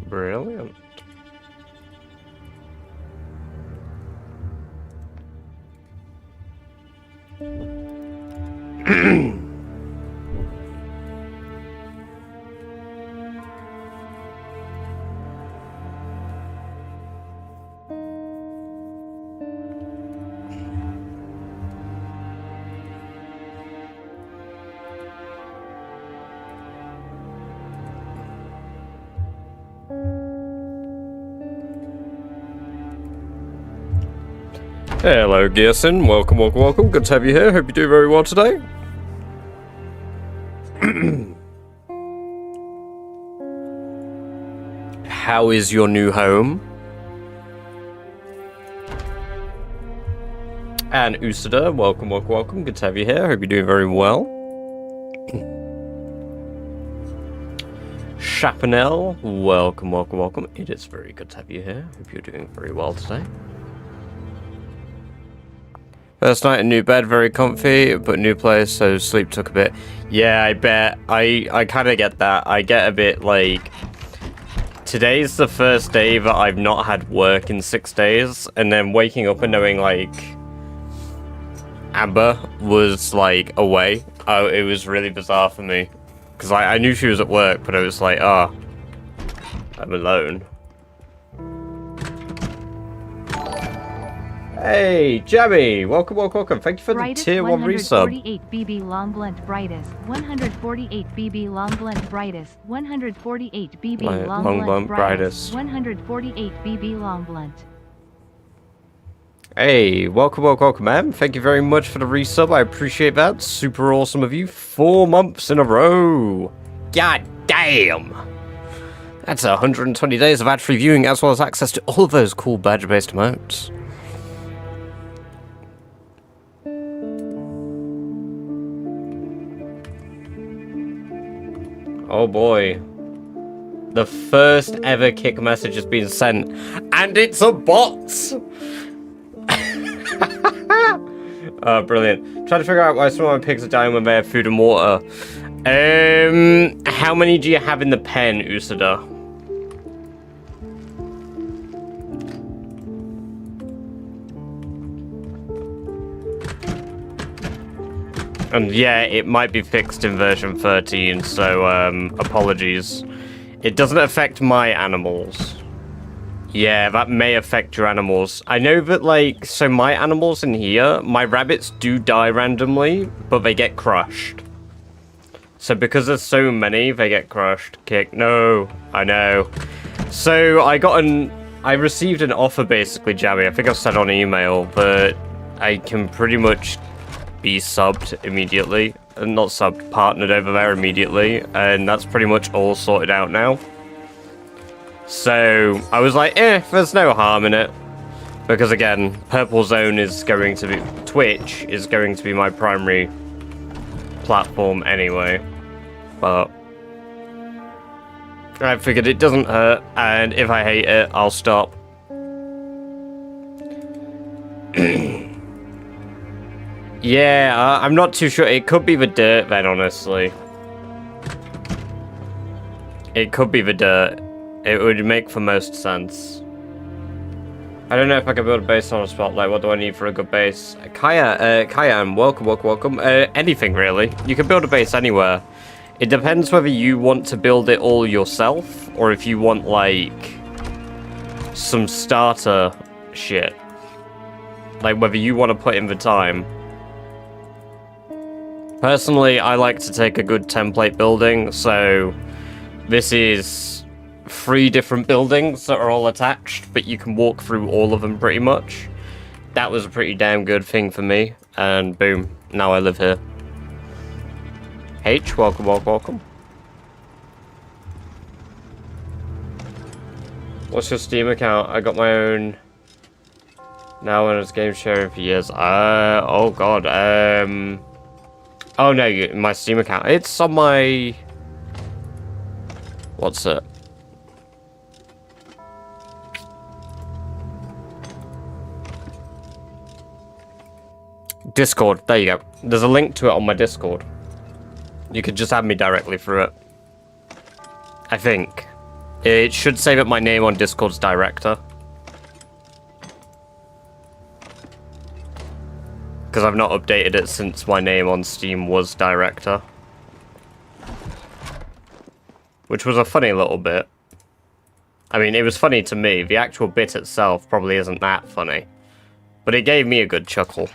Brilliant. Hello, Gearson. Welcome, welcome, welcome. Good to have you here. Hope you do very well today. How is your new home? And Usada, welcome, welcome, welcome. Good to have you here. Hope you're doing very well. Chapanel, welcome, welcome, welcome. It is very good to have you here. Hope you're doing very well today. First night in new bed, very comfy, but new place, so sleep took a bit. Yeah, I bet. I kind of get that. I get a bit like... Today's the first day that I've not had work in 6 days, and then waking up and knowing, like... Amber was, like, away. Oh, it was really bizarre for me. Because I knew she was at work, but I was like, oh, I'm alone. Hey, Jammy! Welcome, welcome, welcome. Thank you for the tier 1 resub. 148 BB long blunt brightest. 148 BB long blunt brightest. 148 BB long blunt brightest. 148 BB long blunt. Hey, welcome, welcome, welcome, man. Thank you very much for the resub. I appreciate that. Super awesome of you. 4 months in a row. God damn. That's 120 days of ad-free viewing, as well as access to all of those cool badge-based emotes. Oh boy. The first ever kick message has been sent. And it's a bot! Brilliant. Trying to figure out why some of my pigs are dying when they have food and water. How many do you have in the pen, Usada? And yeah, it might be fixed in version 13, so apologies. It doesn't affect my animals. Yeah, that may affect your animals. I know that, like, so my animals in here, my rabbits do die randomly, but they get crushed. So because there's so many, they get crushed. Kick. No, I know. So I received an offer, basically, Jammy. I think I've said on email, but I can pretty much be subbed immediately. Not subbed, partnered over there immediately. And that's pretty much all sorted out now. So I was like, there's no harm in it. Because again, Purple Zone is going to be... Twitch is going to be my primary platform anyway. But I figured it doesn't hurt, and if I hate it, I'll stop. Yeah, I'm not too sure. It could be the dirt then, honestly. It could be the dirt. It would make for most sense. I don't know if I can build a base on a spotlight. What do I need for a good base? Kyan, welcome, welcome, welcome. Anything, really. You can build a base anywhere. It depends whether you want to build it all yourself, or if you want, like, some starter shit. Like, whether you want to put in the time. Personally, I like to take a good template building, so this is 3 different buildings that are all attached, but you can walk through all of them pretty much. That was a pretty damn good thing for me, and boom, now I live here. H, welcome, welcome, welcome. What's your Steam account? I got my own now, and it's game sharing for years. Oh god, oh no, my Steam account. It's on my... What's it? Discord. There you go. There's a link to it on my Discord. You could just add me directly through it. I think. It should save up my name on Discord's director. Because I've not updated it since my name on Steam was director. Which was a funny little bit. I mean, it was funny to me. The actual bit itself probably isn't that funny. But it gave me a good chuckle.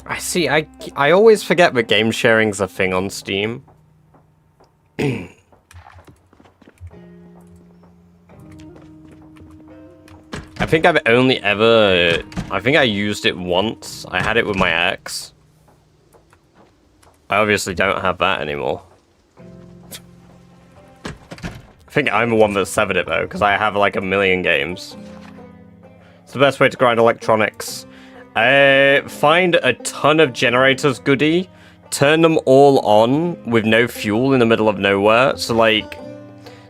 I see, I always forget that game sharing's a thing on Steam. I think I've only ever... I think I used it once. I had it with my ex. I obviously don't have that anymore. I think I'm the one that severed it though, because I have like 1 million games. It's the best way to grind electronics. Find a ton of generators goodie, turn them all on with no fuel in the middle of nowhere. So like,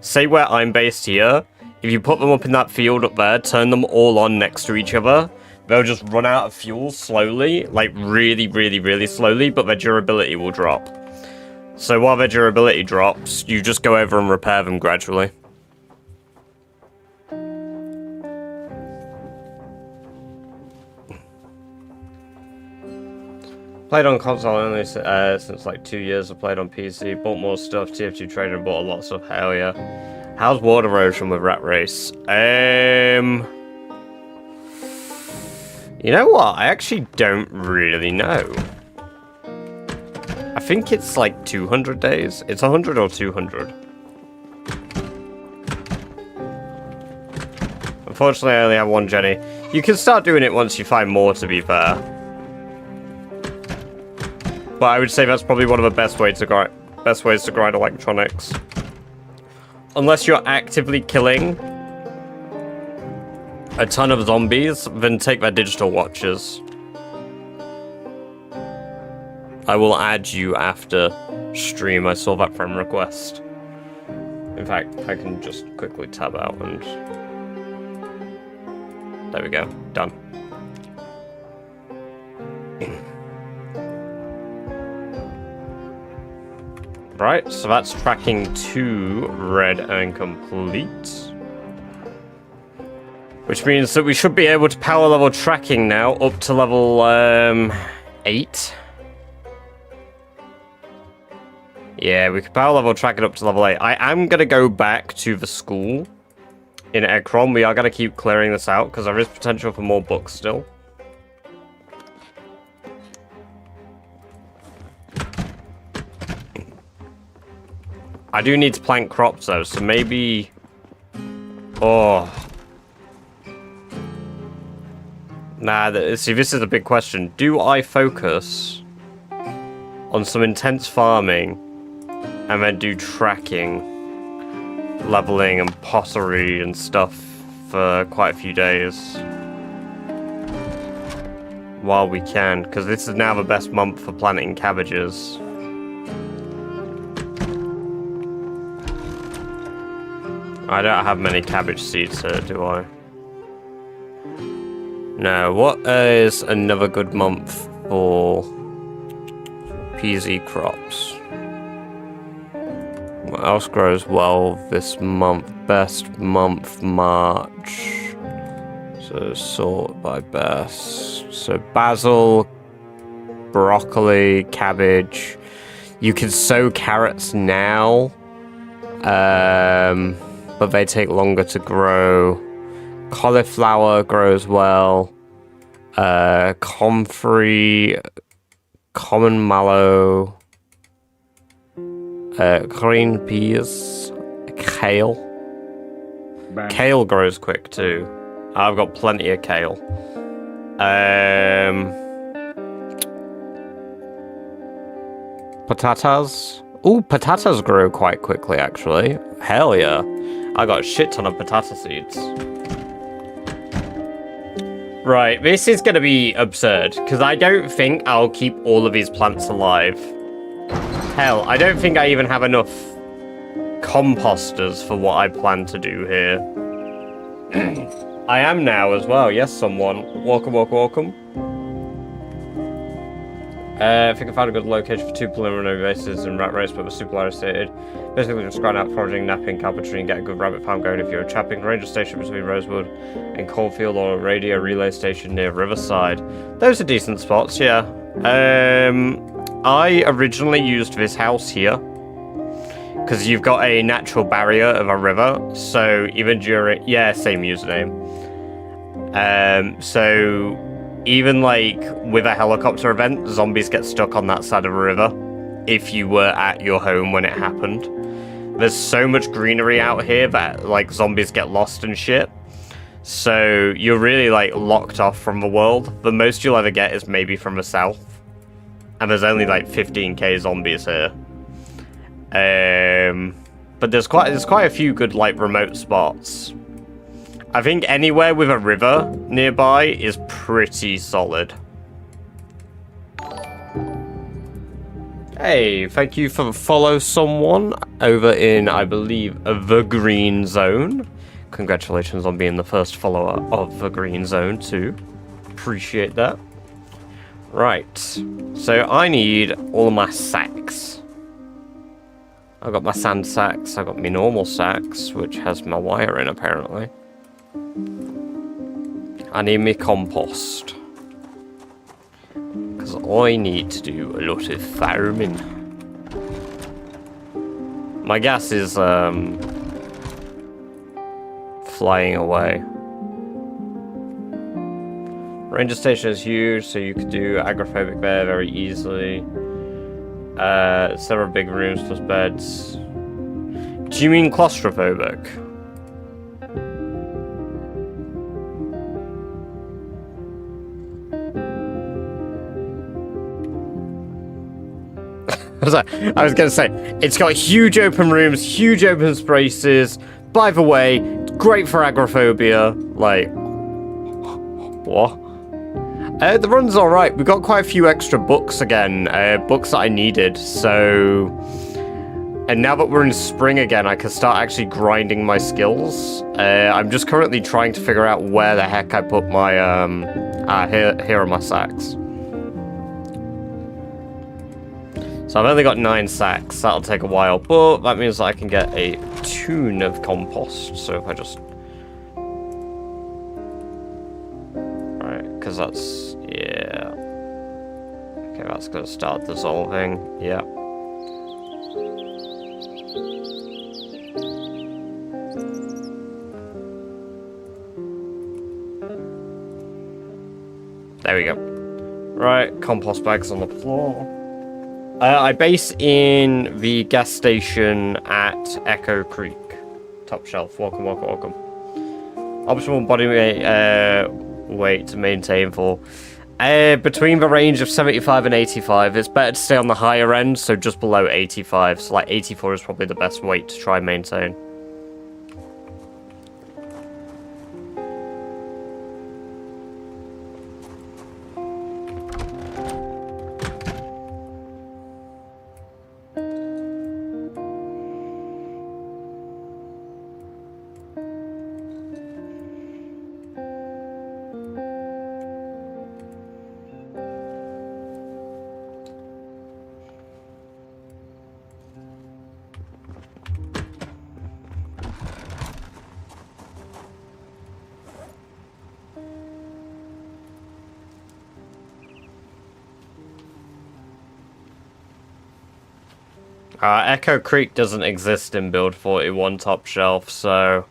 say where I'm based here, if you put them up in that field up there, turn them all on next to each other, they'll just run out of fuel slowly, like really, really, really slowly, but their durability will drop. So while their durability drops, you just go over and repair them gradually. Played on console only since like 2 years. I played on PC, bought more stuff, TF2 Trader, bought a lot of stuff, hell yeah. How's Water Erosion with Rat Race? You know what? I actually don't really know. I think it's like 200 days. It's 100 or 200. Unfortunately, I only have one Jenny. You can start doing it once you find more, to be fair. But I would say that's probably one of the best ways to grind electronics. Unless you're actively killing a ton of zombies, then take their digital watches. I will add you after stream. I saw that friend request. In fact, I can just quickly tab out and... There we go. Done. Right, so that's tracking 2 red and complete. Which means that we should be able to power level tracking now up to level 8. Yeah, we can power level track it up to level 8. I am going to go back to the school in Ekron. We are going to keep clearing this out because there is potential for more books still. I do need to plant crops though, so maybe... Oh. Nah, see, this is a big question. Do I focus on some intense farming and then do tracking, leveling and pottery and stuff for quite a few days? While we can, because this is now the best month for planting cabbages. I don't have many cabbage seeds here, do I? No, what is another good month for PZ crops? What else grows well this month? Best month, March. So sort by best. So basil, broccoli, cabbage. You can sow carrots now. But they take longer to grow. Cauliflower grows well. Comfrey, common mallow, green peas, kale. Bang. Kale grows quick too. I've got plenty of kale. Patatas. Ooh, patatas grow quite quickly actually. Hell yeah. I got a shit ton of potato seeds. Right, this is going to be absurd, because I don't think I'll keep all of these plants alive. Hell, I don't think I even have enough composters for what I plan to do here. I am now as well. Yes, someone. Welcome, welcome, welcome. I think I found a good location for 2 preliminary bases in Rat Race, but was super large stated. Basically, just grind out foraging, napping, carpentry, and get a good rabbit farm going if you're trapping. Ranger station between Rosewood and Coalfield, or a radio relay station near Riverside. Those are decent spots, yeah. I originally used this house here because you've got a natural barrier of a river, so even during... Yeah, same username. So... Even, like, with a helicopter event, zombies get stuck on that side of a river if you were at your home when it happened. There's so much greenery out here that, like, zombies get lost and shit. So you're really, like, locked off from the world. The most you'll ever get is maybe from the south. And there's only, like, 15k zombies here. But there's quite a few good, like, remote spots. I think anywhere with a river nearby is pretty solid. Hey, thank you for follow someone over in, I believe, the Green Zone. Congratulations on being the first follower of the Green Zone too. Appreciate that. Right, so I need all my sacks. I've got my sand sacks, I've got my normal sacks, which has my wire in apparently. I need me compost. Because I need to do a lot of farming. My gas is flying away. Ranger station is huge, so you could do agrophobic there very easily. Several big rooms plus beds. Do you mean claustrophobic? I was going to say, it's got huge open rooms, huge open spaces. By the way, great for agoraphobia. Like, what? The run's alright. We've got quite a few extra books again. Books that I needed, so... And now that we're in spring again, I can start actually grinding my skills. I'm just currently trying to figure out where the heck I put my... here are my sacks. So I've only got 9 sacks, that'll take a while, but that means that I can get a ton of compost, so if I just... Alright, because that's... yeah... Okay, that's going to start dissolving, yeah. There we go. Right, compost bags on the floor. I base in the gas station at Echo Creek. Top shelf. Welcome, welcome, welcome. Optimal body weight to maintain for. Between the range of 75 and 85. It's better to stay on the higher end, so just below 85. So like 84 is probably the best weight to try and maintain. Echo Creek doesn't exist in Build 41 Top Shelf, so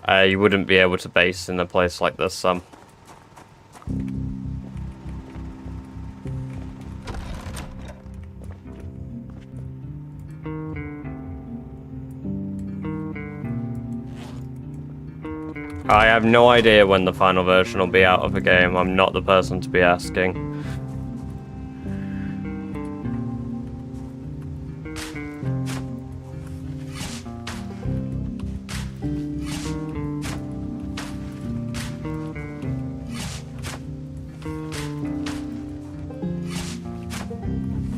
you wouldn't be able to base in a place like this. I have no idea when the final version will be out of the game. I'm not the person to be asking.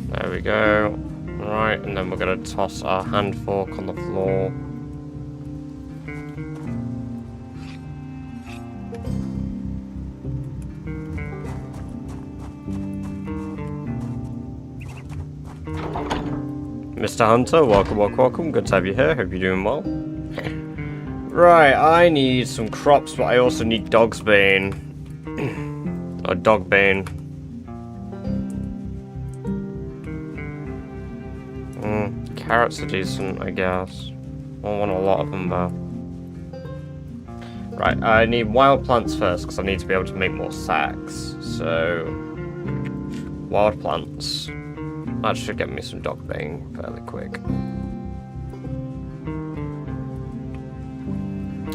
There we go. Right, and then we're going to toss our hand fork on the floor. Mr. Hunter, welcome, welcome, welcome. Good to have you here. Hope you're doing well. Right, I need some crops, but I also need dog's bane. Or dog bane. Carrots are decent, I guess. I don't want a lot of them, though. Right, I need wild plants first, because I need to be able to make more sacks. So, wild plants. That should get me some dog bane fairly quick.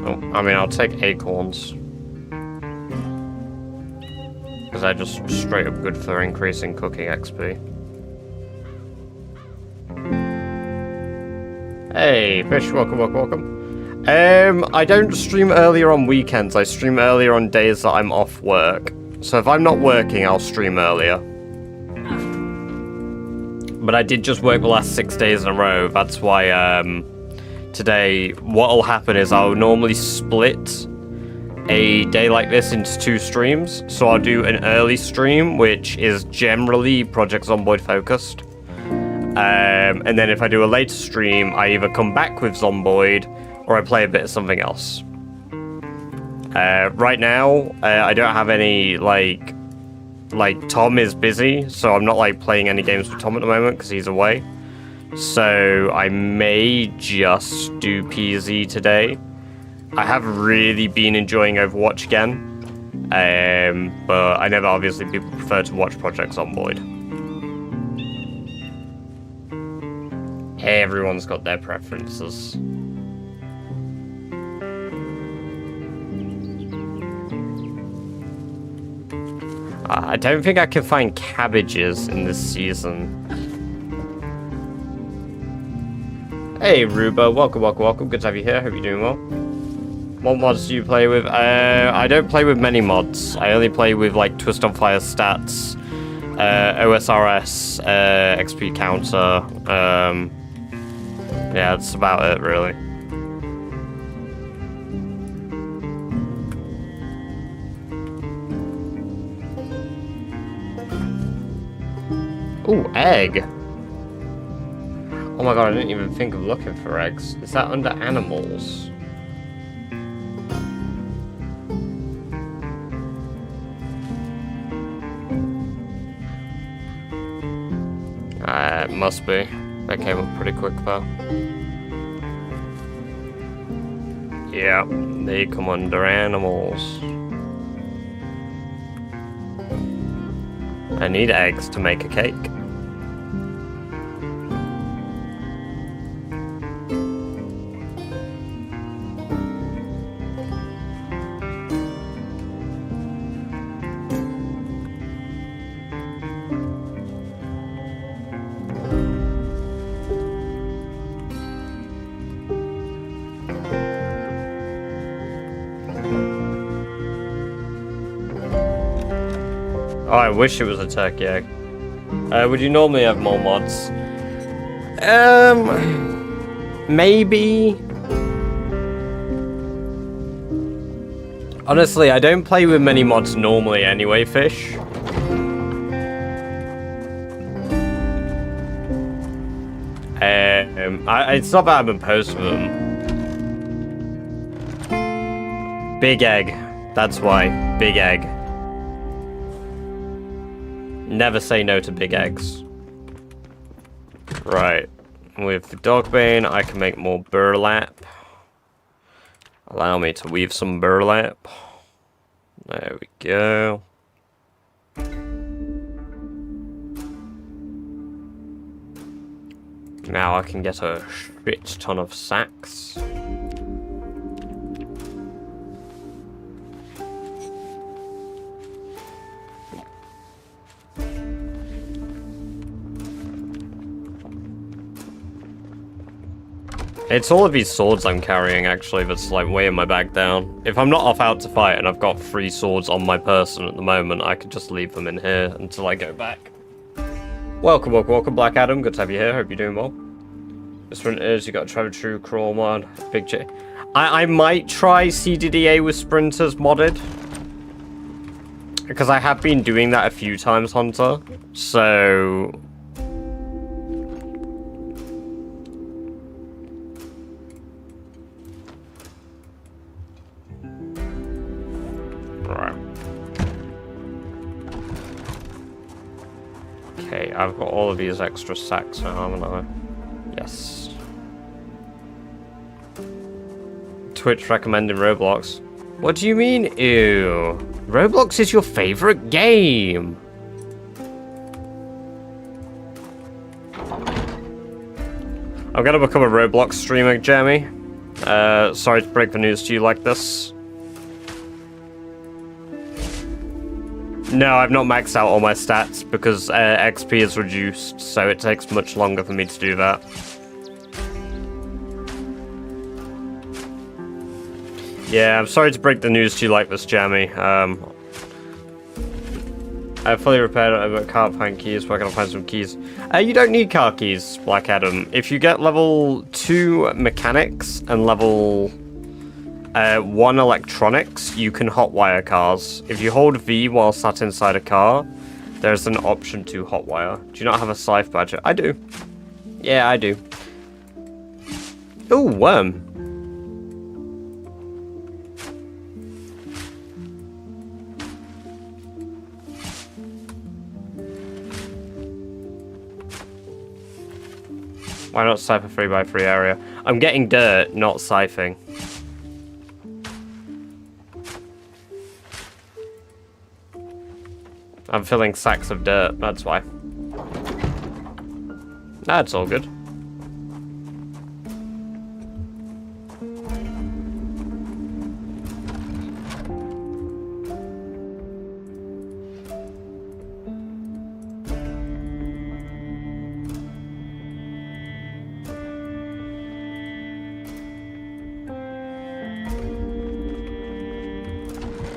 Oh, I mean, I'll take acorns. Because they're just straight up good for increasing cooking XP. Hey, fish, welcome, welcome, welcome. I don't stream earlier on weekends, I stream earlier on days that I'm off work. So if I'm not working, I'll stream earlier. But I did just work the last 6 days in a row, that's why, today, what'll happen is I'll normally split a day like this into 2 streams. So I'll do an early stream, which is generally Project Zomboid focused. And then if I do a later stream, I either come back with Zomboid, or I play a bit of something else. Right now, I don't have any, like, Tom is busy, so I'm not, like, playing any games with Tom at the moment, because he's away. So I may just do PZ today. I have really been enjoying Overwatch again. But I know that obviously people prefer to watch Project Zomboid. Everyone's got their preferences. I don't think I can find cabbages in this season. Hey Ruba, welcome, welcome, welcome. Good to have you here. Hope you're doing well. What mods do you play with? I don't play with many mods. I only play with like Twist on Fire stats, OSRS, XP counter. Yeah, that's about it really. Ooh, egg. Oh my god, I didn't even think of looking for eggs. Is that under animals? It must be. That came up pretty quick though. Yeah, they come under animals. I need eggs to make a cake. Oh, I wish it was a turkey egg. Would you normally have more mods? Maybe. Honestly, I don't play with many mods normally anyway, Fish. It's not that I'm opposed to them. Big egg. That's why. Big egg. Never say no to big eggs. Right. With the dogbane, I can make more burlap. Allow me to weave some burlap. There we go. Now I can get a shit ton of sacks. It's all of these swords I'm carrying, actually, that's, like, weighing my bag down. If I'm not off out to fight and I've got 3 swords on my person at the moment, I could just leave them in here until I go back. Welcome, welcome, welcome, Black Adam. Good to have you here. Hope you're doing well. The sprinters, you got Trevor True, Crawl mod, Big J. I might try CDDA with sprinters modded. Because I have been doing that a few times, Hunter. So... I've got all of these extra sacks now, haven't I? Yes. Twitch recommended Roblox. What do you mean, ew? Roblox is your favorite game. I'm gonna become a Roblox streamer, Jeremy. Sorry to break the news to you like this. No, I've not maxed out all my stats because XP is reduced, so it takes much longer for me to do that. Yeah, I'm sorry to break the news to you like this, Jammy. I fully repaired it, but can't find keys. Where can I find some keys? You don't need car keys, Black Adam. If you get level 2 mechanics and level 1 electronics, you can hotwire cars. If you hold V while sat inside a car, there's an option to hotwire. Do you not have a scythe badger? I do. Yeah, I do. Ooh, worm. Why not scythe a 3x3 area? I'm getting dirt, not scything. I'm filling sacks of dirt, that's why. That's all good.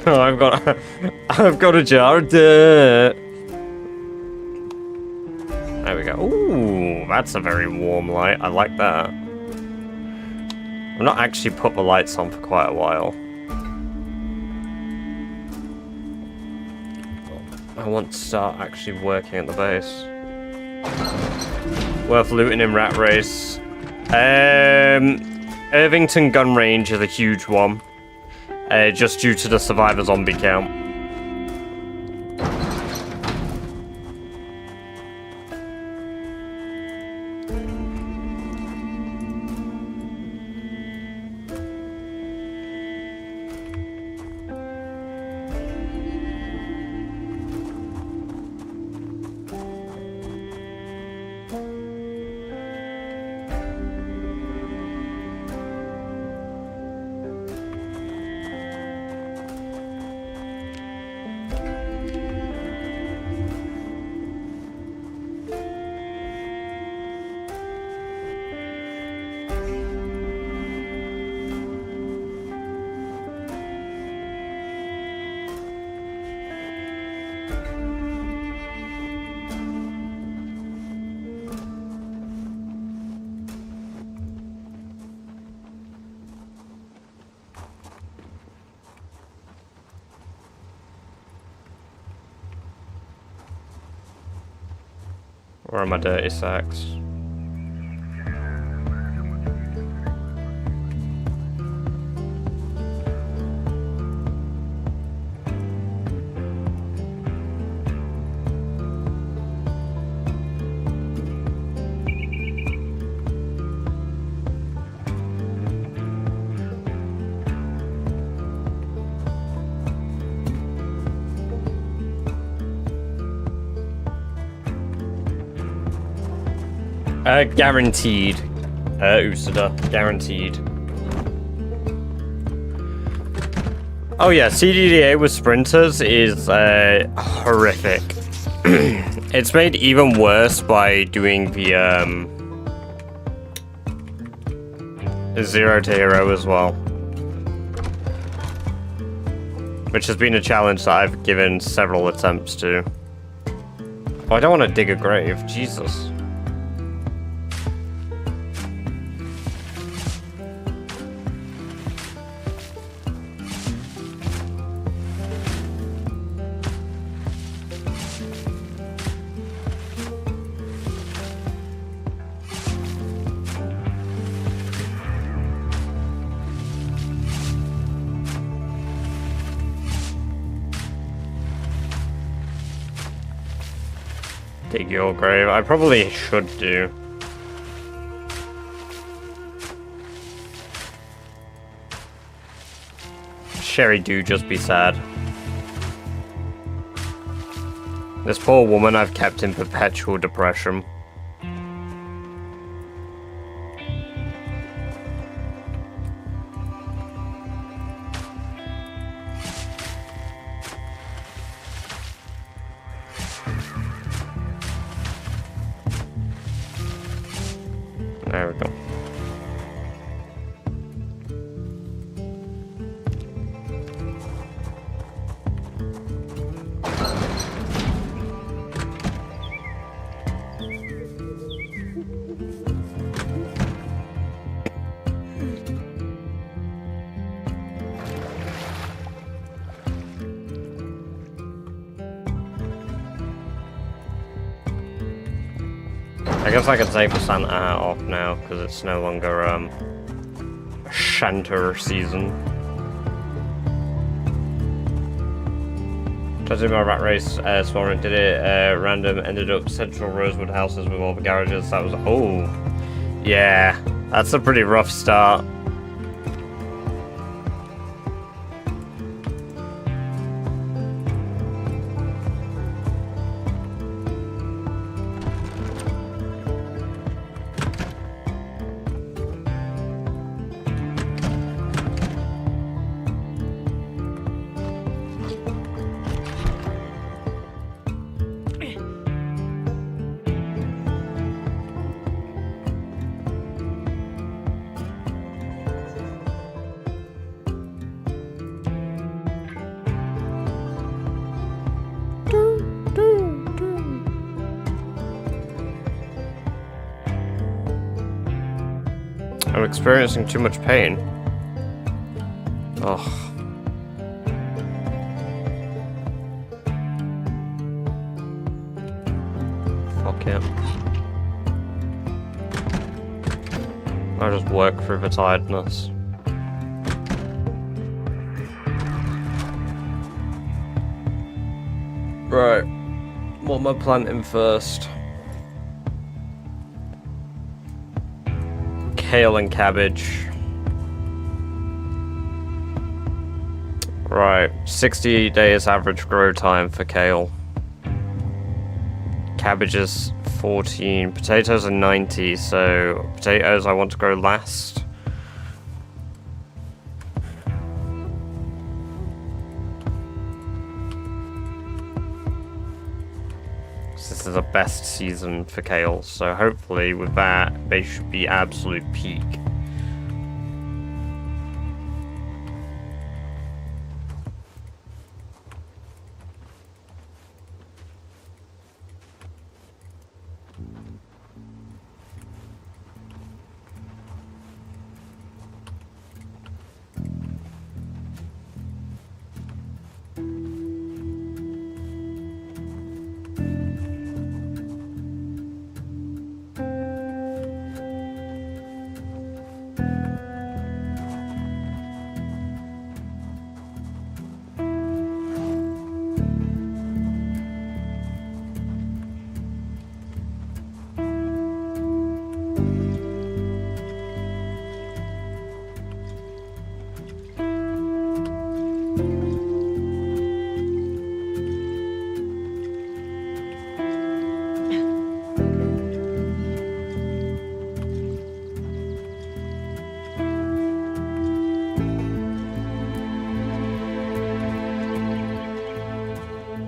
Oh, I've got a jar of dirt. There we go. Ooh, that's a very warm light. I like that. I've not actually put the lights on for quite a while. I want to start actually working at the base. Worth looting in Rat Race. Irvington gun range is a huge one. Just due to the survivor zombie count. Where are my dirty sacks? Guaranteed. Usada. Guaranteed. Oh yeah, CDDA with sprinters is horrific. It's made even worse by doing the 0 to hero as well. Which has been a challenge that I've given several attempts to. Oh, I don't want to dig a grave. Jesus. Dig your grave. I probably should do. Sherry do just be sad. This poor woman I've kept in perpetual depression. There we go. I guess I can take the Santa hat off now, because it's no longer, Shanter season. Tried to do my rat race, Swarrant did it, random, ended up central Rosewood houses with all the garages, that was, oh, yeah, that's a pretty rough start. I'm experiencing too much pain. Ugh. Fuck yeah. I'll just work through the tiredness. Right. What am I planting first? Kale and cabbage. Right, 60 days average grow time for kale. Cabbage is 14. Potatoes are 90, so potatoes I want to grow last. This is the best season for kale, so hopefully with that, they should be absolute peak.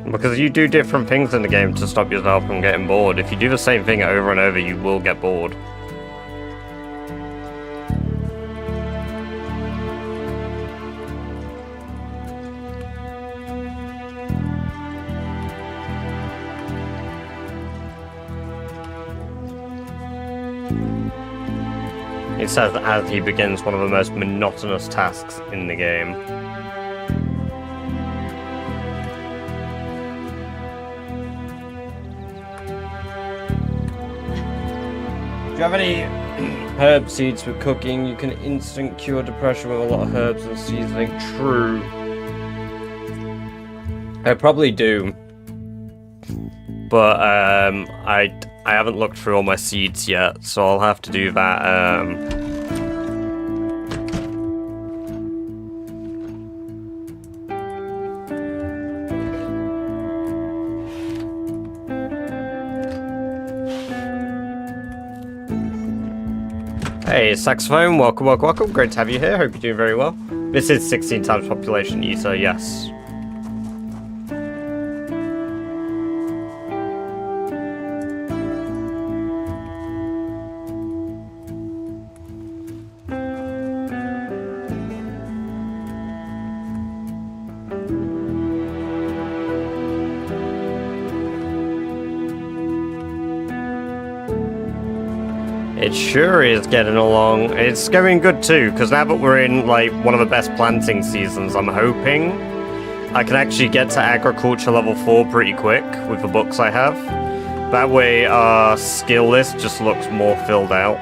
Because you do different things in the game to stop yourself from getting bored. If you do the same thing over and over, you will get bored. It says that as he begins one of the most monotonous tasks in the game. Do you have any herb seeds for cooking? You can instant cure depression with a lot of herbs and seasoning. True. I probably do. but I haven't looked through all my seeds yet, so I'll have to do that. Hey, Saxophone, welcome, welcome, welcome. Great to have you here. Hope you're doing very well. This is 16 times population ether, yes. It sure is getting along. It's going good too, because now that we're in like one of the best planting seasons, I'm hoping I can actually get to agriculture level 4 pretty quick with the books I have. That way our skill list just looks more filled out.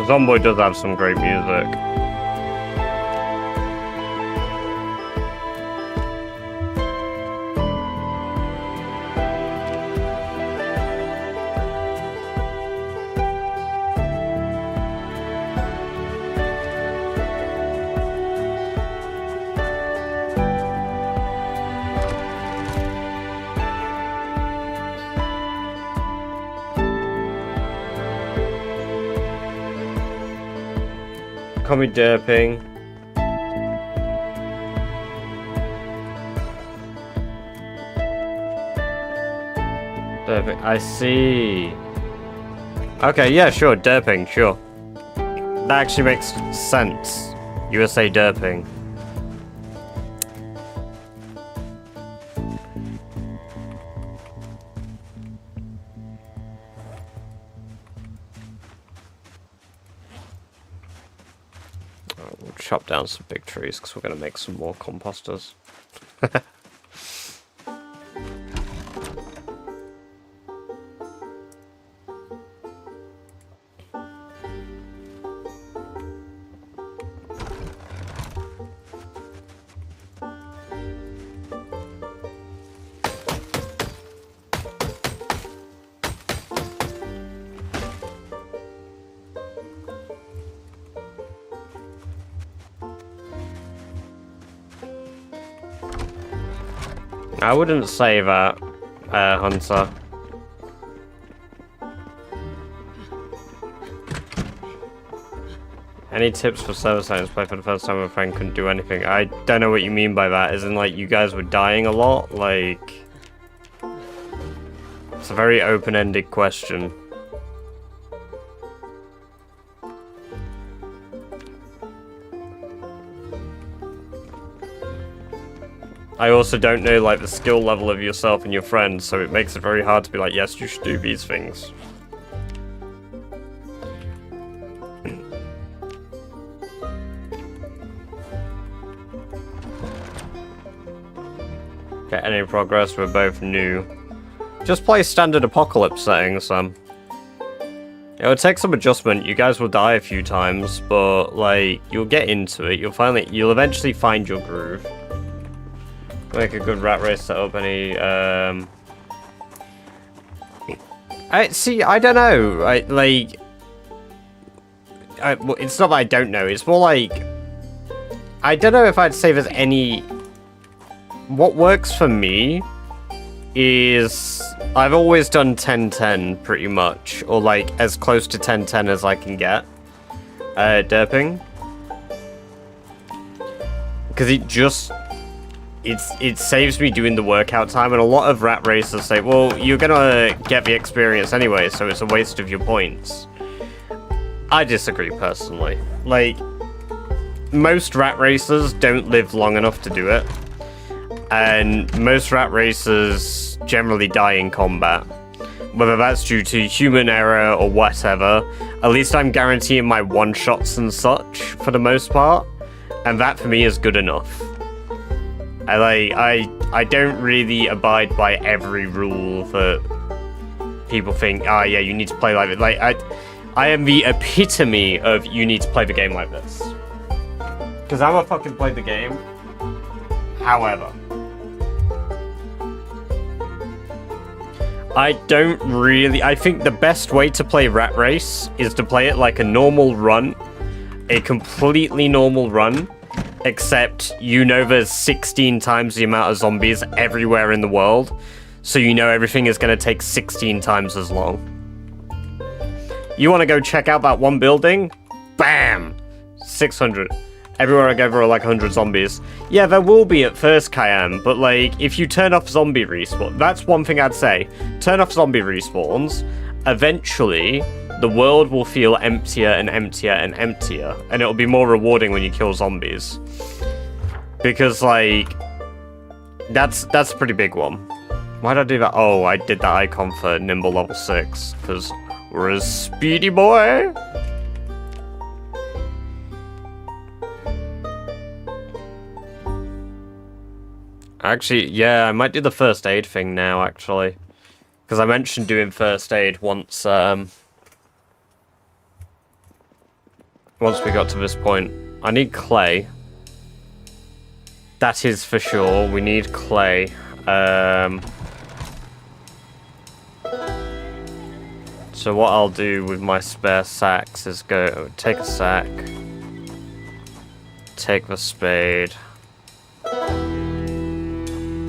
Zomboid does have some great music. Call me derping. Derping, I see. Okay, yeah, sure, derping, sure. That actually makes sense. USA derping. We'll chop down some big trees because we're going to make some more composters. I wouldn't say that, Hunter. Any tips for server science play for the first time a friend couldn't do anything? I don't know what you mean by that. As in, like, you guys were dying a lot? Like... It's a very open-ended question. I also don't know, like, the skill level of yourself and your friends, so it makes it very hard to be like, yes, you should do these things. Okay, any progress? We're both new. Just play standard apocalypse settings, It would take some adjustment. You guys will die a few times, but like you'll get into it. You'll eventually find your groove. Make a good rat race setup. Any I don't know. It's not that I don't know. It's more like I don't know if I'd say there's any. What works for me is I've always done 10-10 pretty much, or like as close to 10-10 as I can get. Derping. Because it saves me doing the workout time, and a lot of rat racers say, well, you're gonna get the experience anyway, so it's a waste of your points. I disagree personally. Like, most rat racers don't live long enough to do it. And most rat racers generally die in combat. Whether that's due to human error or whatever, at least I'm guaranteeing my one-shots and such, for the most part. And that for me is good enough. I don't really abide by every rule that people think, yeah, you need to play like it. Like, I am the epitome of you need to play the game like this. Because I'm a fucking play the game. However, I think the best way to play Rat Race is to play it like a normal run. A completely normal run. Except you know there's 16 times the amount of zombies everywhere in the world. So you know everything is going to take 16 times as long. You want to go check out that one building? Bam! 600. Everywhere I go, there are like 100 zombies. Yeah, there will be at first, Kayam, but like, if you turn off zombie respawn, that's one thing I'd say. Turn off zombie respawns. Eventually, the world will feel emptier and emptier and emptier, and it'll be more rewarding when you kill zombies. Because, like, that's a pretty big one. Why did I do that? Oh, I did that icon for Nimble level 6, because we're a speedy boy. Actually, yeah, I might do the first aid thing now, actually. Because I mentioned doing first aid once, once we got to this point. I need clay. That is for sure. We need clay. So what I'll do with my spare sacks is go take a sack. Take the spade.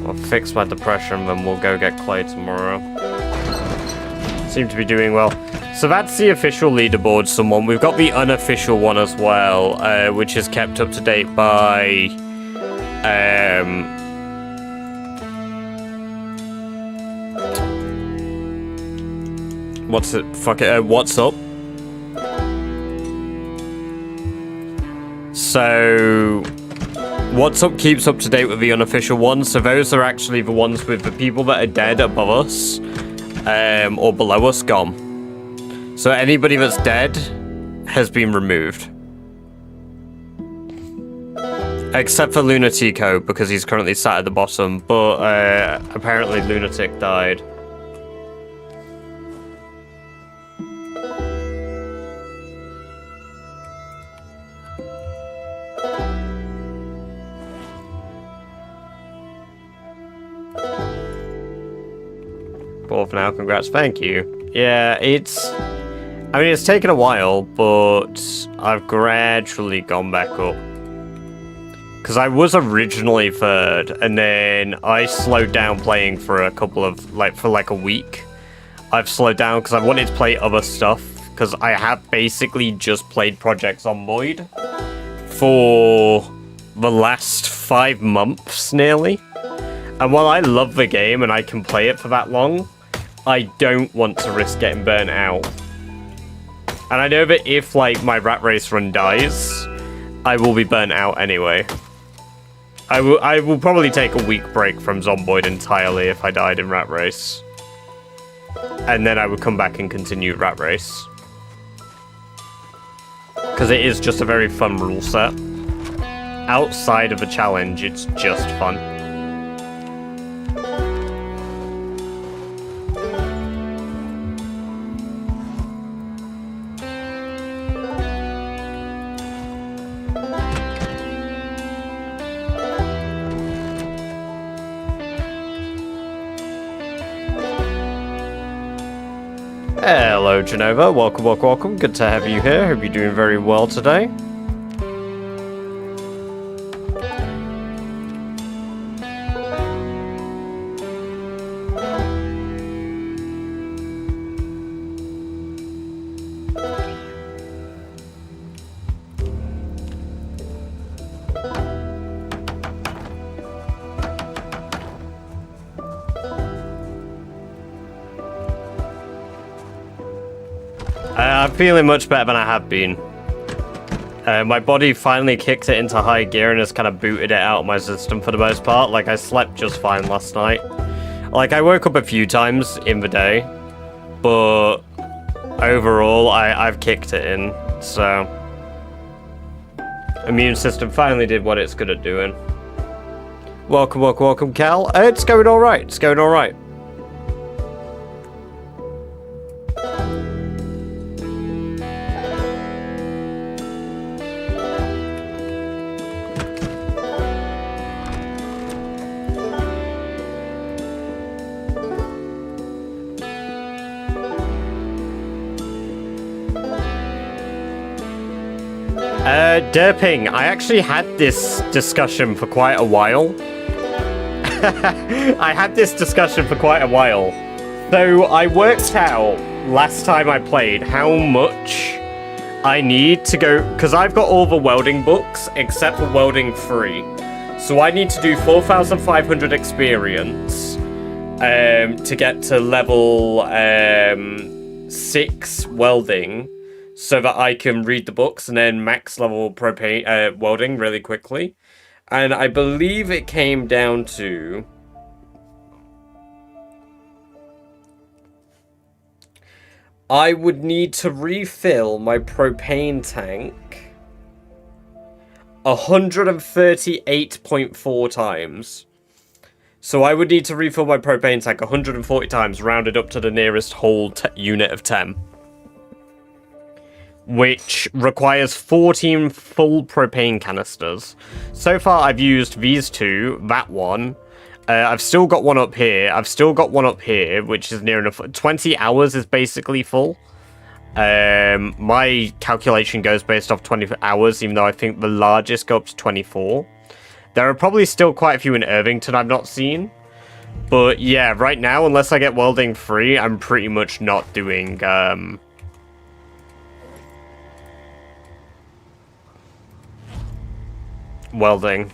I'll fix my depression, then we'll go get clay tomorrow. Seem to be doing well. So that's the official leaderboard, someone. We've got the unofficial one as well, which is kept up to date by... what's it? Fuck it. What's up? So... What's Up keeps up to date with the unofficial ones, so those are actually the ones with the people that are dead above us, or below us, gone. So anybody that's dead has been removed. Except for Lunatico, because he's currently sat at the bottom, but apparently Lunatic died. Fourth now, congrats, thank you. Yeah, I mean, it's taken a while, but I've gradually gone back up. Because I was originally third, and then I slowed down playing for a couple of, for like a week. I've slowed down because I wanted to play other stuff, because I have basically just played Project Zomboid for the last 5 months, nearly. And while I love the game and I can play it for that long, I don't want to risk getting burnt out. And I know that if, my Rat Race run dies, I will be burnt out anyway. I will probably take a week break from Zomboid entirely if I died in Rat Race. And then I would come back and continue Rat Race. Because it is just a very fun rule set. Outside of a challenge, it's just fun. Hello, Genova. Welcome, welcome, welcome. Good to have you here. Hope you're doing very well today. I'm feeling much better than I have been. My body finally kicked it into high gear and has kind of booted it out of my system for the most part. Like, I slept just fine last night. Like, I woke up a few times in the day, but overall, I've kicked it in, so... Immune system finally did what it's good at doing. Welcome, welcome, welcome, Cal. It's going alright, it's going alright. Derping, I actually had this discussion for quite a while. I had this discussion for quite a while. So I worked out last time I played how much I need to go, because I've got all the welding books except for welding 3. So I need to do 4,500 experience to get to level 6 welding, so that I can read the books and then max level propane welding really quickly. And I believe it came down to... I would need to refill my propane tank 138.4 times. So I would need to refill my propane tank 140 times, rounded up to the nearest whole unit of 10. Which requires 14 full propane canisters. So far, I've used these 2, that one. I've still got one up here. I've still got one up here, which is near enough. 20 hours is basically full. My calculation goes based off 20 hours, even though I think the largest go up to 24. There are probably still quite a few in Irvington I've not seen. But yeah, right now, unless I get welding 3, I'm pretty much not doing... welding.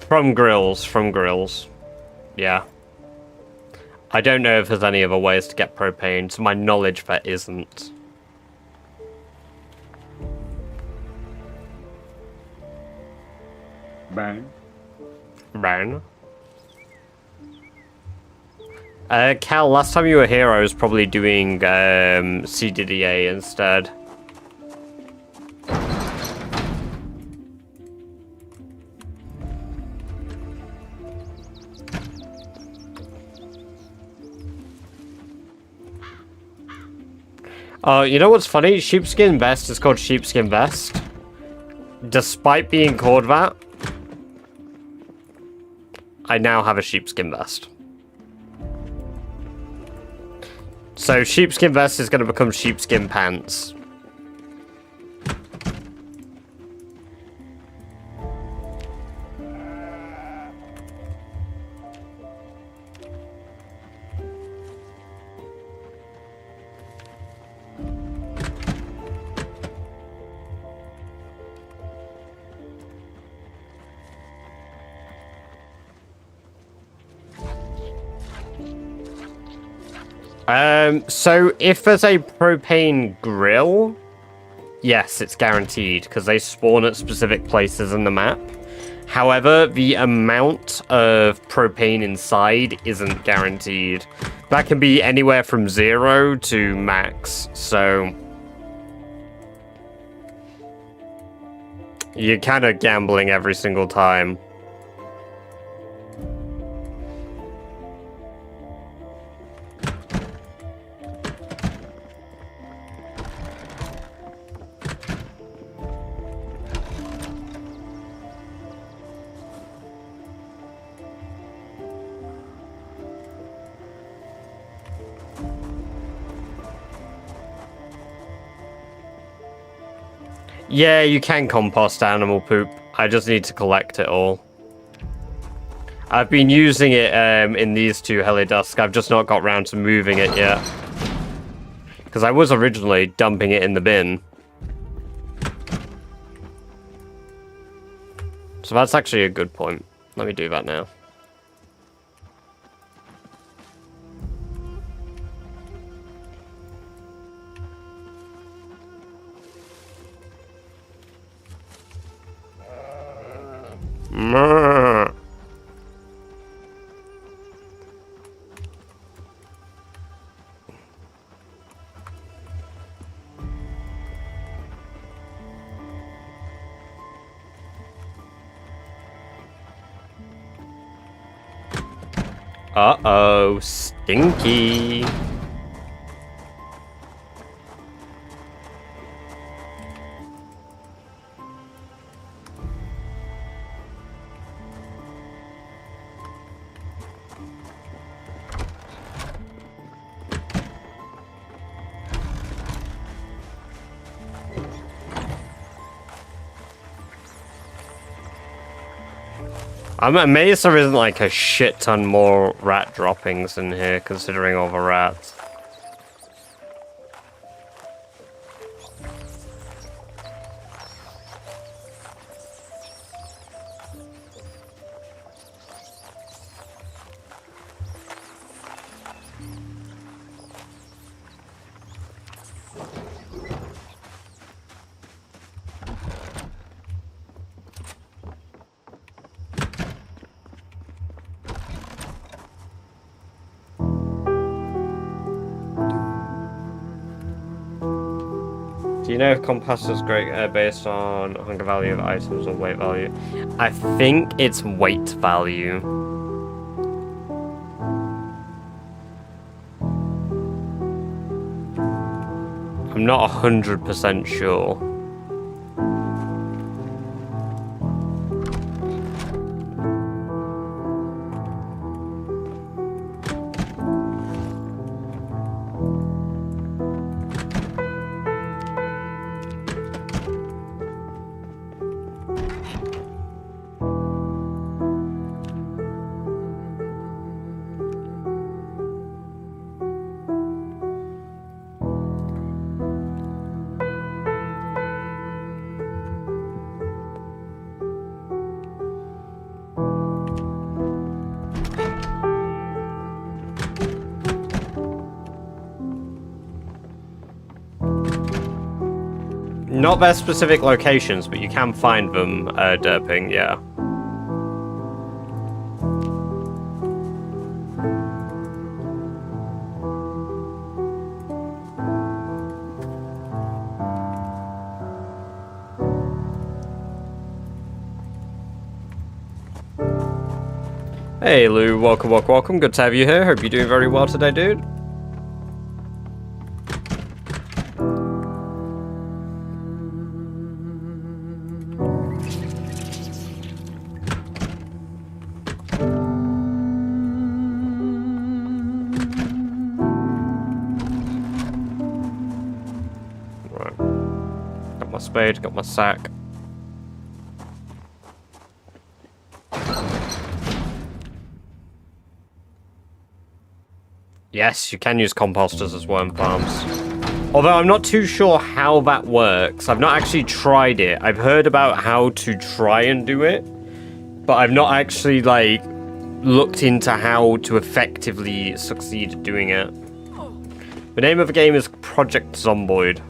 From grills. Yeah. I don't know if there's any other ways to get propane. To my knowledge, there isn't. Bang. Cal, last time you were here, I was probably doing CDDA instead. You know what's funny? Sheepskin Vest is called Sheepskin Vest. Despite being called that, I now have a sheepskin vest. So sheepskin vest is going to become sheepskin pants. So if there's a propane grill, yes, it's guaranteed, because they spawn at specific places in the map. However, the amount of propane inside isn't guaranteed. That can be anywhere from 0 to max, so you're kind of gambling every single time. Yeah, you can compost animal poop. I just need to collect it all. I've been using it in these two Helidusk. I've just not got round to moving it yet. Because I was originally dumping it in the bin. So that's actually a good point. Let me do that now. Uh-oh, stinky. I'm amazed there isn't like a shit ton more rat droppings in here, considering all the rats. Do you know if compost is great based on hunger value of items or weight value? I think it's weight value. I'm not 100% sure. Not their specific locations, but you can find them, derping, yeah. Hey Lou, welcome, welcome, welcome. Good to have you here. Hope you're doing very well today, dude. Spade, got my sack. Yes, you can use composters as worm farms. Although I'm not too sure how that works. I've not actually tried it. I've heard about how to try and do it, but I've not actually, like, looked into how to effectively succeed at doing it. The name of the game is Project Zomboid.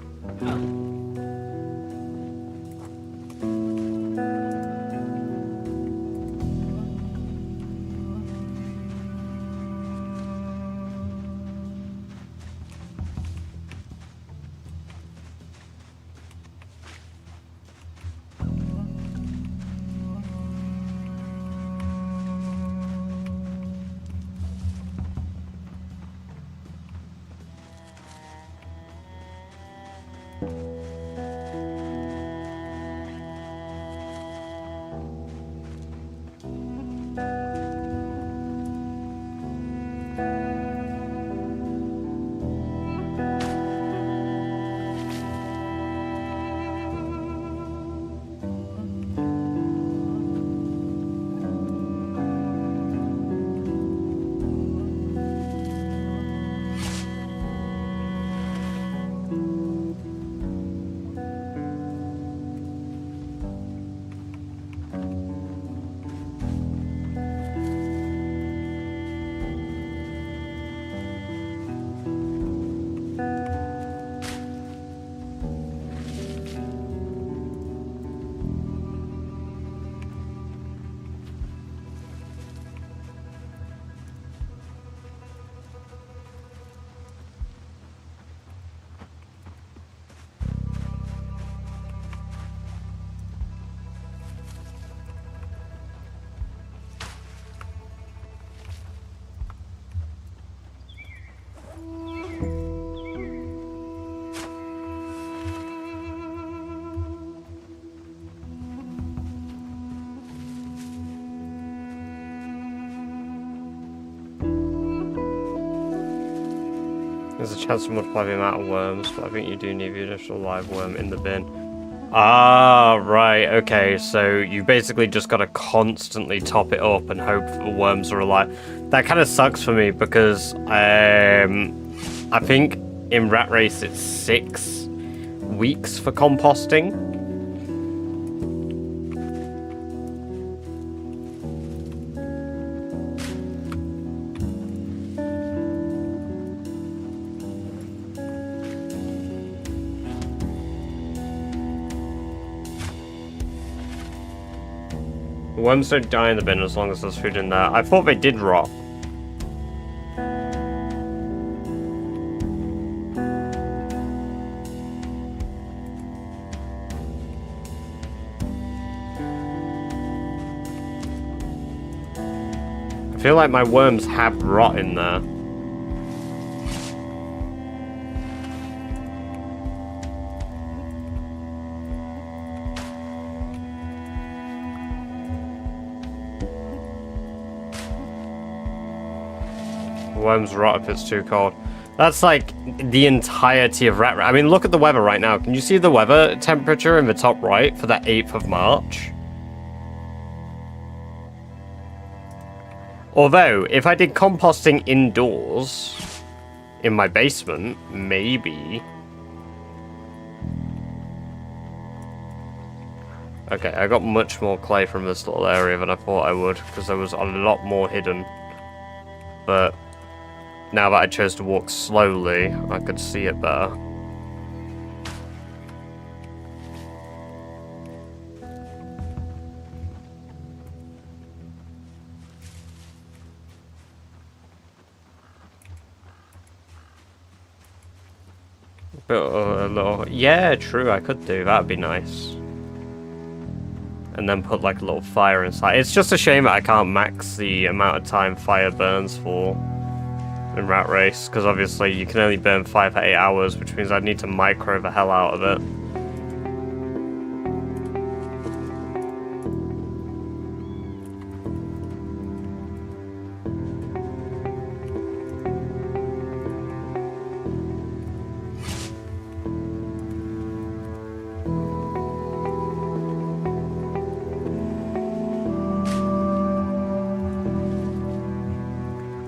There's a chance to multiply the amount of worms, but I think you do need the additional live worm in the bin. Ah, right, okay, so you basically just gotta constantly top it up and hope the worms are alive. That kind of sucks for me because I think in Rat Race it's 6 weeks for composting. Worms don't die in the bin as long as there's food in there. I thought they did rot. I feel like my worms have rot in there. Worms rot if it's too cold. That's like the entirety of Rat Race. I mean, look at the weather right now. Can you see the weather temperature in the top right for that 8th of March? Although, if I did composting indoors, in my basement, maybe. Okay, I got much more clay from this little area than I thought I would, because there was a lot more hidden. But now that I chose to walk slowly, I could see it better. But a little, yeah, true, I could do, that'd be nice. And then put like a little fire inside. It's just a shame that I can't max the amount of time fire burns for in Rat Race, because obviously you can only burn 5 for 8 hours, which means I'd need to micro the hell out of it.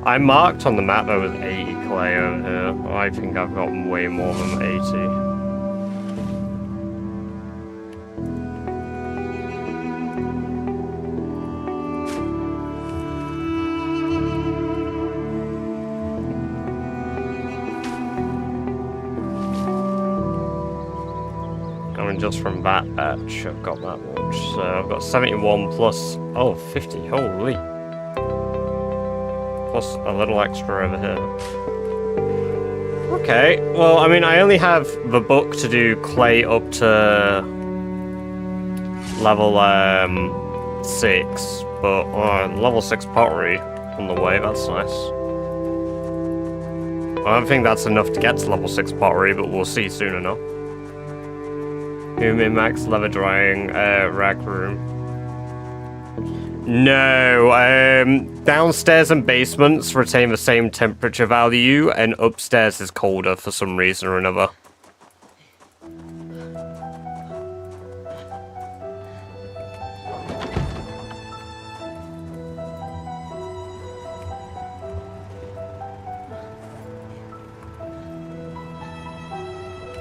I marked on the map there was 80 clay over here. I think I've gotten way more than 80. I mean, just from that batch, I've got that much. So I've got 71 plus, oh, 50, holy. Plus a little extra over here. Okay, well, I mean, I only have the book to do clay up to level 6, but level 6 pottery on the way, that's nice. I don't think that's enough to get to level 6 pottery, but we'll see soon enough. Human max leather drying rack room. No, downstairs and basements retain the same temperature value, and upstairs is colder for some reason or another.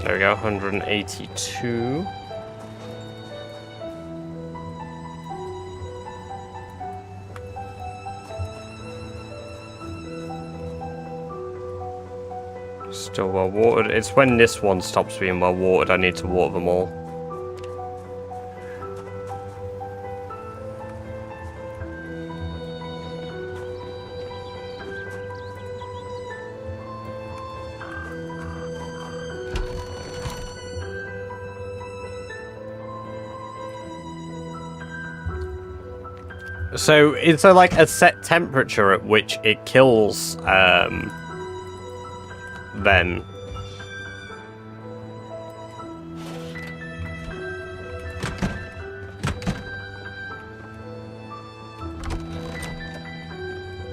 There we go, 182. Still well watered. It's when this one stops being well watered, I need to water them all. So, is there like a set temperature at which it kills, then?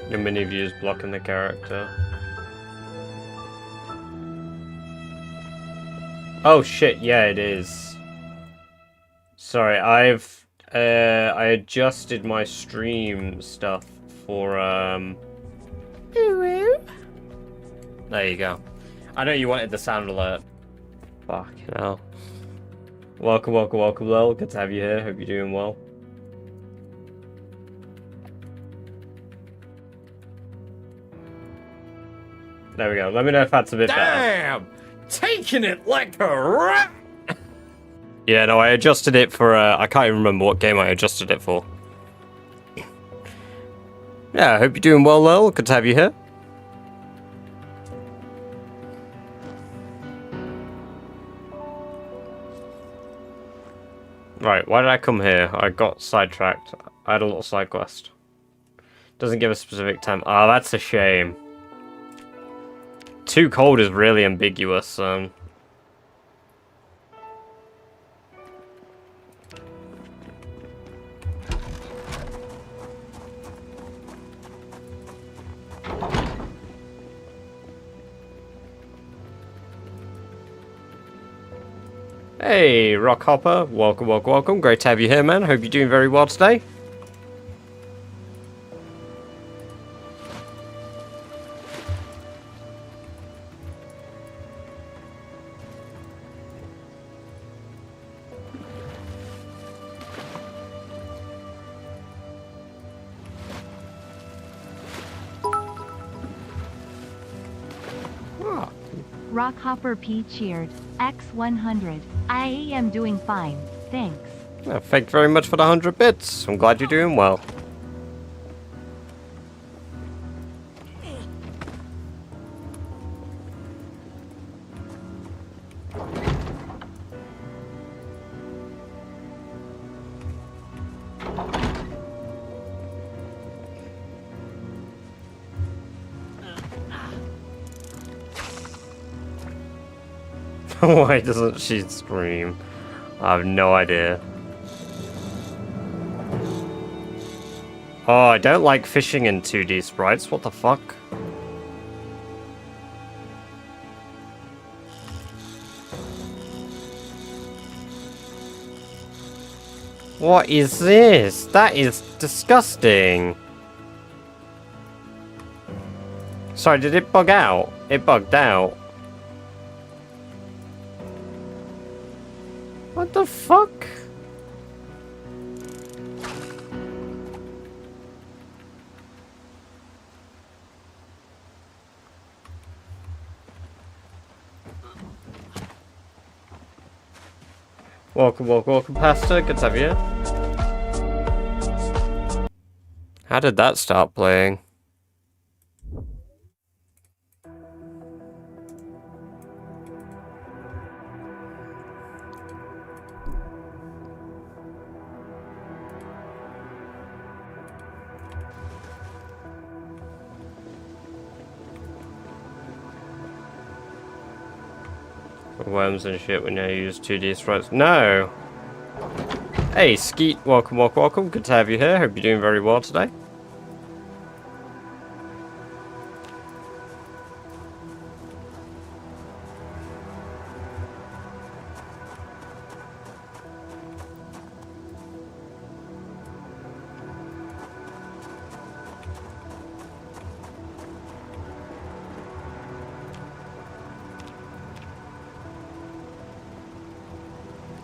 Your mini views blocking the character. Oh shit, yeah it is. Sorry, I adjusted my stream stuff for, There you go. I know you wanted the sound alert. Fuck, hell. Welcome, welcome, welcome, Lil. Good to have you here. Hope you're doing well. There we go. Let me know if that's a bit better. Damn! Taking it like a rat! Yeah, no, I adjusted it for, I can't even remember what game I adjusted it for. Yeah, I hope you're doing well, Lil. Good to have you here. Right, why did I come here? I got sidetracked. I had a little side quest. Doesn't give a specific time. Ah, that's a shame. Too cold is really ambiguous. Hey, Rockhopper. Welcome, welcome, welcome. Great to have you here, man. Hope you're doing very well today. Rockhopper P cheered. X100. I am doing fine. Thanks. Yeah, thank you very much for the 100 bits. I'm glad you're doing well. Why doesn't she scream? I have no idea. Oh, I don't like fishing in 2D sprites. What the fuck? What is this? That is disgusting. Sorry, did it bug out? It bugged out. What the fuck? Welcome, welcome, welcome, Pastor. Good to have you. How did that start playing? Worms and shit when you use 2D sprites. No! Hey, Skeet, welcome, welcome, welcome. Good to have you here. Hope you're doing very well today.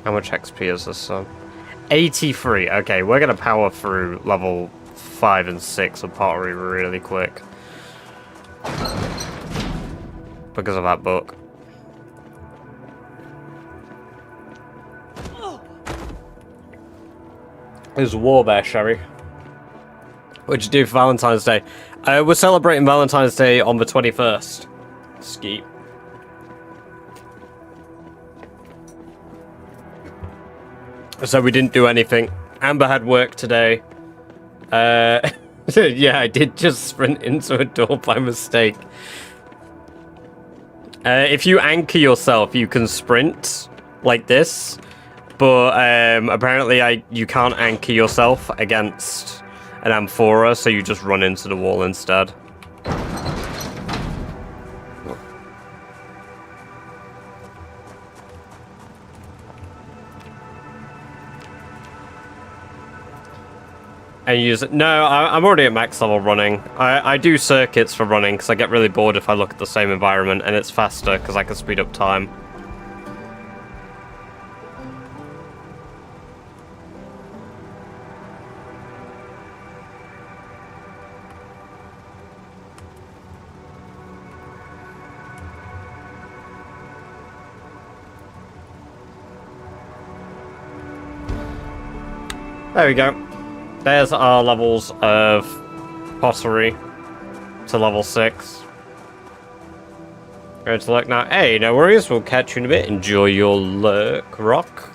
How much XP is this son? 83. Okay, we're gonna power through level 5 and 6 of pottery really quick. Because of that book. There's war bear, Sherry. What'd you do for Valentine's Day? We're celebrating Valentine's Day on the 21st. Skeet. So we didn't do anything. Amber had work today. Yeah, I did just sprint into a door by mistake. If you anchor yourself, you can sprint like this. But apparently you can't anchor yourself against an amphora, so you just run into the wall instead. And use it. No, I'm already at max level running. I do circuits for running because I get really bored if I look at the same environment, and it's faster because I can speed up time. There we go. There's our levels of pottery to level 6. Going to look now. Hey, no worries. We'll catch you in a bit. Enjoy your lurk, Rock.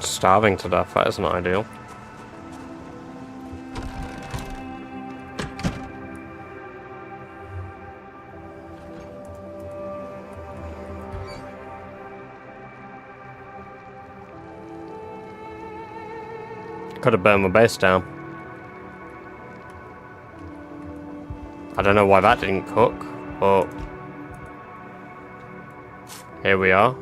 Starving to death. That isn't ideal. Could have burned my base down. I don't know why that didn't cook, but here we are.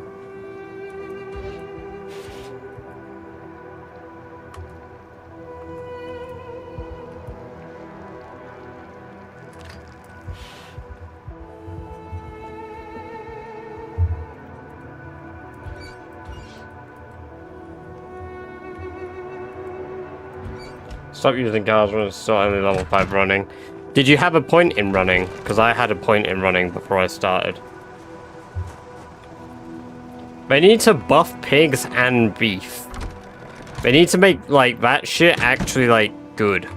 Stop using cars when it's still only level 5 running. Did you have a point in running? Because I had a point in running before I started. They need to buff pigs and beef. They need to make, like, that shit actually, like, good.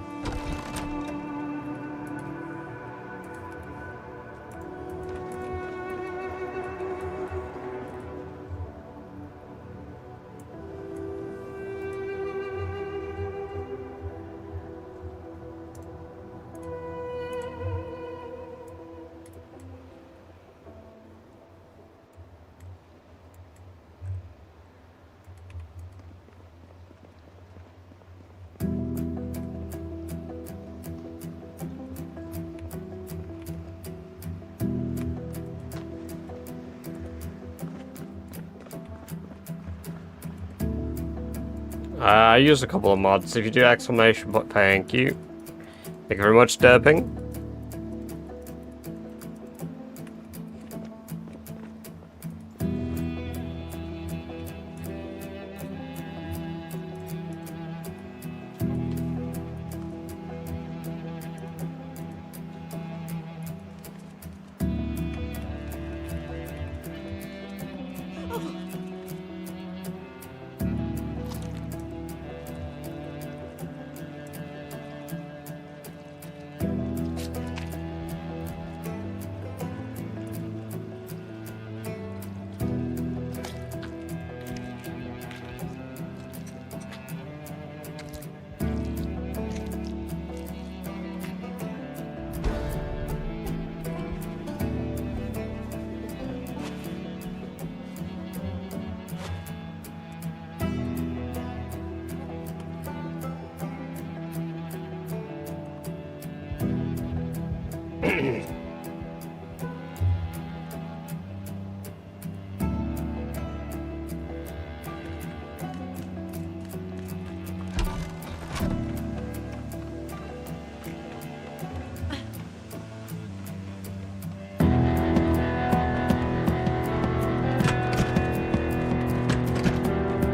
I use a couple of mods. If you do exclamation point, thank you. Thank you very much, Derping. You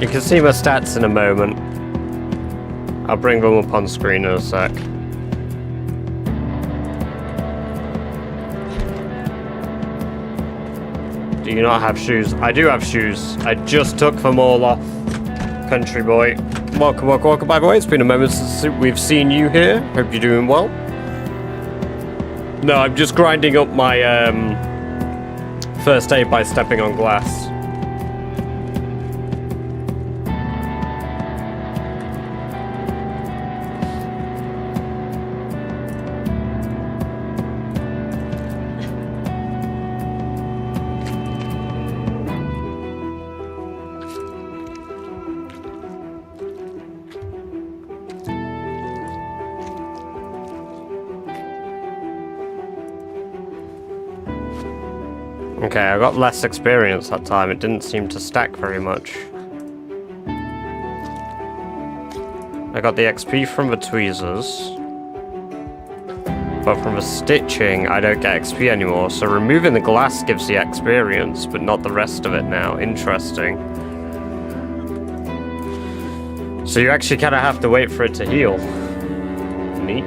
can see my stats in a moment. I'll bring them up on screen in a sec. Do you not have shoes? I do have shoes. I just took them all off. Country boy. Welcome, welcome, welcome, by the way. It's been a moment since we've seen you here. Hope you're doing well. No, I'm just grinding up my first aid by stepping on glass. Okay, I got less experience that time. It didn't seem to stack very much. I got the XP from the tweezers. But from the stitching, I don't get XP anymore. So removing the glass gives the experience, but not the rest of it now. Interesting. So you actually kind of have to wait for it to heal. Neat.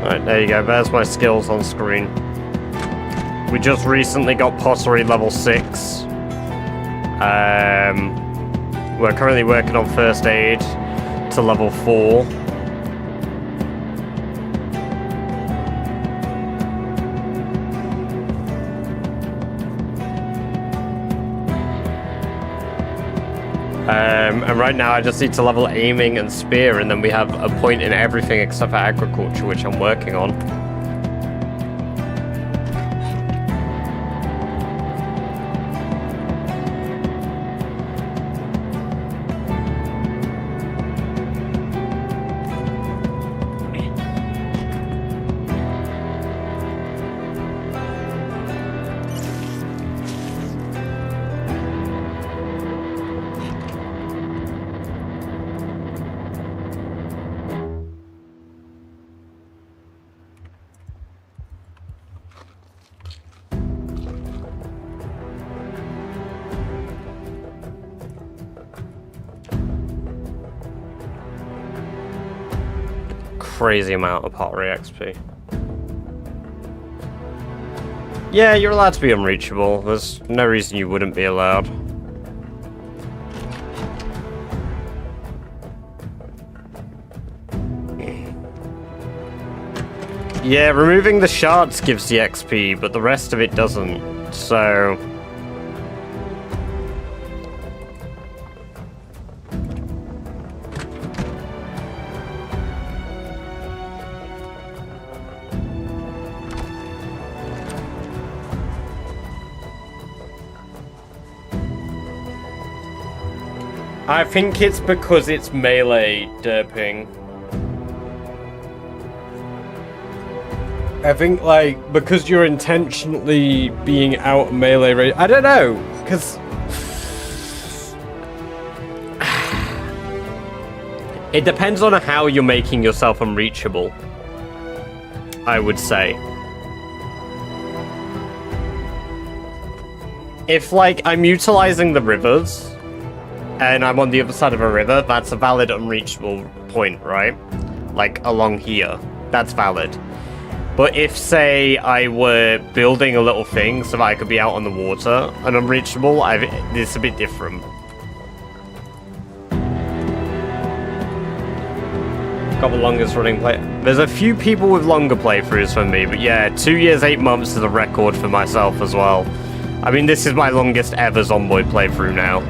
Right, there you go, there's my skills on screen. We just recently got pottery level 6. We're currently working on first aid to level 4. And right now I just need to level aiming and spear, and then we have a point in everything except for agriculture, which I'm working on. Crazy amount of pottery XP. Yeah, you're allowed to be unreachable. There's no reason you wouldn't be allowed. Yeah, removing the shards gives the XP, but the rest of it doesn't. So... I think it's because it's melee derping. I think, like, because you're intentionally being out melee range. I don't know, because it depends on how you're making yourself unreachable, I would say. If, like, I'm utilizing the rivers and I'm on the other side of a river, that's a valid unreachable point, right? Like, along here. That's valid. But if, say, I were building a little thing so that I could be out on the water and unreachable, it's a bit different. Got the longest running play. There's a few people with longer playthroughs than me, but yeah, 2 years, 8 months is a record for myself as well. I mean, this is my longest ever Zomboid playthrough now.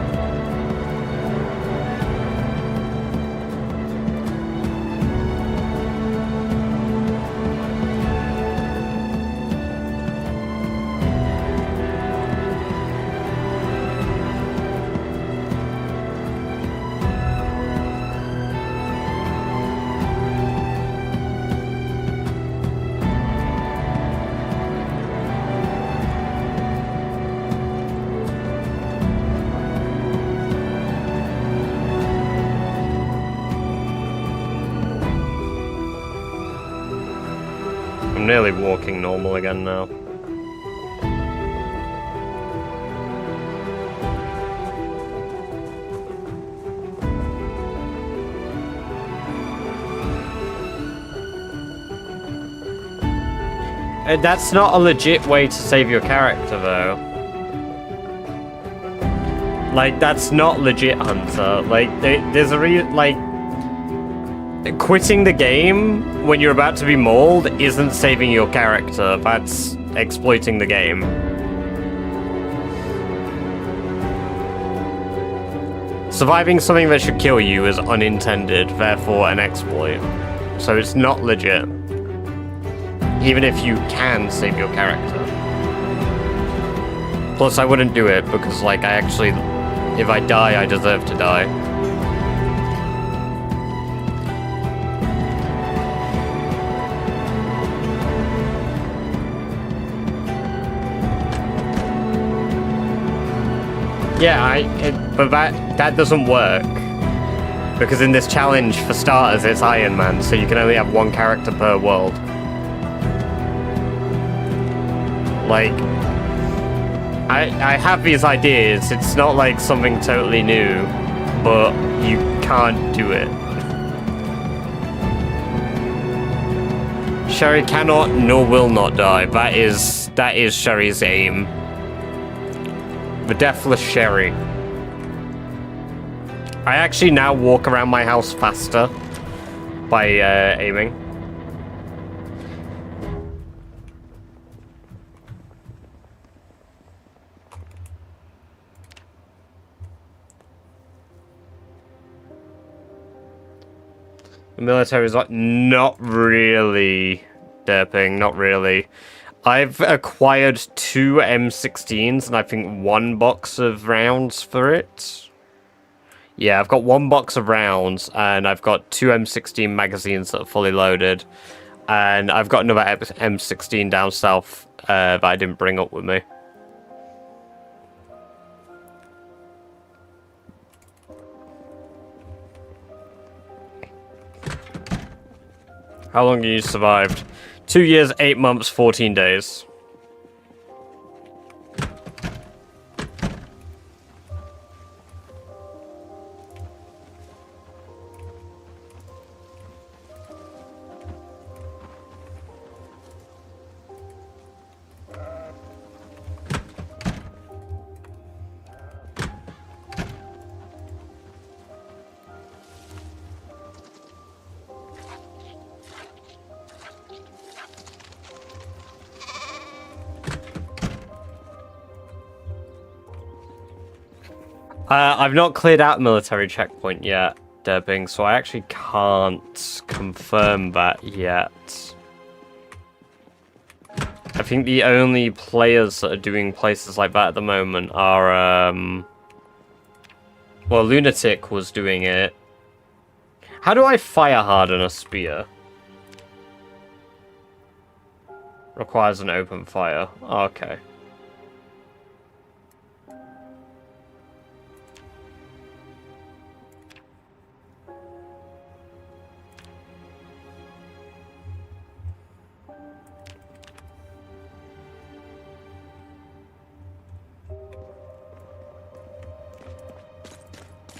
I'm nearly walking normal again now. That's not a legit way to save your character, though. Like, that's not legit, Hunter. Like, there's a like... Quitting the game when you're about to be mauled isn't saving your character. That's exploiting the game. Surviving something that should kill you is unintended, therefore an exploit. So it's not legit. Even if you can save your character. Plus, I wouldn't do it because, like, I actually... If I die, I deserve to die. Yeah, but that doesn't work. Because in this challenge, for starters, it's Iron Man, so you can only have one character per world. Like, I have these ideas, it's not like something totally new, but you can't do it. Sherry cannot nor will not die. That is Sherry's aim. The Deathless Sherry. I actually now walk around my house faster by aiming. The military is like, not really, derping, not really. I've acquired 2 M16s and I think 1 box of rounds for it. Yeah, I've got 1 box of rounds and I've got 2 M16 magazines that are fully loaded. And I've got another M16 down south that I didn't bring up with me. How long have you survived? 2 years, 8 months, 14 days. I've not cleared out military checkpoint yet, Derbing, so I actually can't confirm that yet. I think the only players that are doing places like that at the moment are, well, Lunatic was doing it. How do I fire harden a spear? Requires an open fire. Oh, okay.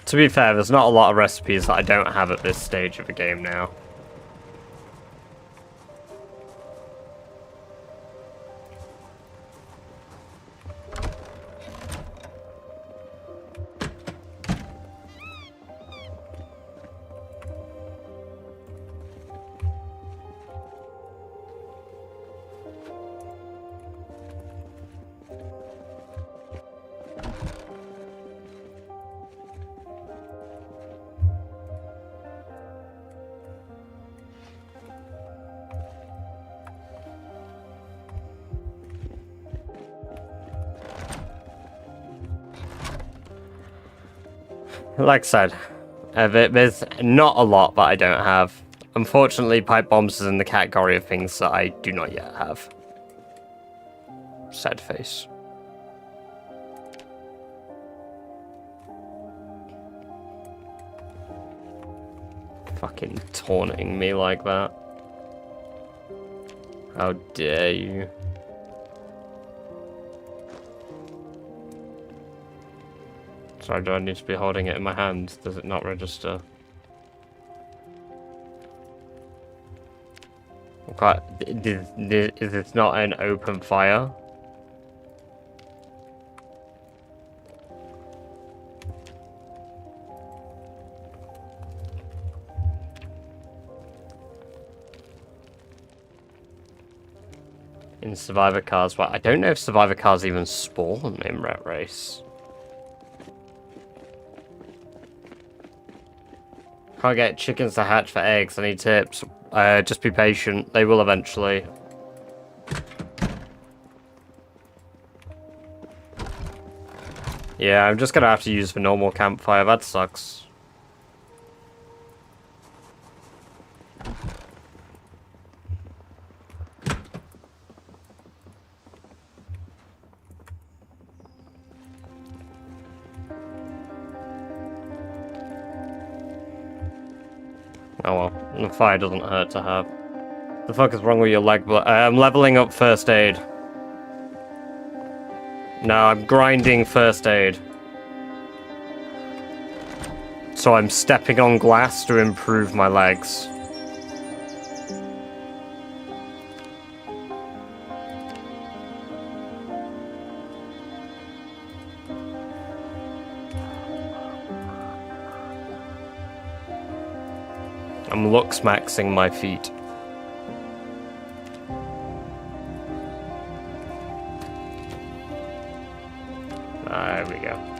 To be fair, there's not a lot of recipes that I don't have at this stage of the game now. Like I said, there's not a lot that I don't have. Unfortunately, pipe bombs is in the category of things that I do not yet have. Sad face. Fucking taunting me like that. How dare you? Sorry, do I need to be holding it in my hand? Does it not register? Okay, is this not an open fire? In Survivor Cars, well, I don't know if Survivor Cars even spawn in Rat Race. Can't get chickens to hatch for eggs. I need tips. Just be patient. They will eventually. Yeah, I'm just gonna have to use the normal campfire. That sucks. Oh well, the fire doesn't hurt to have. The fuck is wrong with your leg? I'm leveling up first aid. No, I'm grinding first aid. So I'm stepping on glass to improve my legs. I'm lux maxing my feet. There we go.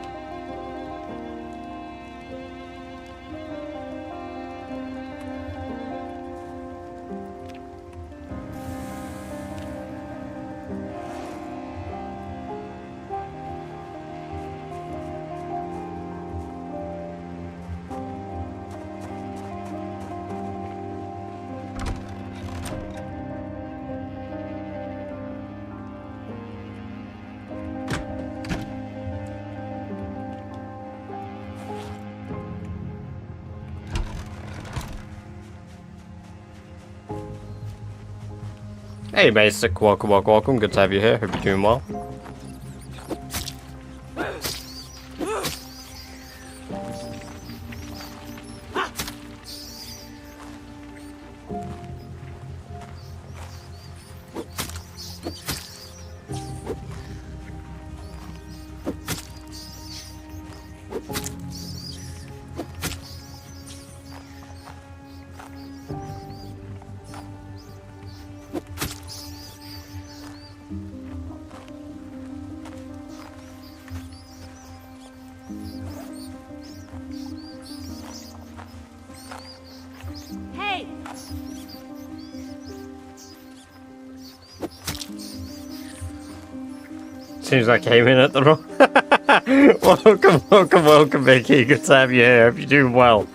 Hey Basic, welcome. Good to have you here. Hope you're doing well. Seems like I came in at the wrong. welcome, Vicky. Good to have you here. Hope you're doing well.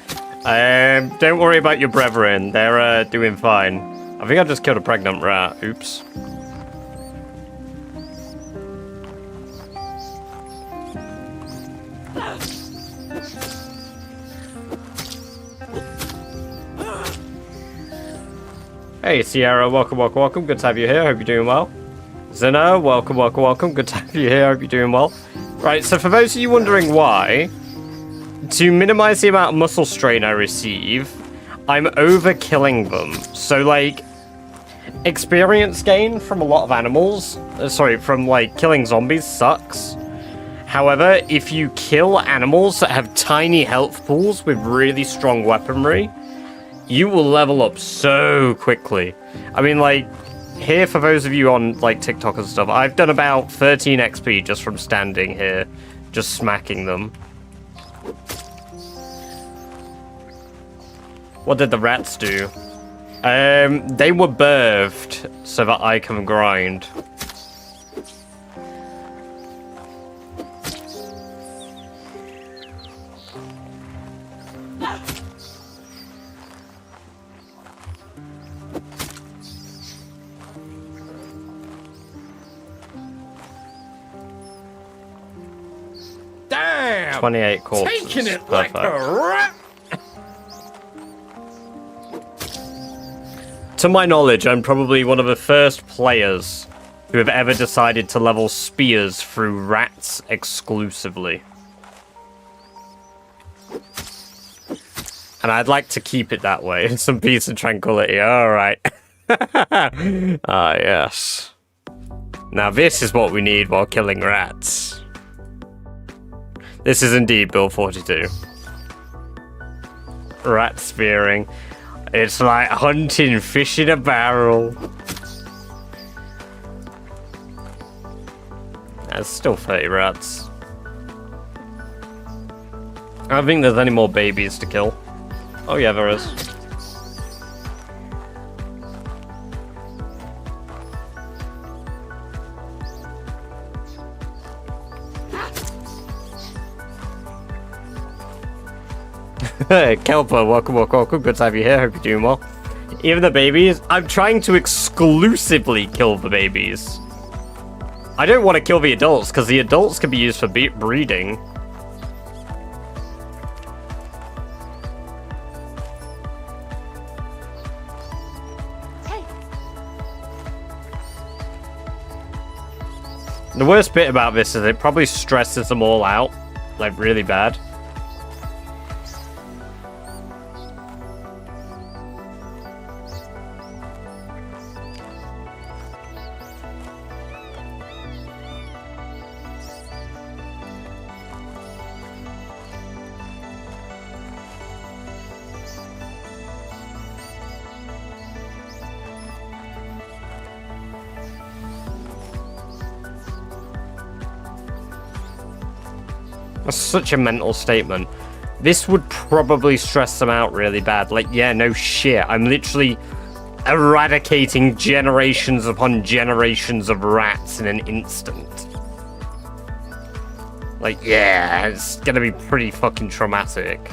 Don't worry about your brethren. They're doing fine. I think I just killed a pregnant rat. Oops. Hey Sierra, welcome. Good to have you here. Hope you're doing well. Zena, welcome. Good to have you here. Hope you're doing well. Right, so for those of you wondering why, to minimize the amount of muscle strain I receive, I'm overkilling them. So, like, experience gain from a lot of animals, from, like, killing zombies sucks. However, if you kill animals that have tiny health pools with really strong weaponry, you will level up so quickly. I mean, like, here, for those of you on, like, TikTok and stuff, I've done about 13 XP just from standing here, just smacking them. What did the rats do? They were birthed so that I can grind. Damn! 28 corpses. Taking it Perfect. like a rat! to my knowledge, I'm probably one of the first players who have ever decided to level spears through rats exclusively. And I'd like to keep it that way. Some peace and tranquility. Alright. Ah, yes. Now this is what we need while killing rats. This is indeed Build 42. Rat spearing. It's like hunting fish in a barrel. There's still 30 rats. I don't think there's any more babies to kill. Oh yeah, there is. Kelper, welcome. Good to have you here. Hope you're doing well. Even the babies, I'm trying to exclusively kill the babies. I don't want to kill the adults, because the adults can be used for breeding. The worst bit about this is it probably stresses them all out, like really bad. That's such a mental statement. This would probably stress them out really bad. Like, yeah, no shit. I'm literally eradicating generations upon generations of rats in an instant. Like, yeah, it's gonna be pretty fucking traumatic.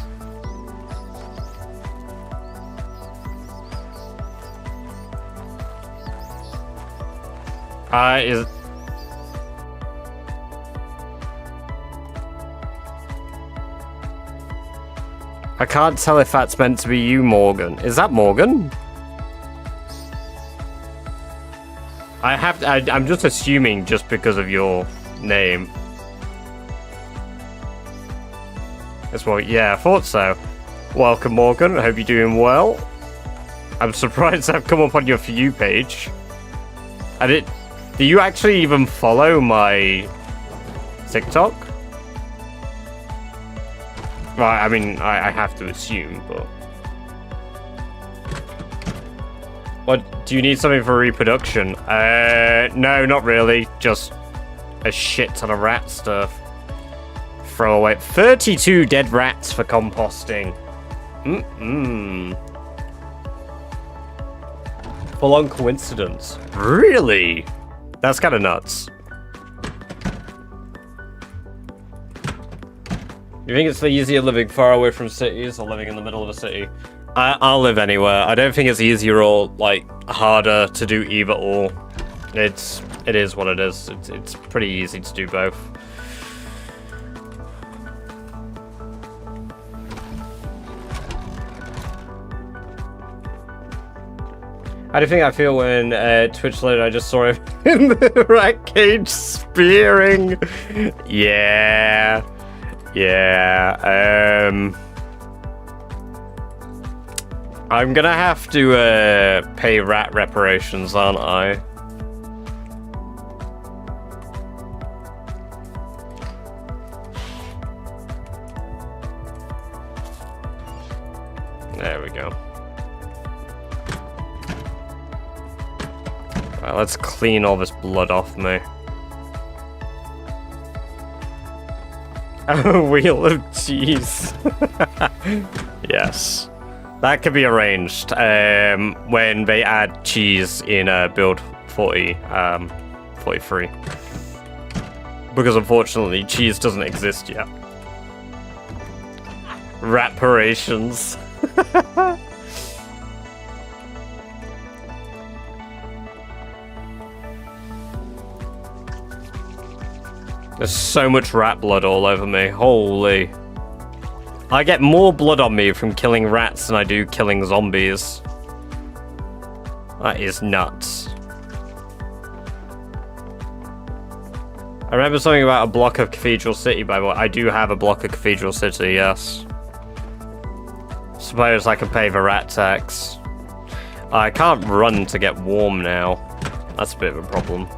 I can't tell if that's meant to be you, Morgan. Is that Morgan? I'm just assuming just because of your name. That's what, yeah, I thought so. Welcome, Morgan. I hope you're doing well. I'm surprised I've come up on your For You page. Do you actually even follow my TikTok? Well, I mean, I have to assume, but... What, do you need something for reproduction? No, not really. Just a shit ton of rat stuff. Throw away 32 dead rats for composting. Full-on coincidence. Really? That's kind of nuts. You think it's easier living far away from cities or living in the middle of a city? I'll live anywhere. I don't think it's easier or like harder to do either or. It is what it is. It's pretty easy to do both. How do you think I feel when Twitch loaded? I just saw him in the rat cage spearing. Yeah. I'm gonna have to pay rat reparations, aren't I? There we go. Right, let's clean all this blood off me. A wheel of cheese. Yes. That could be arranged when they add cheese in build 43. Because unfortunately, cheese doesn't exist yet. Reparations. There's so much rat blood all over me. Holy. I get more blood on me from killing rats than I do killing zombies. That is nuts. I remember something about a block of Cathedral City, by the way. I do have a block of Cathedral City, yes. Suppose I can pay the rat tax. I can't run to get warm now. That's a bit of a problem.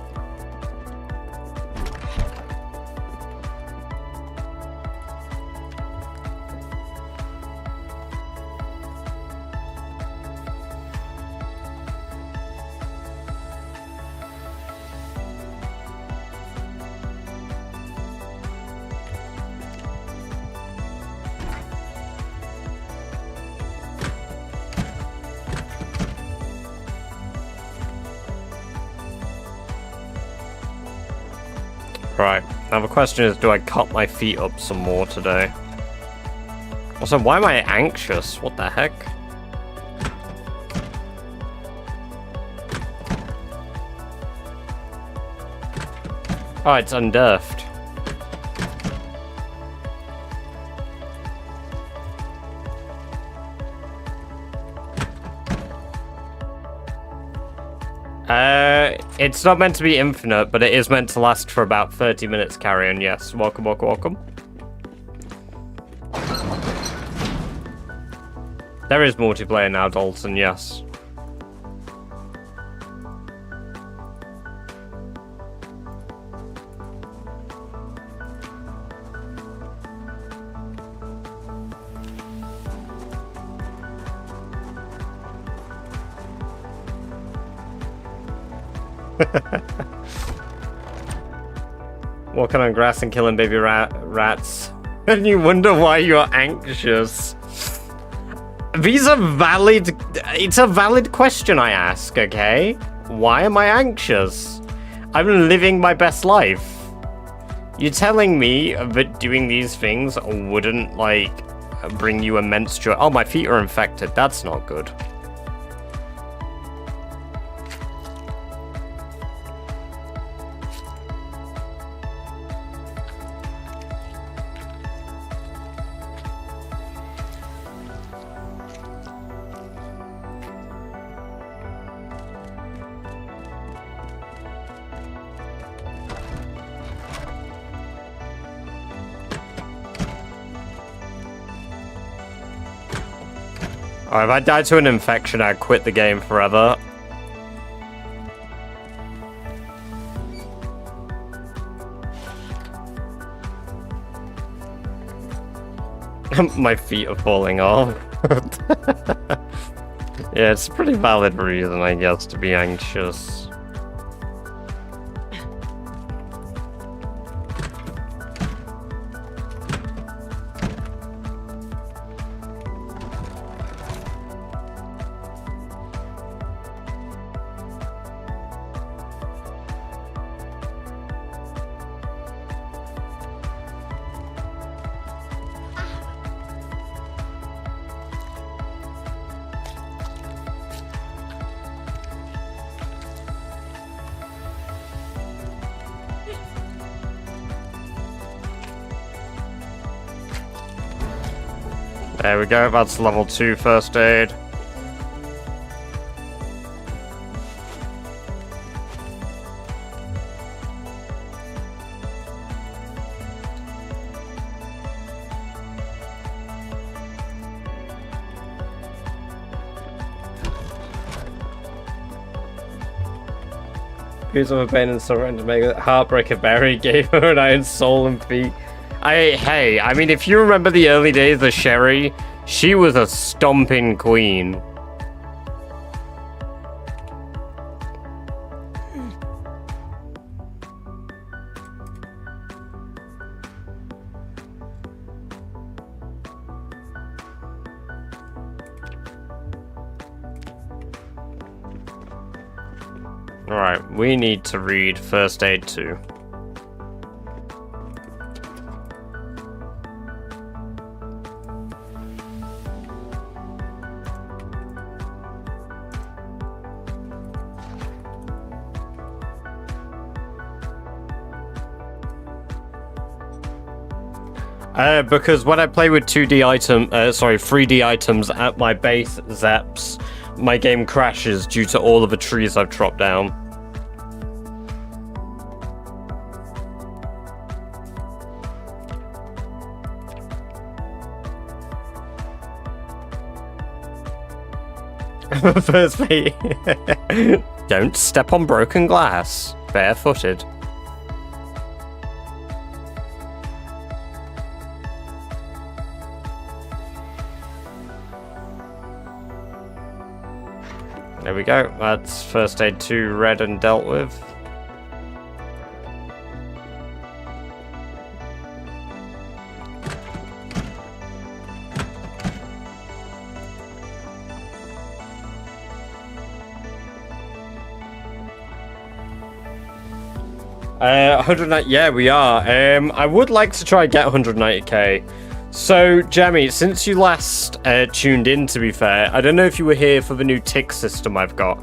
Right, now the question is, do I cut my feet up some more today? Also, why am I anxious? What the heck? Oh, it's undurfed. It's not meant to be infinite, but it is meant to last for about 30 minutes, Carrion. Yes, welcome, welcome, welcome. There is multiplayer now, Dalton, yes. Walking on grass and killing baby rats. And you wonder why you're anxious. These are valid... It's a valid question I ask, okay? Why am I anxious? I'm living my best life. You're telling me that doing these things wouldn't, like, bring you immense joy? Oh, my feet are infected. That's not good. If I died to an infection, I'd quit the game forever. My feet are falling off. Yeah, it's a pretty valid reason, I guess, to be anxious. There we go, that's level 2 first aid. Who's of a pain and surrender to make it Heartbreaker Berry gave her an iron soul and feet. Hey, I mean, if you remember the early days of Sherry, she was a stomping queen. Alright, we need to read First Aid 2. Because when I play with 3D items at my base Zeps, my game crashes due to all of the trees I've chopped down. First mate. Don't step on broken glass, barefooted. There we go. That's first aid 2 read and dealt with. Yeah, we are. I would like to try and get 190k. So, Jamie, since you last tuned in, to be fair, I don't know if you were here for the new tick system I've got.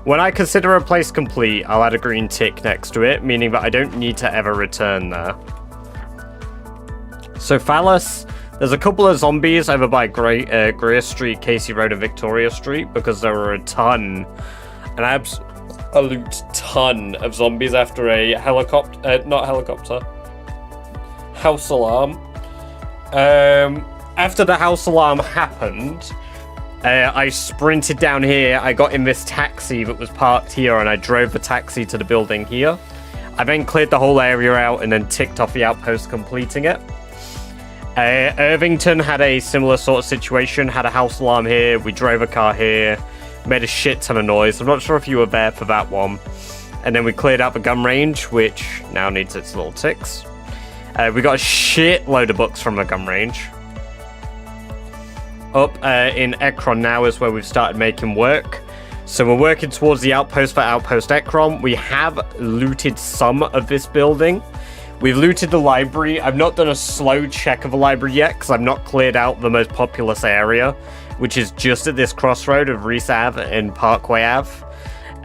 When I consider a place complete, I'll add a green tick next to it, meaning that I don't need to ever return there. So, Phallus, there's a couple of zombies over by Greer Street, Casey Road, and Victoria Street, because there were a ton, an absolute ton of zombies after a house alarm. After the house alarm happened, I sprinted down here. I got in this taxi that was parked here, and I drove the taxi to the building here. I then cleared the whole area out and then ticked off the outpost, completing it. Irvington had a similar sort of situation, had a house alarm here. We drove a car here, made a shit ton of noise. I'm not sure if you were there for that one. And then we cleared out the gun range, which now needs its little ticks. We got a shitload of books from the gun range. Up in Ekron now is where we've started making work. So we're working towards the outpost for Outpost Ekron. We have looted some of this building. We've looted the library. I've not done a slow check of the library yet because I've not cleared out the most populous area, which is just at this crossroad of Reese Ave and Parkway Ave.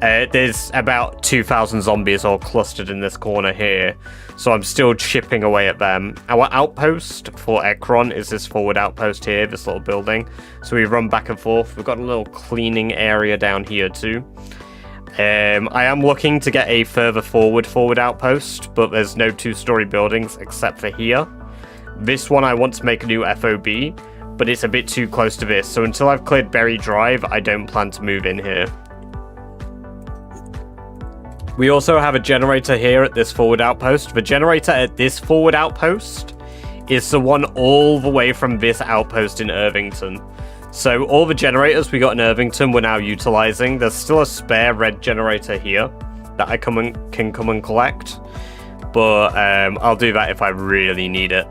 There's about 2,000 zombies all clustered in this corner here, so I'm still chipping away at them. Our outpost for Ekron is this forward outpost here, this little building. So we run back and forth. We've got a little cleaning area down here too. I am looking to get a further forward outpost, but there's no 2-story buildings except for here. This one I want to make a new FOB, but it's a bit too close to this, so until I've cleared Berry Drive, I don't plan to move in here. We also have a generator here at this forward outpost. The generator at this forward outpost is the one all the way from this outpost in Irvington. So all the generators we got in Irvington we're now utilizing. There's still a spare red generator here that I can come and collect. But I'll do that if I really need it.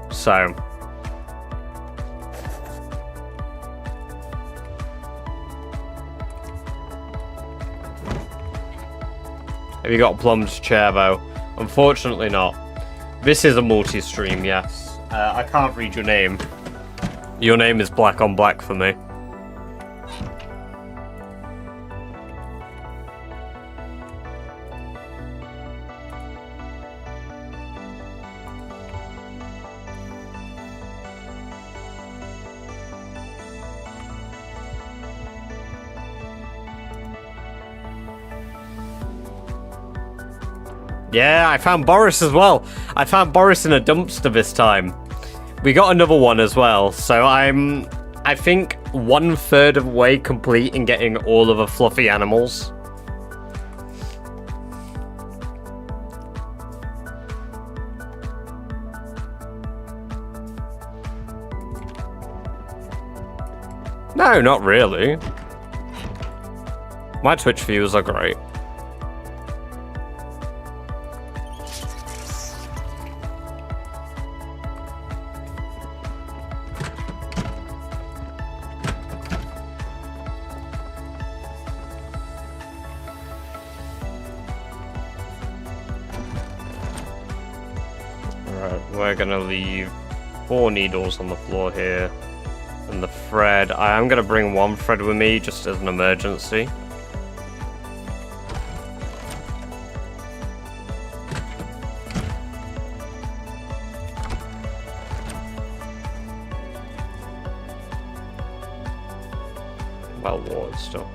So... have you got a plumbed chair, though? Unfortunately not. This is a multi-stream, yes. I can't read your name. Your name is black on black for me. Yeah, I found Boris as well. I found Boris in a dumpster this time. We got another one as well. So I think 1/3 of the way complete in getting all of the fluffy animals. No, not really. My Twitch views are great. We're gonna leave 4 needles on the floor here. And the thread. I am gonna bring 1 thread with me just as an emergency. well watered stuff.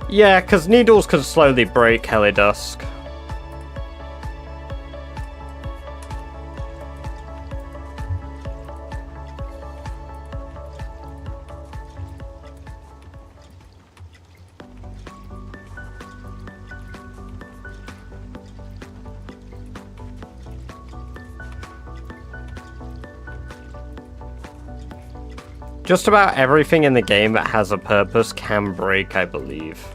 Yeah, because needles can slowly break Helidusk. Just about everything in the game that has a purpose can break, I believe.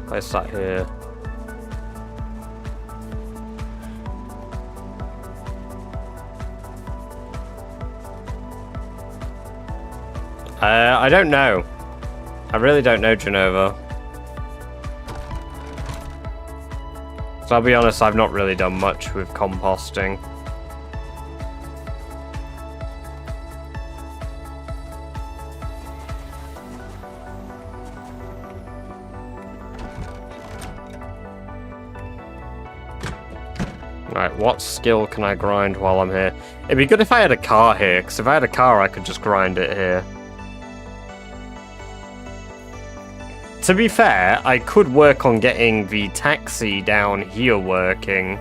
Place that here. I don't know. I really don't know, Genova. So I'll be honest, I've not really done much with composting. Right, what skill can I grind while I'm here? It'd be good if I had a car here, because if I had a car, I could just grind it here. To be fair, I could work on getting the taxi down here working.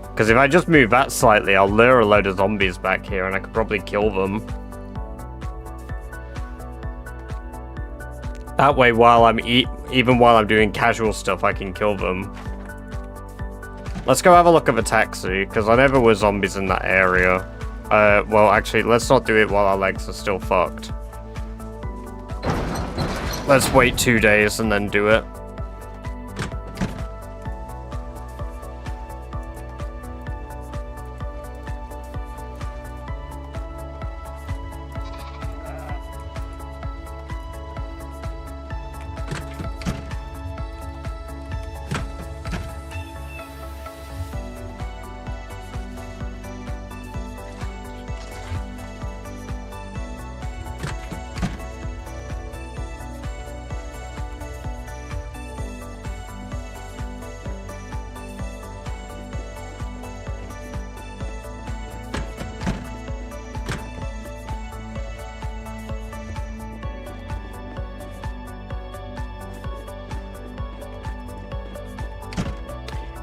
Because if I just move that slightly, I'll lure a load of zombies back here, and I could probably kill them. That way, while I'm even while I'm doing casual stuff, I can kill them. Let's go have a look at the taxi, because I know there were zombies in that area. Well, actually, let's not do it while our legs are still fucked. Let's wait 2 days and then do it.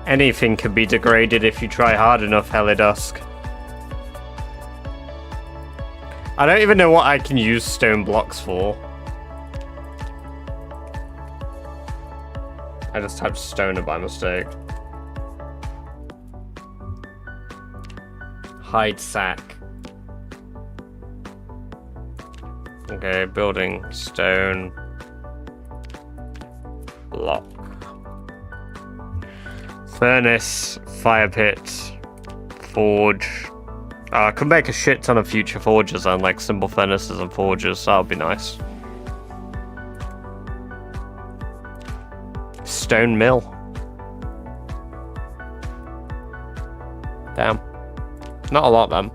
Anything can be degraded if you try hard enough, Helidusk. I don't even know what I can use stone blocks for. I just typed stoner by mistake. Hide sack. Okay, building stone block. Furnace, fire pit, forge. I could make a shit ton of future forges and like simple furnaces and forges, so that would be nice. Stone mill. Damn. Not a lot then.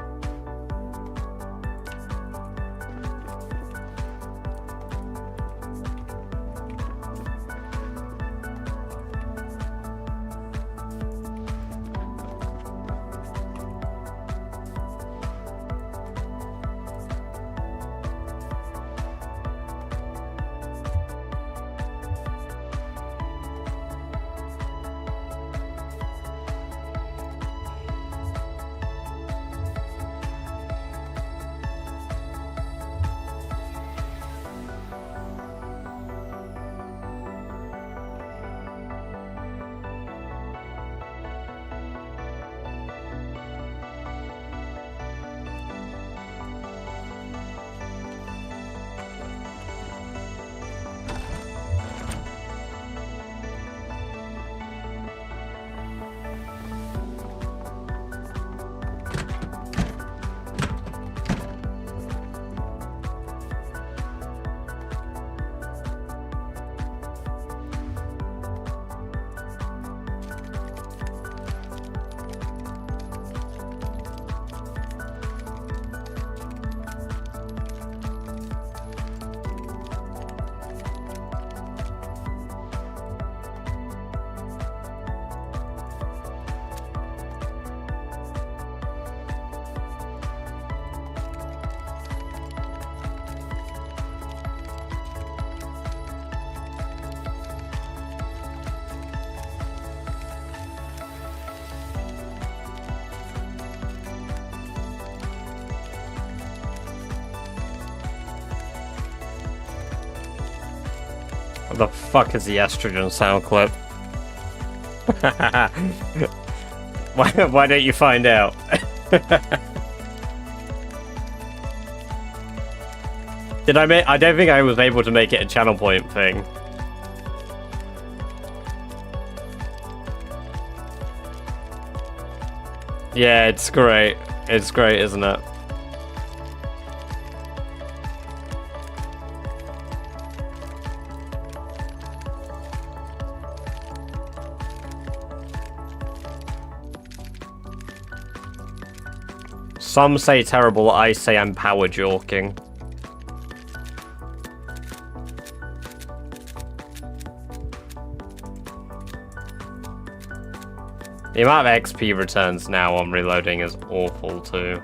What the fuck is the estrogen sound clip? Why don't you find out? Did I make? I don't think I was able to make it a channel point thing. Yeah, it's great. It's great, isn't it? Some say terrible, I say I'm power jorking. The amount of XP returns now on reloading is awful too.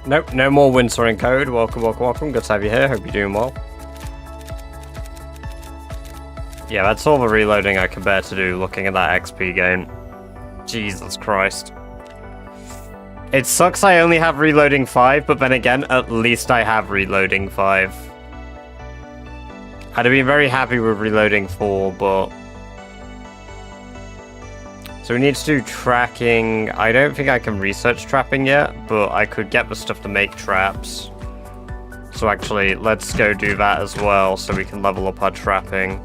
Nope, no more Windsor in code. Welcome, welcome, welcome. Good to have you here. Hope you're doing well. Yeah, that's all the reloading I can bear to do looking at that XP gain. Jesus Christ. It sucks I only have reloading 5, but then again, at least I have reloading 5. I'd have been very happy with reloading 4, but... So we need to do tracking. I don't think I can research trapping yet, but I could get the stuff to make traps. So actually, let's go do that as well, so we can level up our trapping.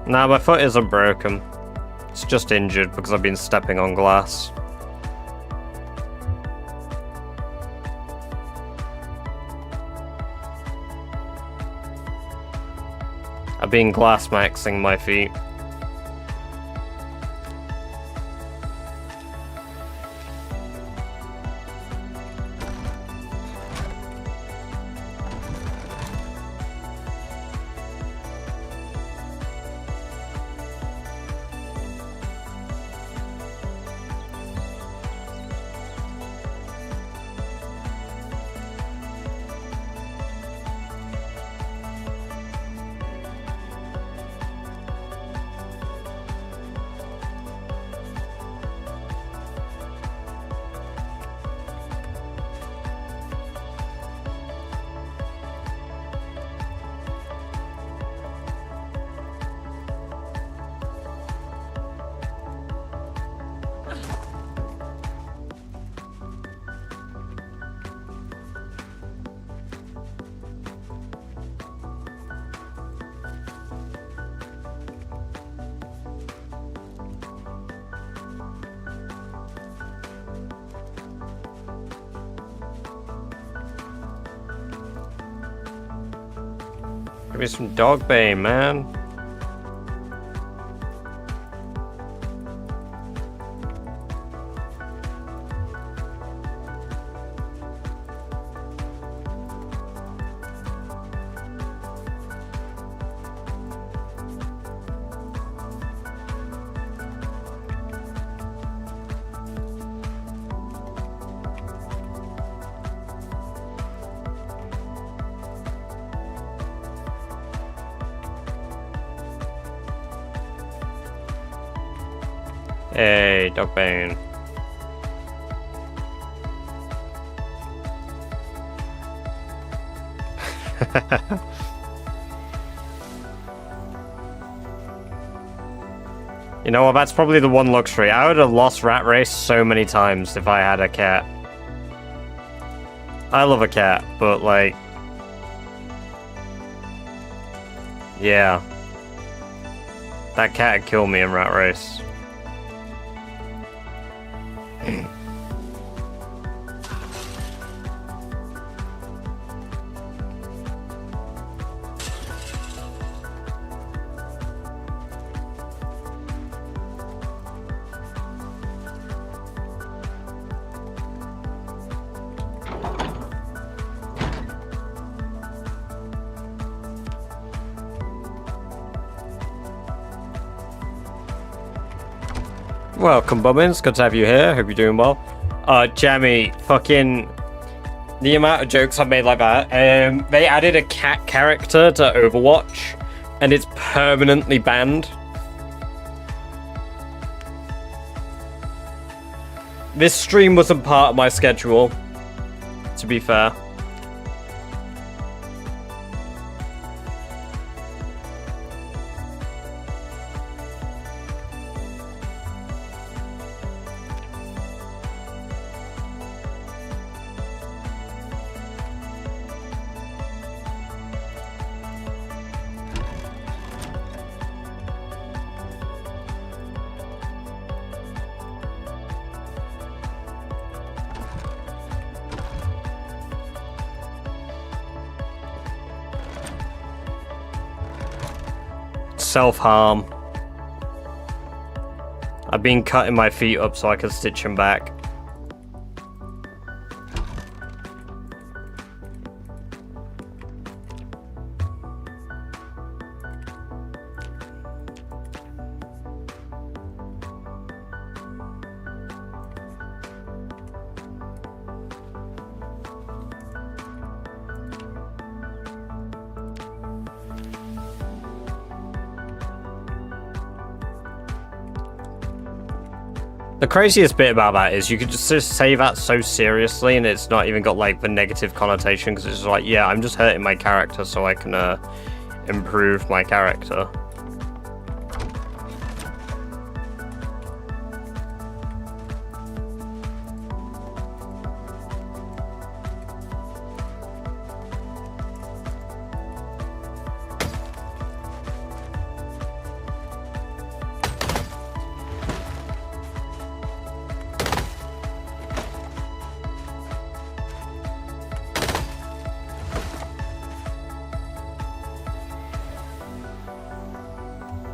Nah, my foot isn't broken. It's just injured because I've been stepping on glass. I've been glass maxing my feet. Give me some dog bane, man. Hey, dog bane. You know what, that's probably the one luxury. I would have lost Rat Race so many times if I had a cat. I love a cat, but like... That cat would kill me in Rat Race. Welcome, Bummins. Good to have you here. Hope you're doing well. Jammy, fucking... The amount of jokes I've made like that. They added a cat character to Overwatch, and it's permanently banned. This stream wasn't part of my schedule, to be fair. Self-harm. I've been cutting my feet up so I can stitch them back. The craziest bit about that is you could just say that so seriously and it's not even got like the negative connotation because it's like, yeah, I'm just hurting my character so I can improve my character.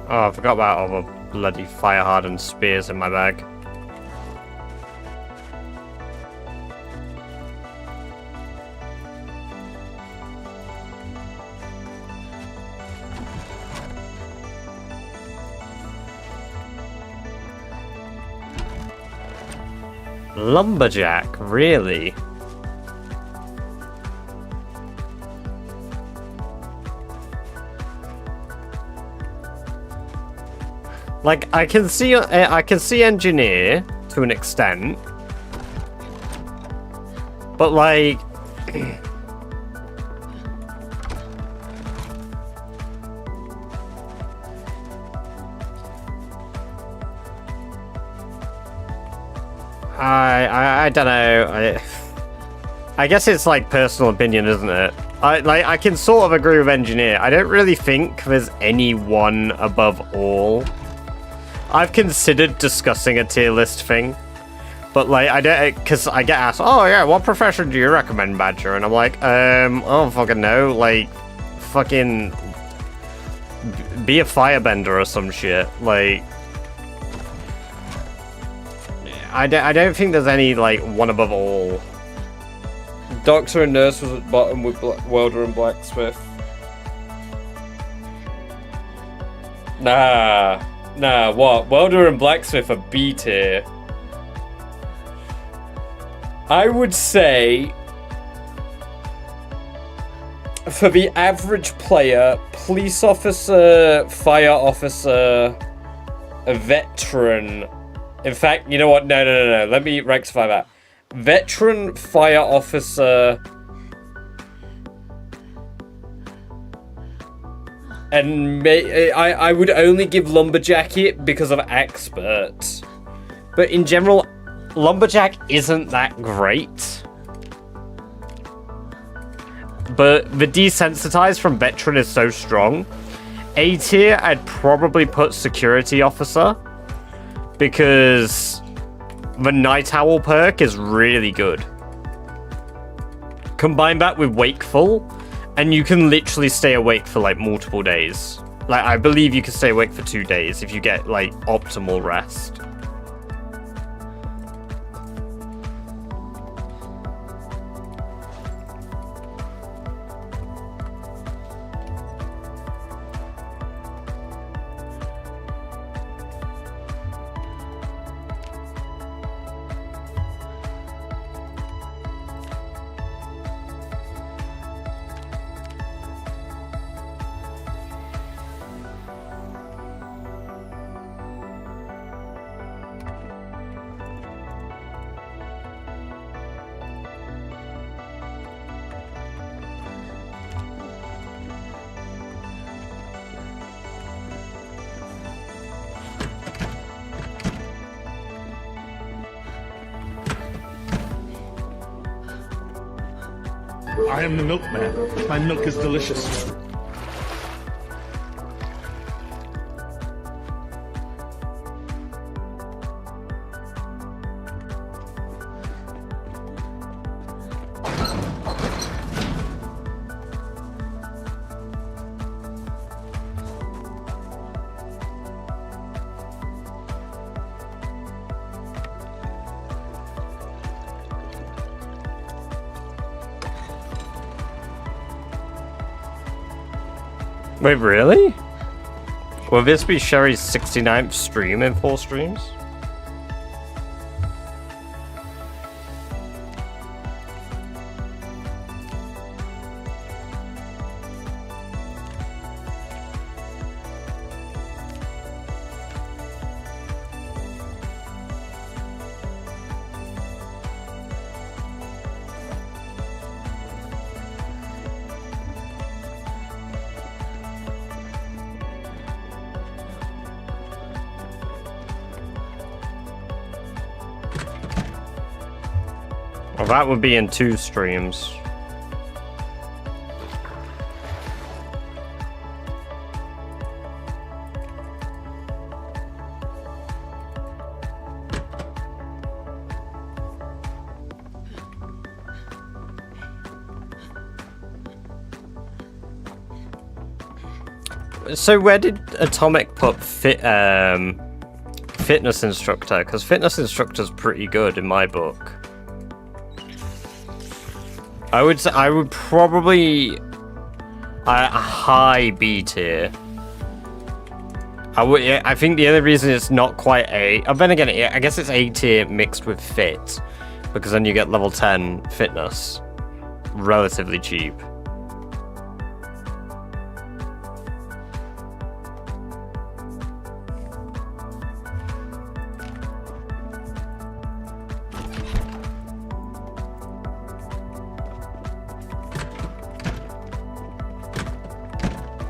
Oh, I forgot about all the bloody fire-hardened spears in my bag. Lumberjack, really? Like, I can see engineer to an extent, but like, I don't know. I guess it's like personal opinion, isn't it? I can sort of agree with engineer. I don't really think there's any one above all. I've considered discussing a tier list thing, but like I don't, because I get asked, oh yeah, what profession do you recommend, Badger? And I'm like, I don't fucking know, like, fucking be a firebender or some shit. Like, I don't think there's any like one above all. Doctor and nurse was at bottom with welder and blacksmith. Nah, what? Welder and blacksmith are B tier. I would say, for the average player, police officer, fire officer, a veteran. In fact, you know what? No. Let me rectify that. Veteran, fire officer, and I would only give Lumberjack it because of expert. But in general, Lumberjack isn't that great. But the desensitized from Veteran is so strong. A tier, I'd probably put Security Officer, because the Night Owl perk is really good. Combine that with Wakeful, and you can literally stay awake for like multiple days. Like, I believe you can stay awake for 2 days if you get like optimal rest. I am the milkman. My milk is delicious. Wait, really? Will this be Sherry's 69th stream in 4 streams? Well, that would be in 2 streams. So where did Atomic put fitness instructor? Because fitness instructor's pretty good in my book. I would say I would probably a high B tier. I think the only reason it's not quite A. Then again, I guess it's A tier mixed with fit, because then you get level 10 fitness, relatively cheap.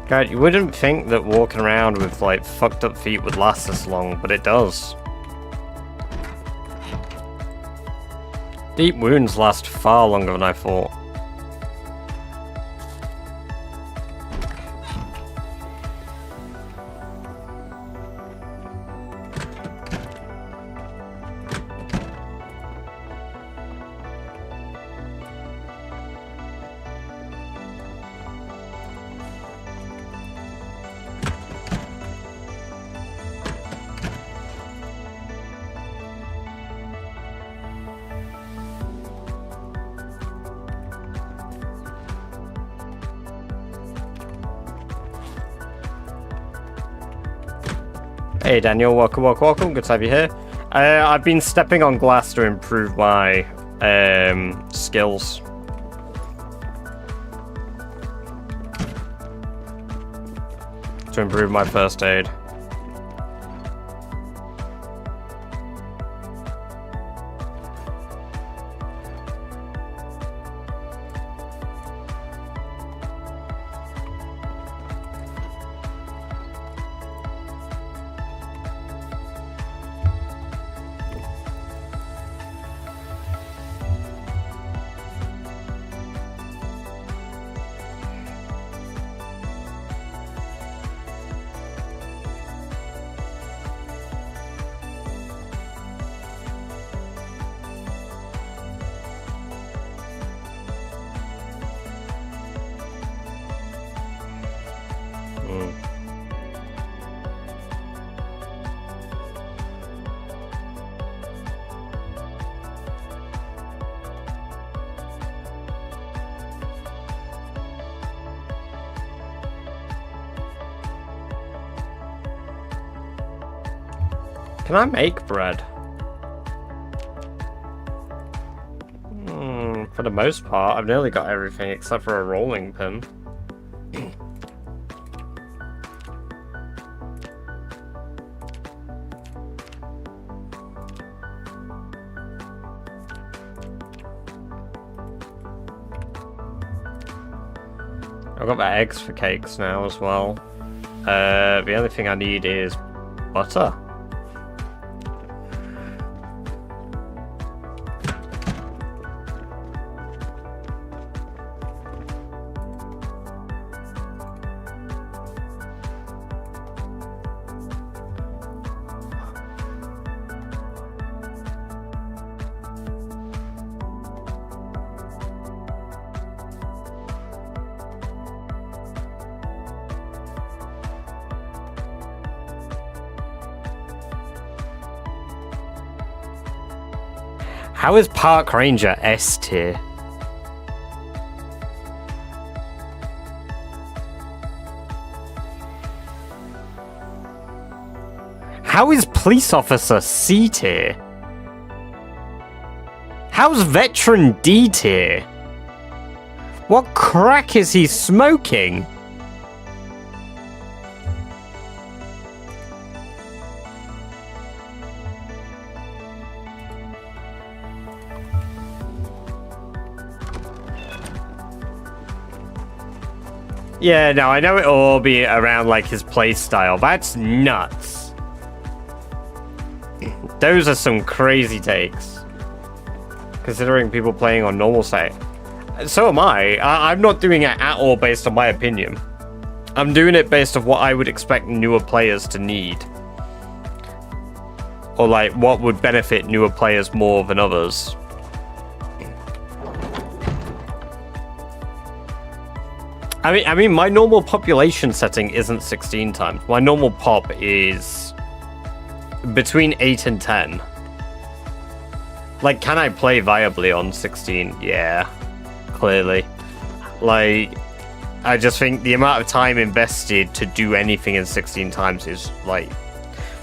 God, you wouldn't think that walking around with, like, fucked up feet would last this long, but it does. Deep wounds last far longer than I thought. Hey Daniel, welcome, welcome, welcome. Good to have you here. I've been stepping on glass to improve my skills. To improve my first aid. Can I make bread? For the most part, I've nearly got everything except for a rolling pin. I've got the eggs for cakes now as well. The only thing I need is butter. How is Park Ranger S tier? How is Police Officer C tier? How's Veteran D tier? What crack is he smoking? Yeah, no, I know it'll all be around, like, his playstyle. That's nuts. Those are some crazy takes. Considering people playing on normal site. So am I. I'm not doing it at all based on my opinion. I'm doing it based on what I would expect newer players to need. Or, like, what would benefit newer players more than others. I mean, my normal population setting isn't 16 times. My normal pop is between 8 and 10. Like, can I play viably on 16? Yeah, clearly. Like, I just think the amount of time invested to do anything in 16 times is, like...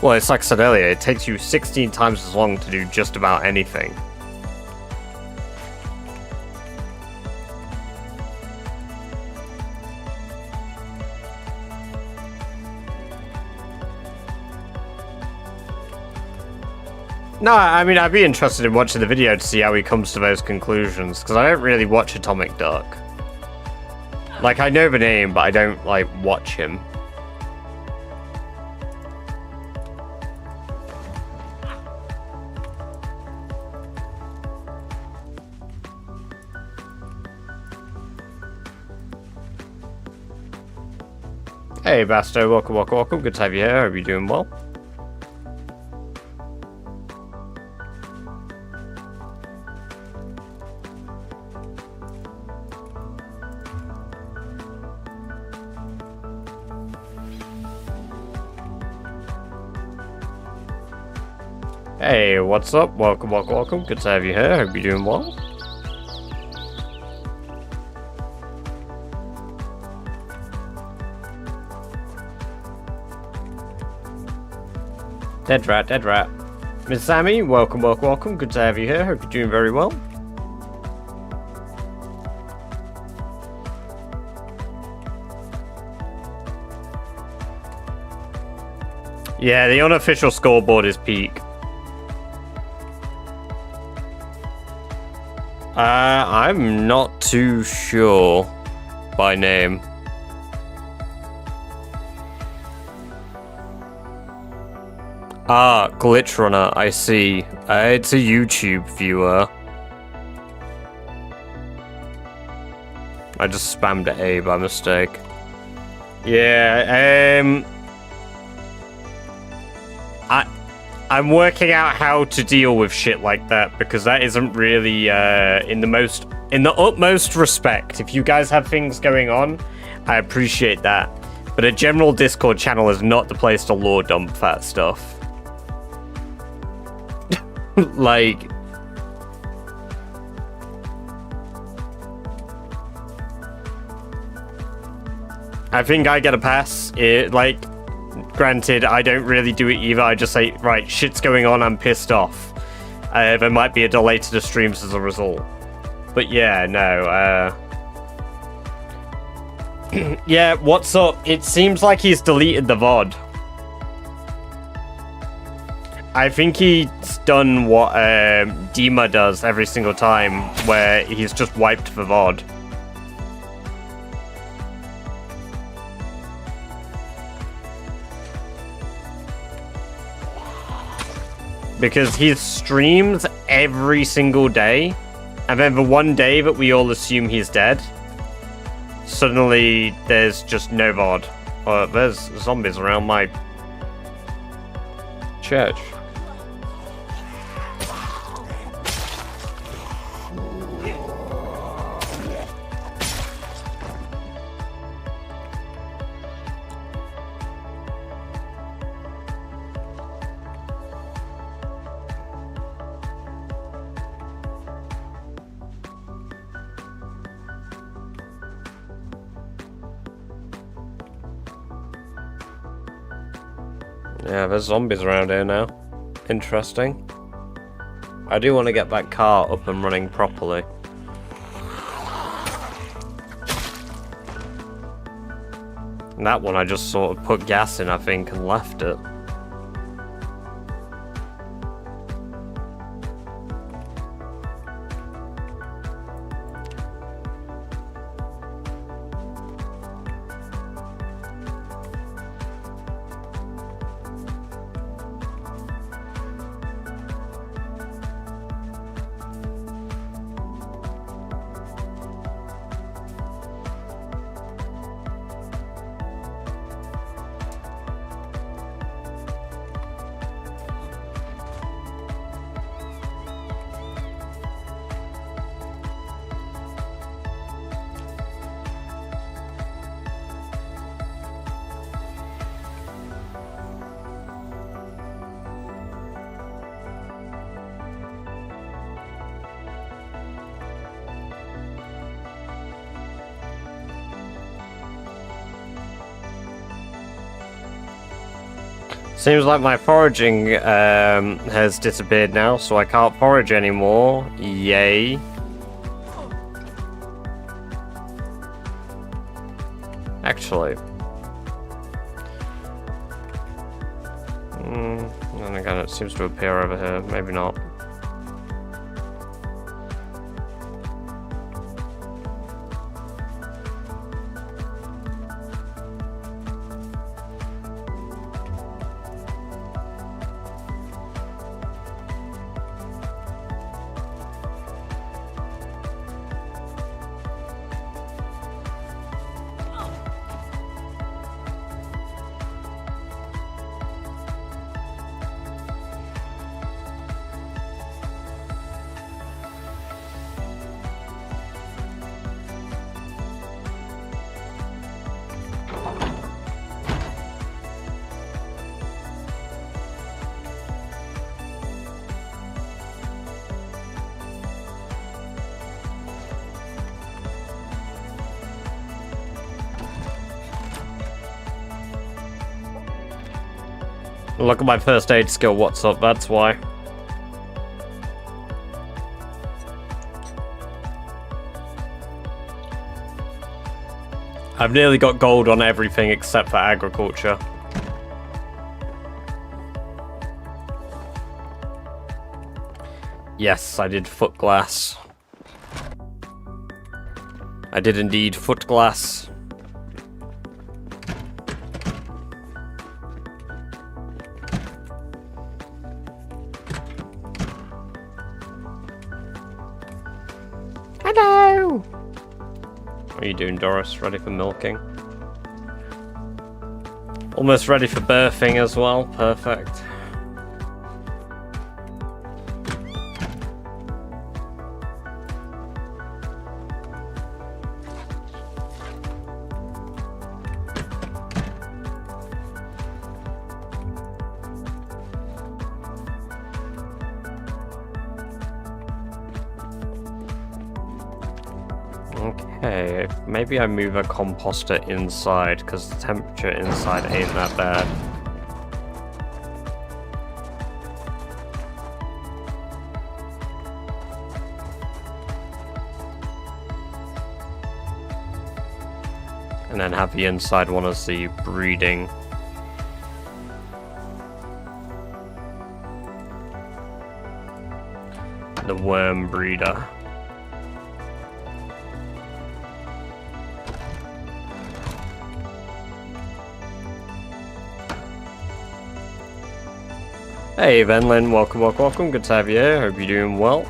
Well, it's like I said earlier, it takes you 16 times as long to do just about anything. No, I mean, I'd be interested in watching the video to see how he comes to those conclusions, because I don't really watch Atomic Duck. Like, I know the name, but I don't, like, watch him. Hey, Basto, welcome, welcome, welcome. Good to have you here. Hope you're doing well. Hey, what's up? Welcome, welcome, welcome. Good to have you here. Hope you're doing well. Dead rat, dead rat. Miss Sammy, welcome, welcome, welcome. Good to have you here. Hope you're doing very well. Yeah, the unofficial scoreboard is peak. I'm not too sure by name. Ah, Glitch Runner, I see. It's a YouTube viewer. I just spammed A by mistake. Yeah, I'm working out how to deal with shit like that, because that isn't really in the utmost respect. If you guys have things going on, I appreciate that. But a general Discord channel is not the place to lore dump that stuff. Like, I think I get a pass. granted, I don't really do it either. I just say, right, shit's going on, I'm pissed off. There might be a delay to the streams as a result. But yeah, no, yeah, what's up? It seems like he's deleted the VOD. I think he's done what Dima does every single time, where he's just wiped the VOD. Because he streams every single day, and then the one day that we all assume he's dead, suddenly there's just no VOD. There's zombies around my church. Yeah, there's zombies around here now. Interesting. I do want to get that car up and running properly. And that one I just sort of put gas in, I think, and left it. Seems like my foraging has disappeared now, so I can't forage anymore. Yay. Actually. And again, it seems to appear over here. Maybe not. Look at my first aid skill, what's up, that's why. I've nearly got gold on everything except for agriculture. Yes, I did foot glass. I did indeed foot glass. Hello! What are you doing, Doris? Ready for milking? Almost ready for birthing as well. Perfect. Okay, maybe I move a composter inside, because the temperature inside ain't that bad. And then have the inside one as the breeding. The worm breeder. Hey Venlin, welcome, welcome, welcome. Good to have you here. Hope you're doing well.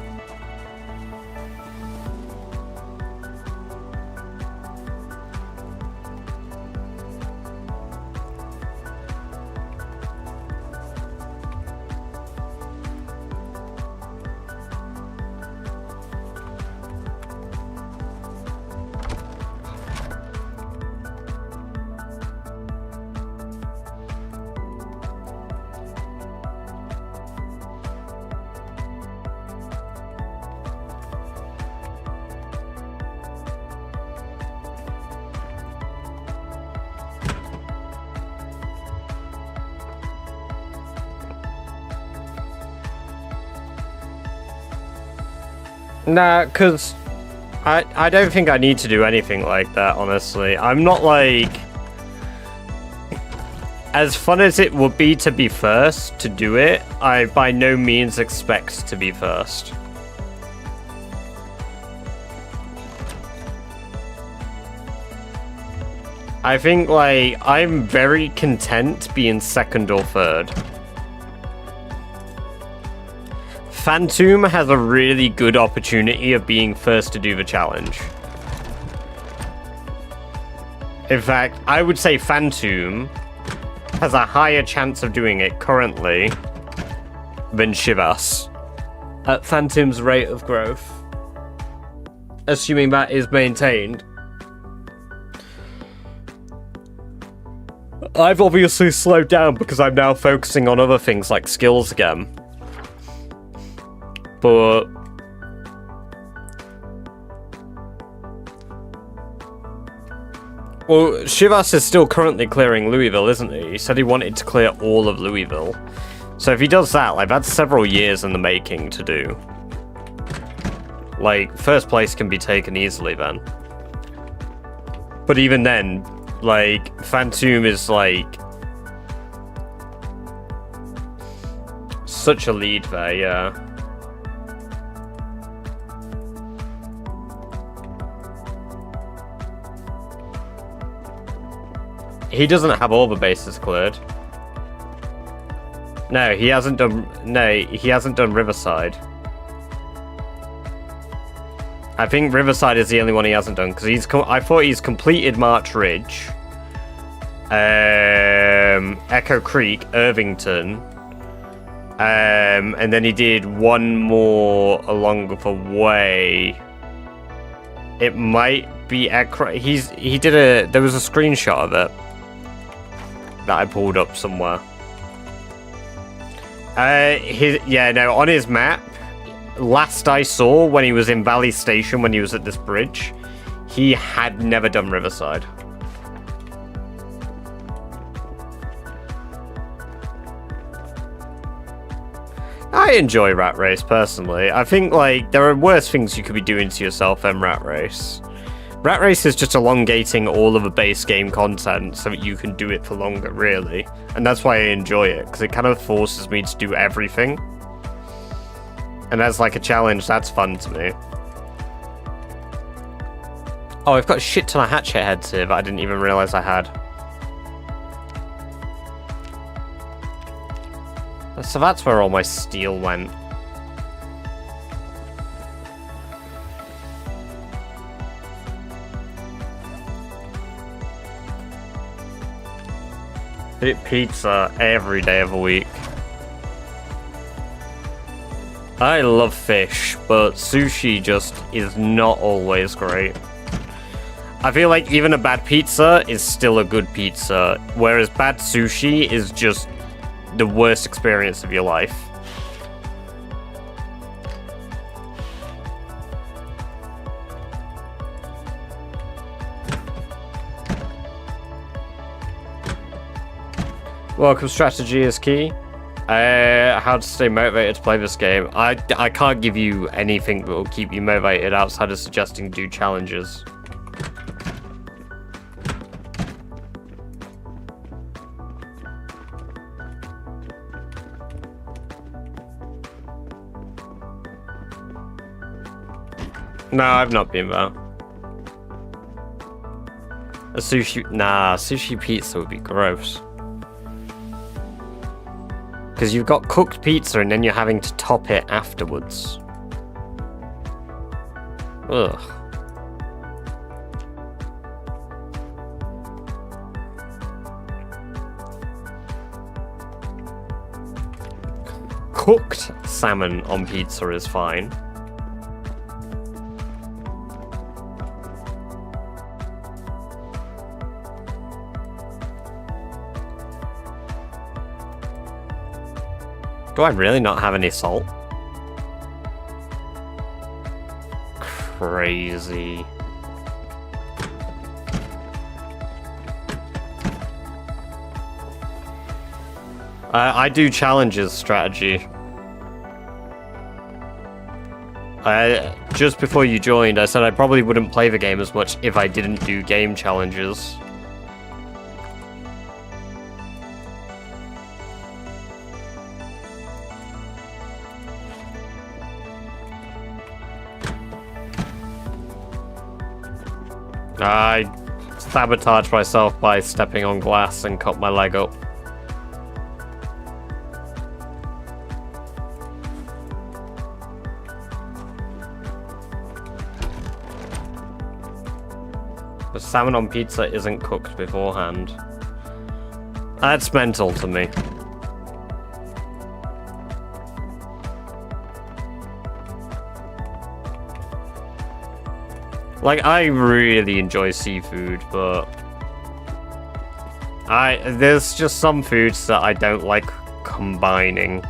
Nah, because I don't think I need to do anything like that, honestly. I'm not like... As fun as it would be to be first to do it, I by no means expect to be first. I think, like, I'm very content being second or third. Phantom has a really good opportunity of being first to do the challenge. In fact, I would say Phantom has a higher chance of doing it currently than Shivas at Phantom's rate of growth. Assuming that is maintained. I've obviously slowed down because I'm now focusing on other things like skills again. But well, Shivas is still currently clearing Louisville, isn't he? He said he wanted to clear all of Louisville. So if he does that, like, that's several years in the making to do. Like, first place can be taken easily then. But even then, like, Phantom is like such a lead there, yeah. He doesn't have all the bases cleared. No, he hasn't done. No, he hasn't done Riverside. I think Riverside is the only one he hasn't done because I thought he's completed March Ridge, Echo Creek, Irvington, and then he did one more along the way. It might be Echo. There was a screenshot of it that I pulled up somewhere. On his map, last I saw when he was in Valley Station, when he was at this bridge, he had never done Riverside. I enjoy Rat Race personally. I think like there are worse things you could be doing to yourself than Rat Race. Rat Race is just elongating all of the base game content so that you can do it for longer, really. And that's why I enjoy it, because it kind of forces me to do everything. And as like a challenge, that's fun to me. Oh, I've got a shit ton of hatchet heads here that I didn't even realize I had. So that's where all my steel went. Eat pizza every day of the week. I love fish, but sushi just is not always great. I feel like even a bad pizza is still a good pizza, whereas bad sushi is just the worst experience of your life. Welcome, strategy is key. How to stay motivated to play this game. I can't give you anything that will keep you motivated outside of suggesting do challenges. No, I've not been there. A sushi... Nah, sushi pizza would be gross. Because you've got cooked pizza and then you're having to top it afterwards. Ugh. Cooked salmon on pizza is fine. Do I really not have any salt? Crazy. I do challenges strategy. Just before you joined, I said I probably wouldn't play the game as much if I didn't do game challenges. I sabotaged myself by stepping on glass and cut my leg up. The salmon on pizza isn't cooked beforehand. That's mental to me. Like, I really enjoy seafood, but there's just some foods that I don't like combining.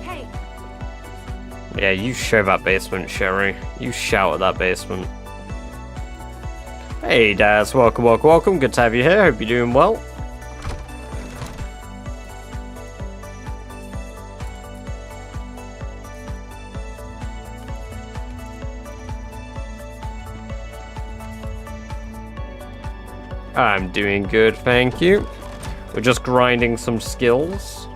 Hey. Yeah, you show that basement, Sherry. You shout at that basement. Hey, Daz. Welcome, welcome, welcome. Good to have you here. Hope you're doing well. I'm doing good, thank you. We're just grinding some skills.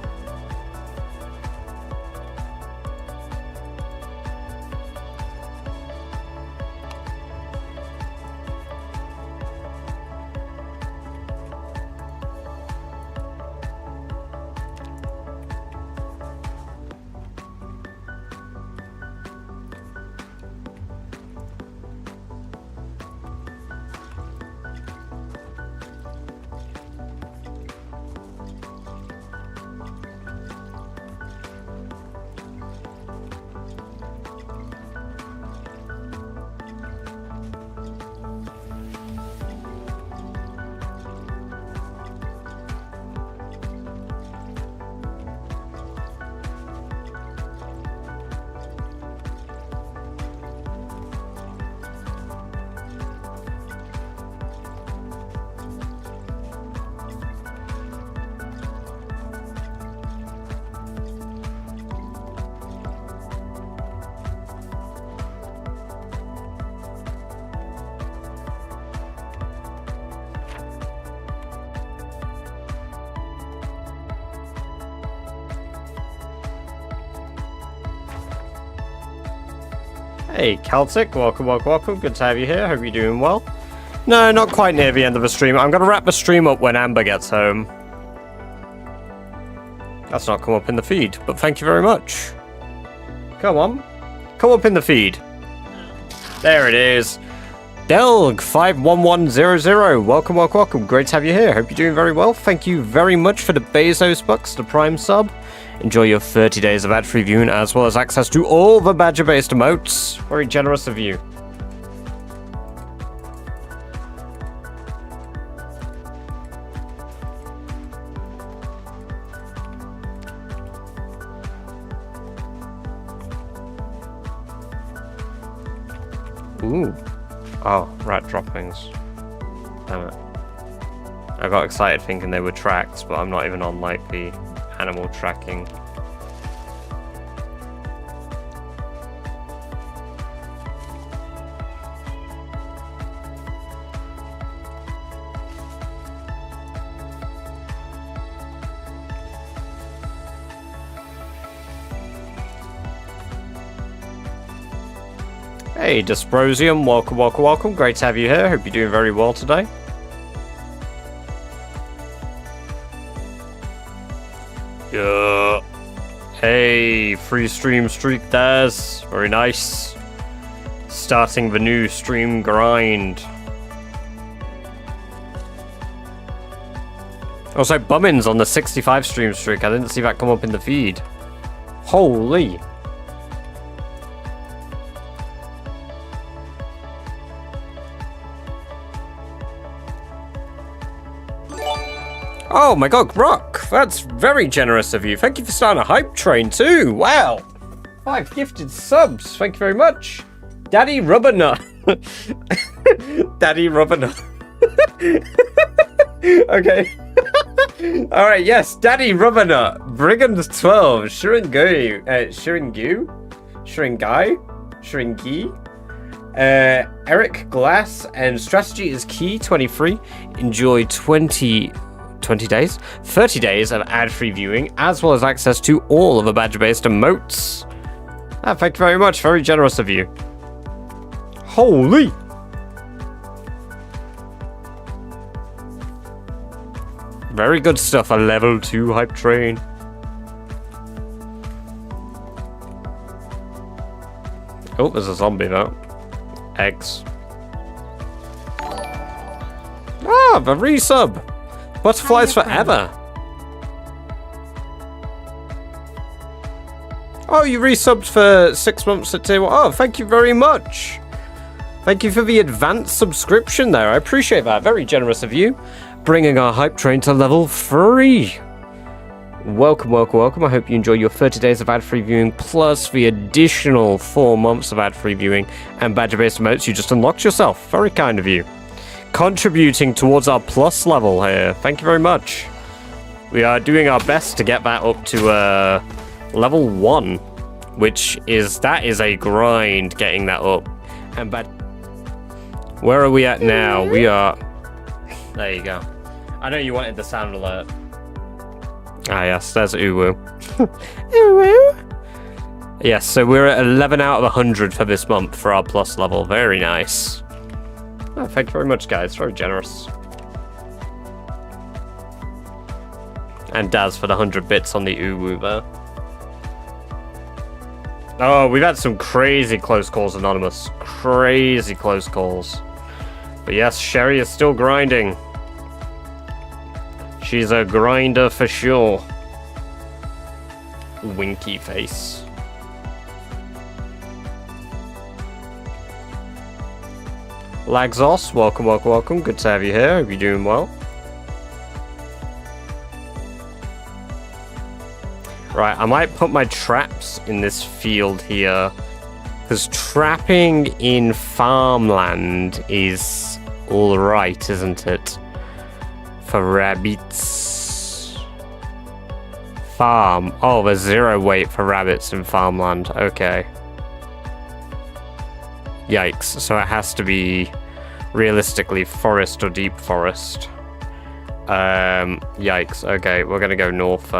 Hey, Celtic, welcome, welcome, welcome. Good to have you here. Hope you're doing well. No, not quite near the end of the stream. I'm going to wrap the stream up when Amber gets home. That's not come up in the feed, but thank you very much. Come on. Come up in the feed. There it is. Delg51100. Welcome, welcome, welcome. Great to have you here. Hope you're doing very well. Thank you very much for the Bezos bucks, the Prime sub. Enjoy your 30 days of ad-free viewing, as well as access to all the Badger-based emotes. Very generous of you. Ooh. Oh, rat droppings. Damn it. I got excited thinking they were tracks, but I'm not even on, like, the animal tracking. Hey, Dysprosium, welcome, welcome, welcome. Great to have you here. Hope you're doing very well today. Yeah. Hey, free stream streak Daz. Very nice. Starting the new stream grind. Also, Bummins on the 65 stream streak. I didn't see that come up in the feed. Holy. Oh my god, Rock! That's very generous of you. Thank you for starting a hype train too. Wow. 5 gifted subs. Thank you very much. Daddy Rubbernut. Daddy Rubbernut. Okay. Alright, yes, Daddy Rubbernut, Brigand 12, Shringi, Eric Glass, and Strategy is Key 23. Enjoy 30 days of ad-free viewing, as well as access to all of the badger-based emotes. Thank you very much, very generous of you. Holy! Very good stuff, a level 2 hype train. Oh, there's a zombie now. Eggs. Ah, the resub! Butterflies forever! Oh, you resubbed for 6 months at tier 1. Oh, thank you very much! Thank you for the advanced subscription there, I appreciate that, very generous of you. Bringing our hype train to level 3. Welcome, welcome, welcome. I hope you enjoy your 30 days of ad-free viewing, plus the additional 4 months of ad-free viewing and badger-based emotes you just unlocked yourself. Very kind of you. Contributing towards our plus level here. Thank you very much. We are doing our best to get that up to level 1, that is a grind getting that up. And where are we at now? We are... There you go. I know you wanted the sound alert. Ah, yes, there's Uwu. Uwu! Yes, so we're at 11 out of 100 for this month for our plus level. Very nice. Oh, thank you very much, guys. Very generous. And Daz for the 100 bits on the Uwu there. Oh, we've had some crazy close calls, Anonymous. Crazy close calls. But yes, Sherry is still grinding. She's a grinder for sure. Winky face. Lagzos, welcome, welcome, welcome. Good to have you here. Hope you're doing well. Right, I might put my traps in this field here. Because trapping in farmland is alright, isn't it? For rabbits. Farm. Oh, there's 0 weight for rabbits in farmland. Okay. Yikes. So it has to be realistically forest or deep forest. Yikes. Okay, we're gonna go north.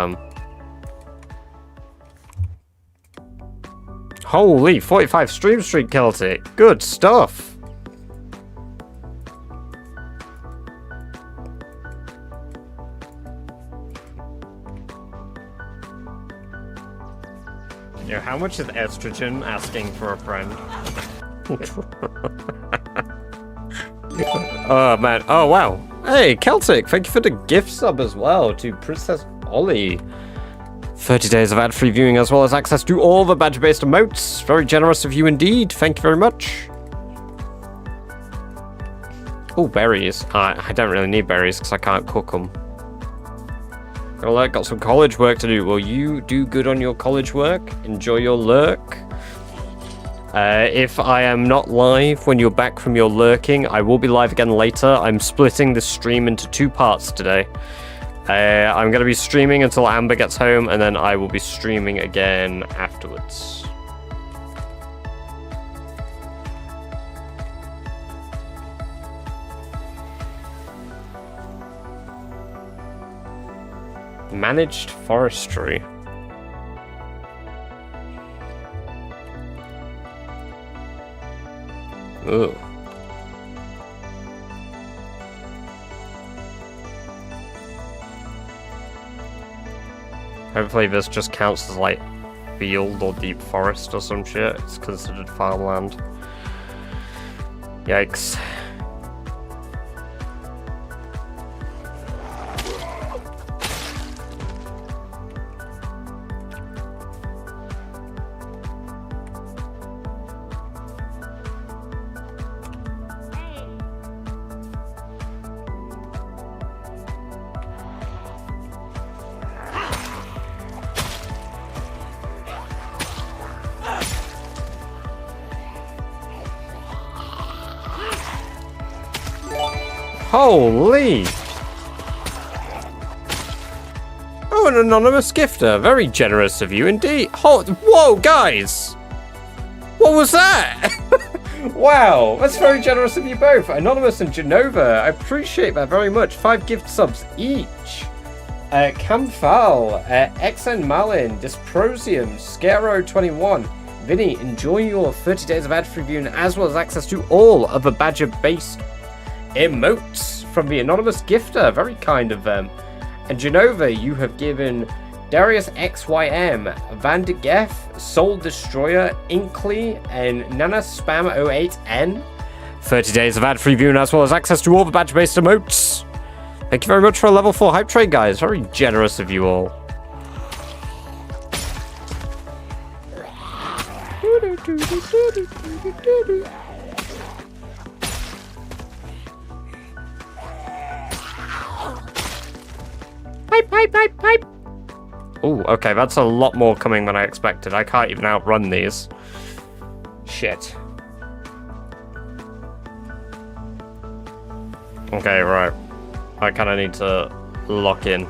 Holy, 45 stream streak, Celtic. Good stuff. Yo, how much is estrogen asking for a friend? Oh, man. Oh, wow. Hey, Celtic, thank you for the gift sub as well to Princess Ollie. 30 days of ad-free viewing as well as access to all the badger-based emotes. Very generous of you indeed. Thank you very much. Oh, berries. I don't really need berries because I can't cook them. Got some college work to do. Well, you do good on your college work. Enjoy your lurk. If I am not live when you're back from your lurking, I will be live again later. I'm splitting the stream into 2 parts today. I'm going to be streaming until Amber gets home, and then I will be streaming again afterwards. Managed forestry. Ugh. Hopefully this just counts as like field or deep forest or some shit. It's considered farmland. Yikes. Holy! Oh, an anonymous gifter. Very generous of you indeed. Whoa, guys! What was that? Wow, that's very generous of you both. Anonymous and Genova. I appreciate that very much. 5 gift subs each. Camfal, XN Malin, Dysprosium, Scaro21. Vinny, enjoy your 30 days of ad-free viewing as well as access to all of the Badger-based emotes from the anonymous gifter. Very kind of them. And Genova, you have given Darius XYM, Van de Geff, Soul Destroyer, Inkley, and Nana Spam 08N 30 days of ad-free viewing as well as access to all the badge-based emotes. Thank you very much for a level 4 hype trade, guys. Very generous of you all. Pipe. Oh, okay, that's a lot more coming than I expected. I can't even outrun these. Shit. Okay, right. I kind of need to lock in.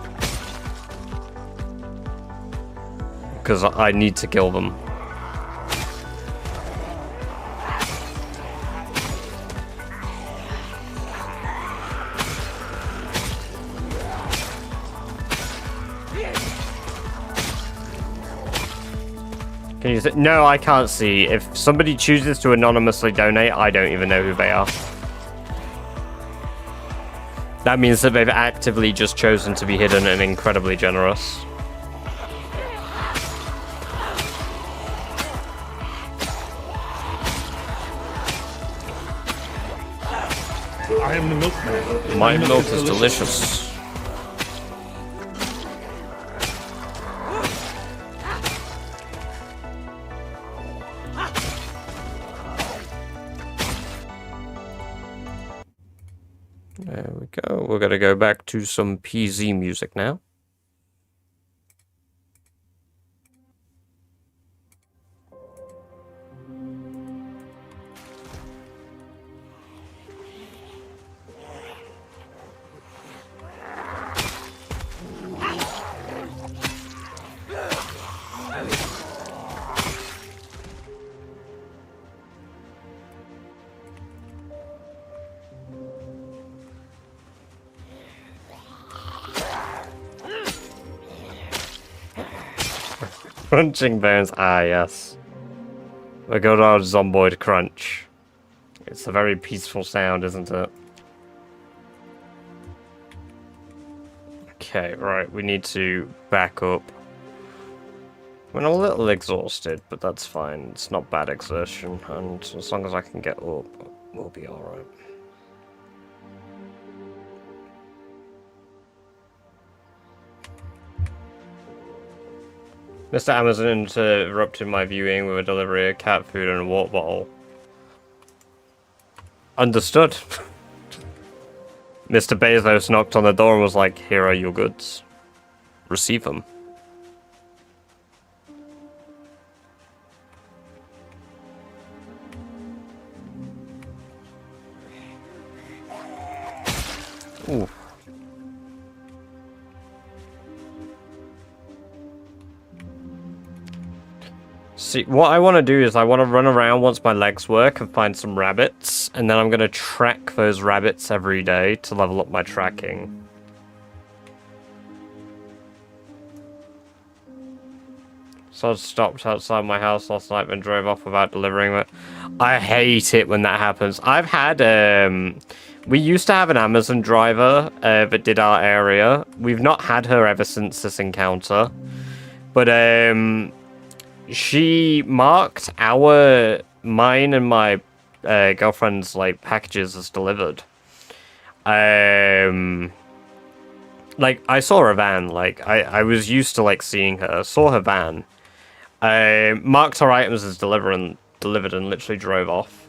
Because I need to kill them. Can you see? No, I can't see. If somebody chooses to anonymously donate, I don't even know who they are. That means that they've actively just chosen to be hidden and incredibly generous. I am the milkman. My milk is delicious. There we go. We're gonna go back to some PZ music now. Crunching bones, ah yes. The good old zomboid crunch. It's a very peaceful sound, isn't it? Okay, right, we need to back up. I'm a little exhausted, but that's fine. It's not bad exertion, and as long as I can get up, we'll be alright. Mr. Amazon interrupted my viewing with a delivery of cat food and a water bottle. Understood. Mr. Bezos knocked on the door and was like, "Here are your goods. Receive them." Ooh. See, what I want to do is I want to run around once my legs work and find some rabbits, and then I'm going to track those rabbits every day to level up my tracking. So I stopped outside my house last night and drove off without delivering it. I hate it when that happens. I've had, we used to have an Amazon driver that did our area. We've not had her ever since this encounter. But, she marked mine and my girlfriend's, like, packages as delivered. Like, I saw her van, like, I was used to, like, seeing her. Saw her van. Marked her items as delivered and literally drove off.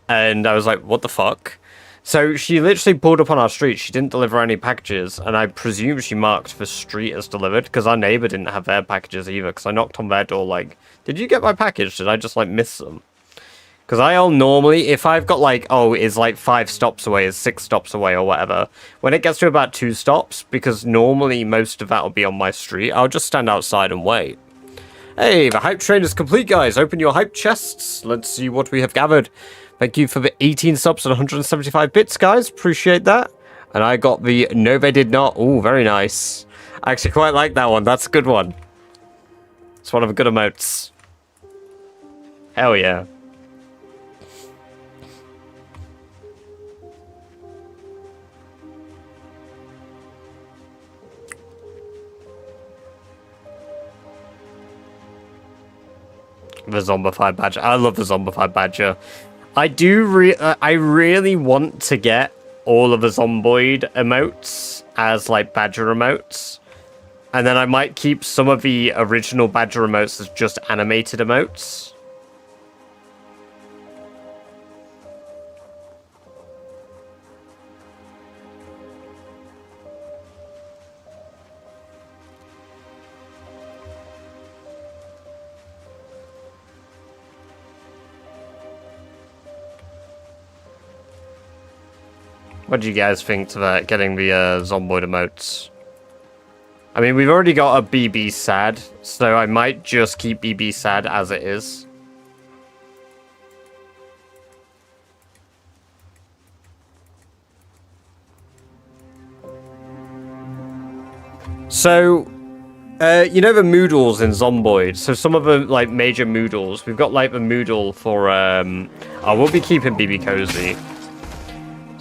And I was like, what the fuck? So she literally pulled up on our street. She didn't deliver any packages, and I presume she marked the street as delivered, because our neighbor didn't have their packages either, because I knocked on their door like, did you get my package? Did I just, like, miss them? Because I'll normally, if I've got, like, oh, it's like 5 stops away, it's 6 stops away, or whatever, when it gets to about 2 stops, because normally most of that will be on my street, I'll just stand outside and wait. Hey, the hype train is complete, guys. Open your hype chests. Let's see what we have gathered. Thank you for the 18 subs and 175 bits, guys. Appreciate that. And I got the no, they did not. Oh, very nice. I actually quite like that one. That's a good one. It's one of the good emotes. Hell yeah. The Zombified Badger. I love the Zombified Badger. I really want to get all of the Zomboid emotes as, like, Badger emotes. And then I might keep some of the original Badger emotes as just animated emotes. What do you guys think to that, getting the Zomboid emotes? I mean, we've already got a BB Sad, so I might just keep BB Sad as it is. So, you know the Moodles in Zomboid? So some of the, like, major Moodles. We've got, like, the Moodle for, I will be keeping BB Cozy.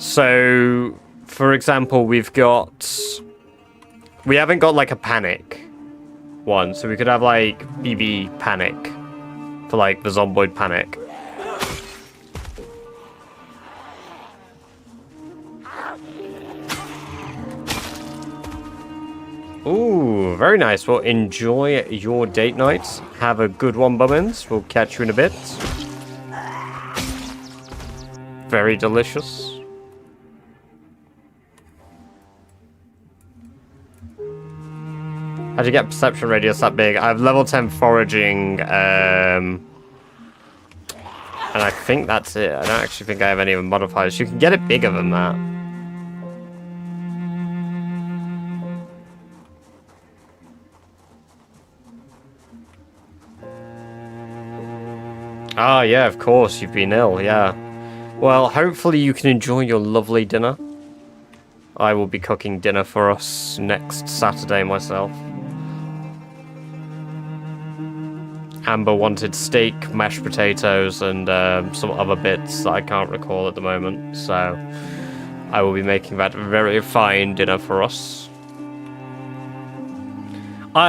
So, for example, we haven't got, like, a Panic one, so we could have, like, BB Panic for, like, the Zomboid Panic. Ooh, very nice. Well, enjoy your date nights. Have a good one, Bummins. We'll catch you in a bit. Very delicious. How'd you get perception radius that big? I have level 10 foraging, and I think that's it. I don't actually think I have any of the modifiers. You can get it bigger than that. Ah, yeah, of course, you've been ill, yeah. Well, hopefully you can enjoy your lovely dinner. I will be cooking dinner for us next Saturday myself. Amber wanted steak, mashed potatoes, and some other bits that I can't recall at the moment, so I will be making that very fine dinner for us.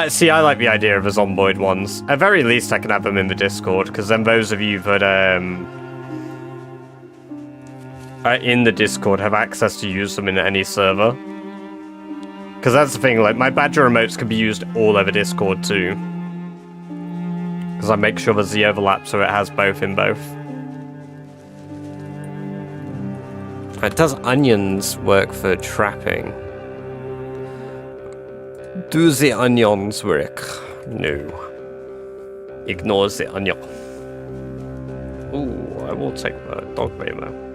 See, I like the idea of the Zomboid ones. At very least, I can have them in the Discord, because then those of you that are in the Discord have access to use them in any server. Because that's the thing, like, my Badger emotes can be used all over Discord too. Because I make sure there's the overlap so it has both in both. Does onions work for trapping? Do the onions work? No. Ignore the onion. Ooh, I will take the dog bait though.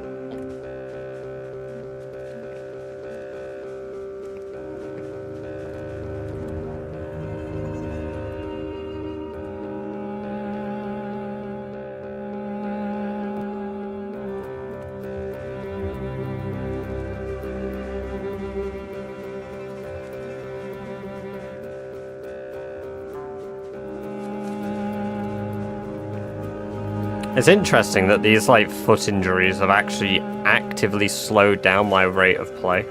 It's interesting that these like foot injuries have actually actively slowed down my rate of play.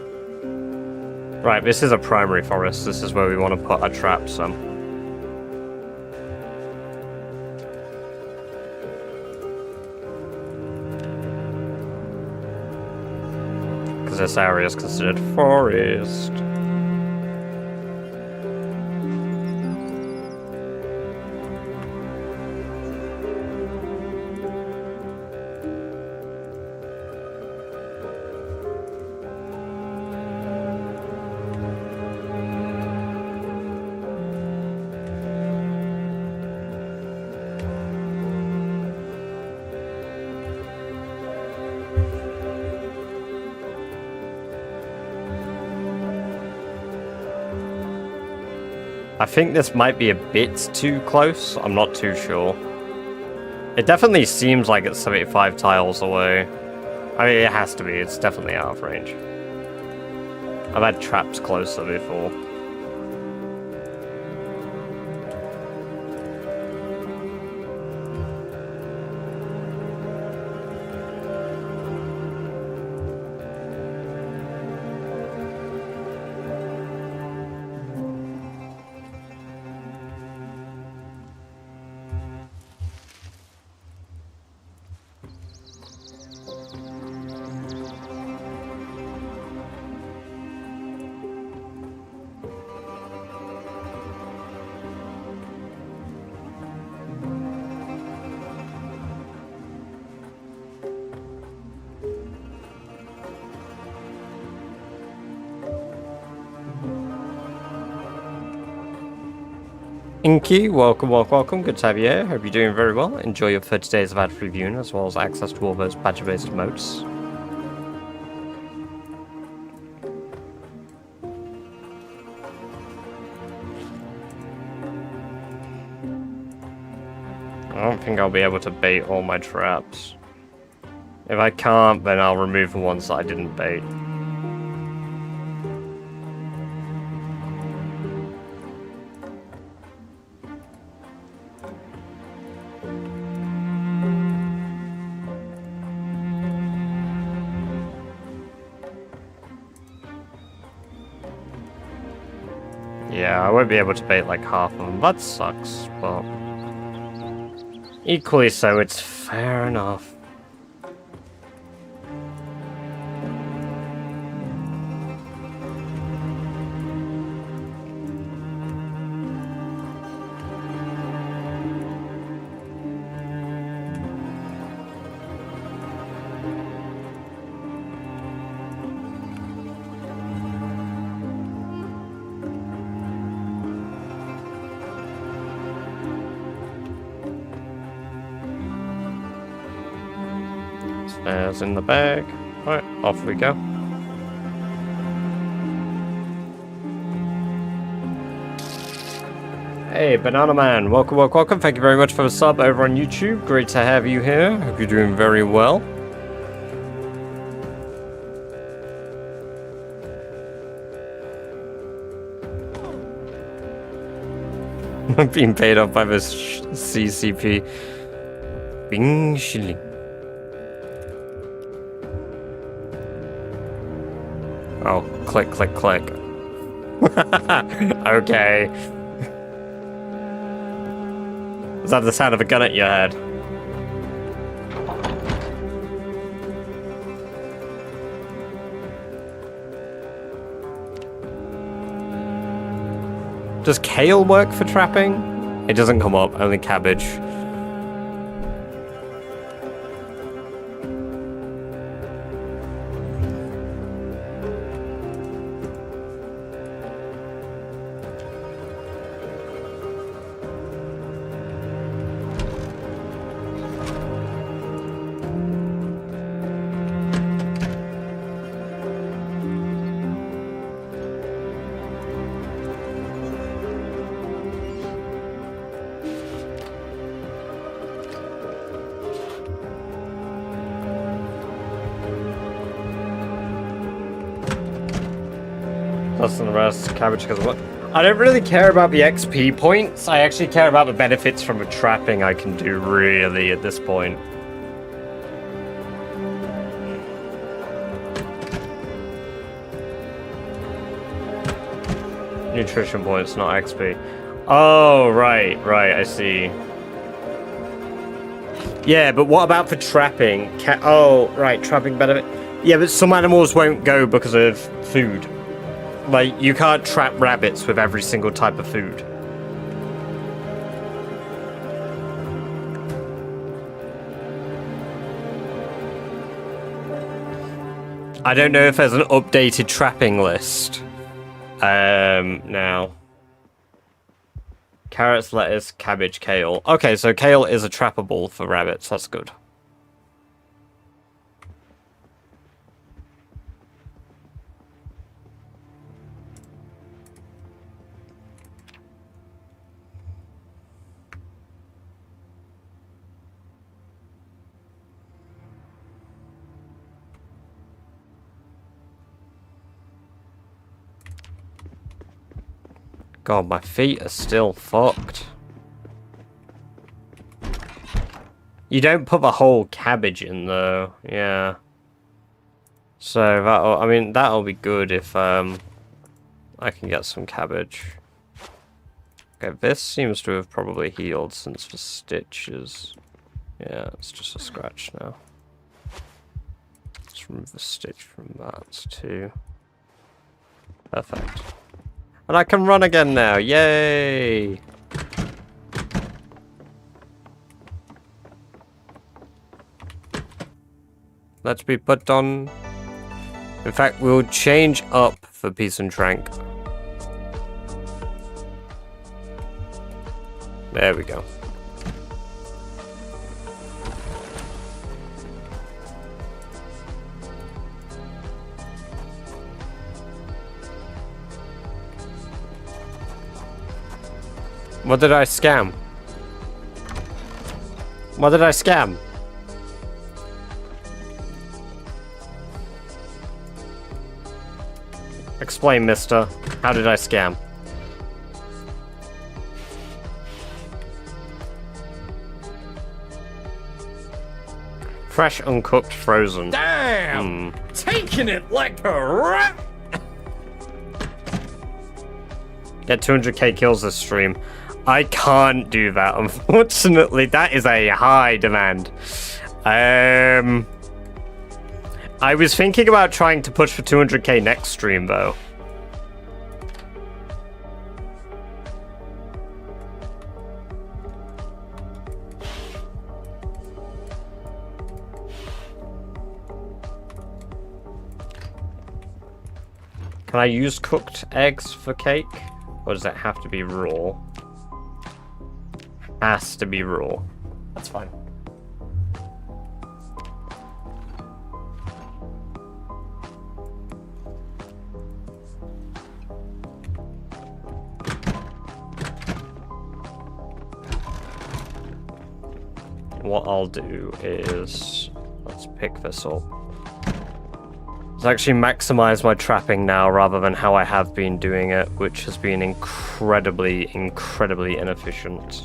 Right, this is a primary forest. This is where we want to put our traps on. Because this area is considered forest. I think this might be a bit too close. I'm not too sure. It definitely seems like it's 75 tiles away. I mean, it has to be. It's definitely out of range. I've had traps closer before. Inky, welcome, welcome, welcome. Good to have you here. Hope you're doing very well. Enjoy your 30 days of ad-free viewing, as well as access to all those badger-based emotes. I don't think I'll be able to bait all my traps. If I can't, then I'll remove the ones that I didn't bait. Yeah, I won't be able to bait like half of them. That sucks, but equally so, it's fair enough. Spares in the bag. Alright, off we go. Hey, Banana Man, welcome, welcome, welcome. Thank you very much for the sub over on YouTube. Great to have you here. Hope you're doing very well. I'm being paid off by this CCP. Bing shilling. Oh, click, click, click. Okay. Was that the sound of a gun at your head? Does kale work for trapping? It doesn't come up, only cabbage. Less than the rest, cabbage because what? I don't really care about the XP points. I actually care about the benefits from the trapping I can do really at this point. Nutrition points, not XP. Oh, right, I see. Yeah, but what about for trapping? Oh, right, trapping benefit. Yeah, but some animals won't go because of food. Like, you can't trap rabbits with every single type of food. I don't know if there's an updated trapping list. Now. Carrots, lettuce, cabbage, kale. Okay, so kale is a trappable for rabbits. That's good. God, my feet are still fucked. You don't put the whole cabbage in though, yeah. So that'll, I mean, that'll be good if I can get some cabbage. Okay, this seems to have probably healed since the stitches. Yeah, it's just a scratch now. Let's remove the stitch from that too. Perfect. And I can run again now, yay! Let's be put on. In fact, we'll change up for Peace and Trank. There we go. What did I scam? What did I scam? Explain, mister. How did I scam? Fresh, uncooked, frozen. Damn! Taking it like a rat! Get 200k kills this stream. I can't do that, unfortunately. That is a high demand. I was thinking about trying to push for 200k next stream, though. Can I use cooked eggs for cake? Or does it have to be raw? Has to be raw. That's fine. What I'll do is, let's pick this up. Let's actually maximize my trapping now rather than how I have been doing it, which has been incredibly inefficient.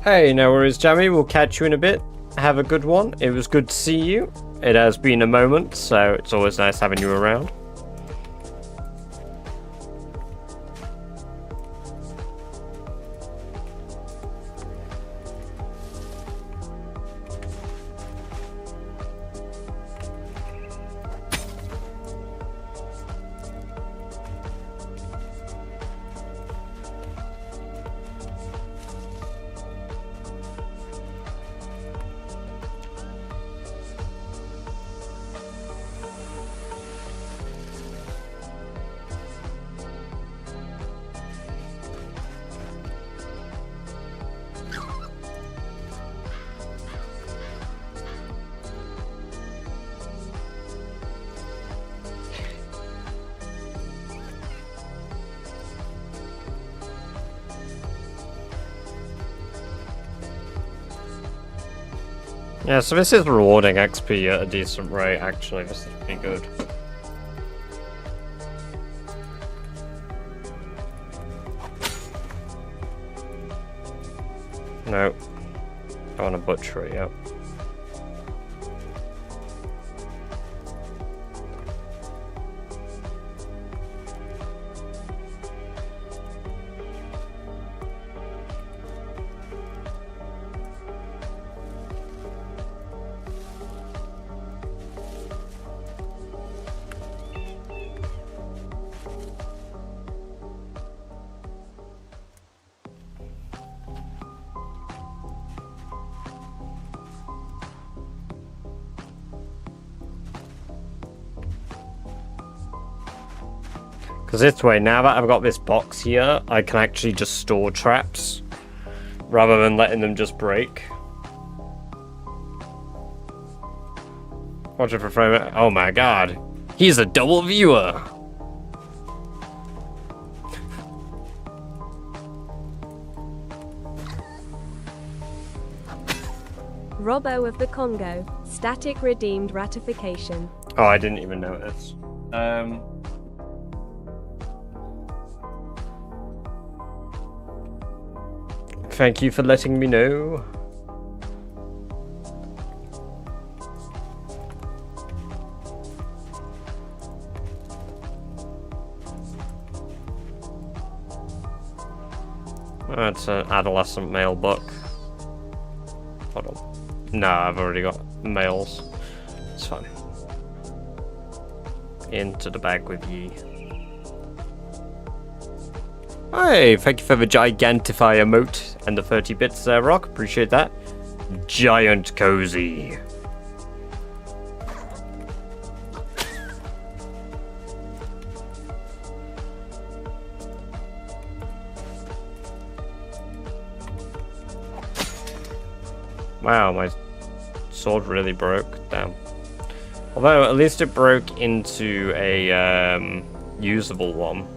Hey, no worries, Jamie. We'll catch you in a bit. Have a good one. It was good to see you. It has been a moment, so it's always nice having you around. Yeah, so this is rewarding XP at a decent rate, actually. This is pretty good. No. I want to butcher it, yep. Because this way, now that I've got this box here, I can actually just store traps rather than letting them just break. Watch it for frame. Oh my god. He's a double viewer. Robbo of the Congo. Static redeemed ratification. Oh, I didn't even notice. Thank you for letting me know. That's an adolescent male book. Hold on. No, I've already got males. It's fine. Into the bag with ye. Hey, thank you for the Gigantify emote and the 30 bits there, Rock. Appreciate that. Giant Cozy. Wow, my sword really broke. Damn. Although, at least it broke into a usable one.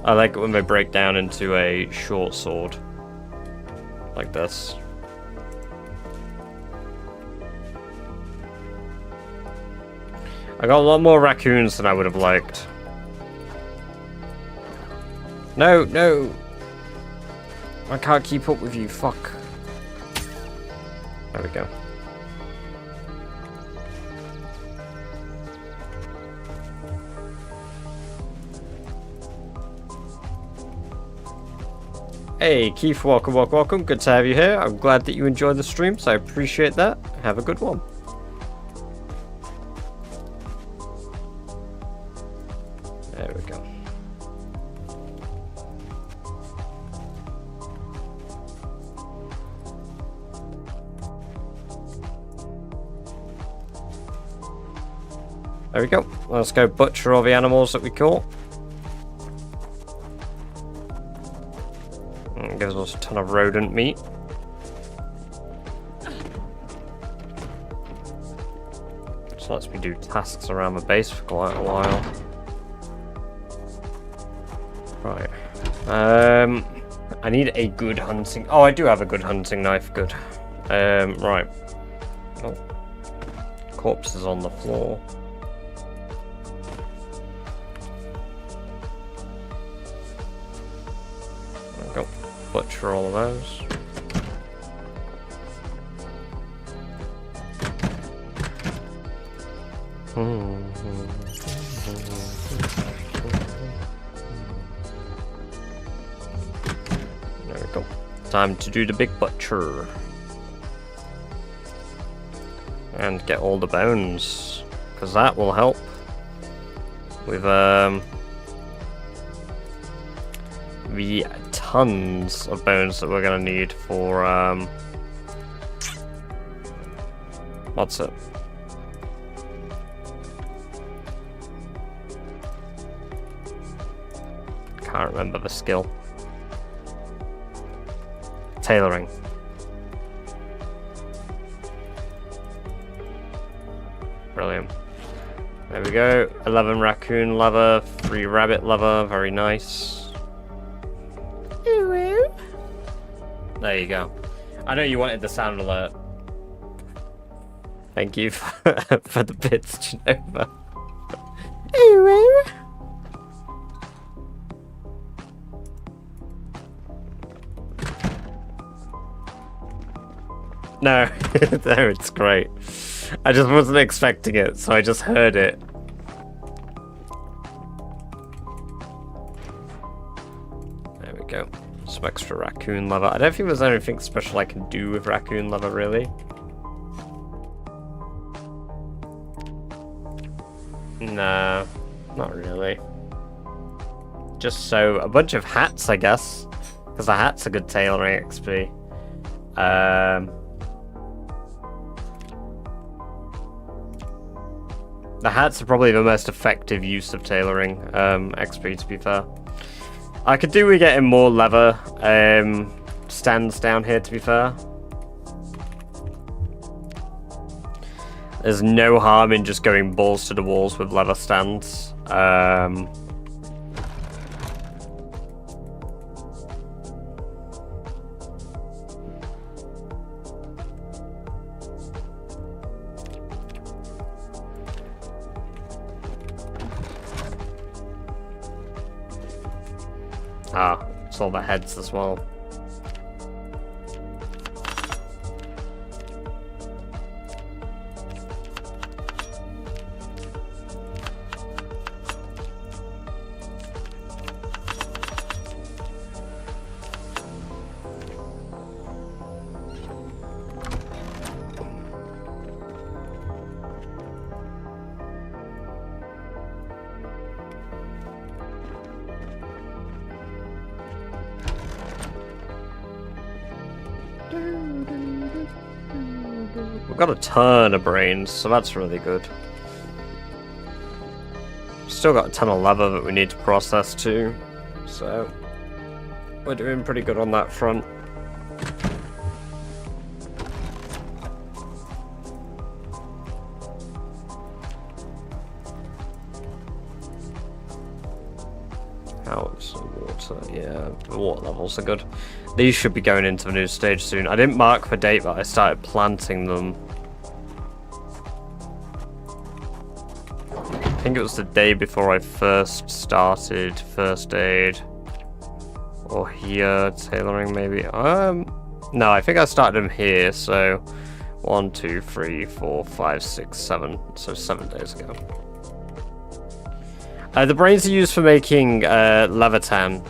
I like it when they break down into a short sword. Like this. I got a lot more raccoons than I would have liked. No, no! I can't keep up with you, fuck. There we go. Hey, Keith, welcome, welcome, welcome. Good to have you here. I'm glad that you enjoyed the stream, so I appreciate that. Have a good one. There we go. There we go. Let's go butcher all the animals that we caught. Gives us a ton of rodent meat. Just lets me do tasks around the base for quite a while. Right. I need a good hunting... Oh, I do have a good hunting knife. Good. Right. Oh. Corpses on the floor. There we go. Butcher all of those. There we go. Time to do the big butcher. And get all the bones. Because that will help. With, the tons of bones that we're gonna need for, what's it? Can't remember the skill. Tailoring. Brilliant. There we go. 11 raccoon leather, 3 rabbit leather. Very nice. There you go. I know you wanted the sound alert. Thank you for the bits, Genova. No, no, it's great. I just wasn't expecting it, so I just heard it. There we go. Some extra raccoon leather. I don't think there's anything special I can do with raccoon leather, really. Nah, not really. Just so a bunch of hats, I guess, because the hats are good tailoring XP. The hats are probably the most effective use of tailoring XP, to be fair. I could do with getting more leather stands down here, to be fair. There's no harm in just going balls to the walls with leather stands. Ah, it's all the heads as well. We've got a ton of brains, so that's really good. Still got a ton of leather that we need to process too, so we're doing pretty good on that front. How's the water? Yeah, the water levels are good. These should be going into the new stage soon. I didn't mark the date, but I started planting them. I think it was the day before I first started first aid. Or here, tailoring maybe. No, I think I started them here, so 1, 2, 3, 4, 5, 6, 7. So 7 days ago. The brains are used for making levitan.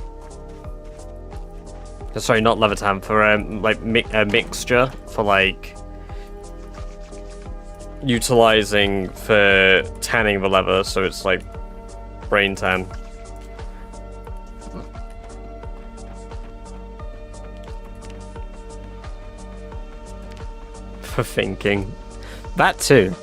Sorry, not levitan, for like a mixture for like utilizing for tanning the leather, so it's like brain tan. For thinking. That too.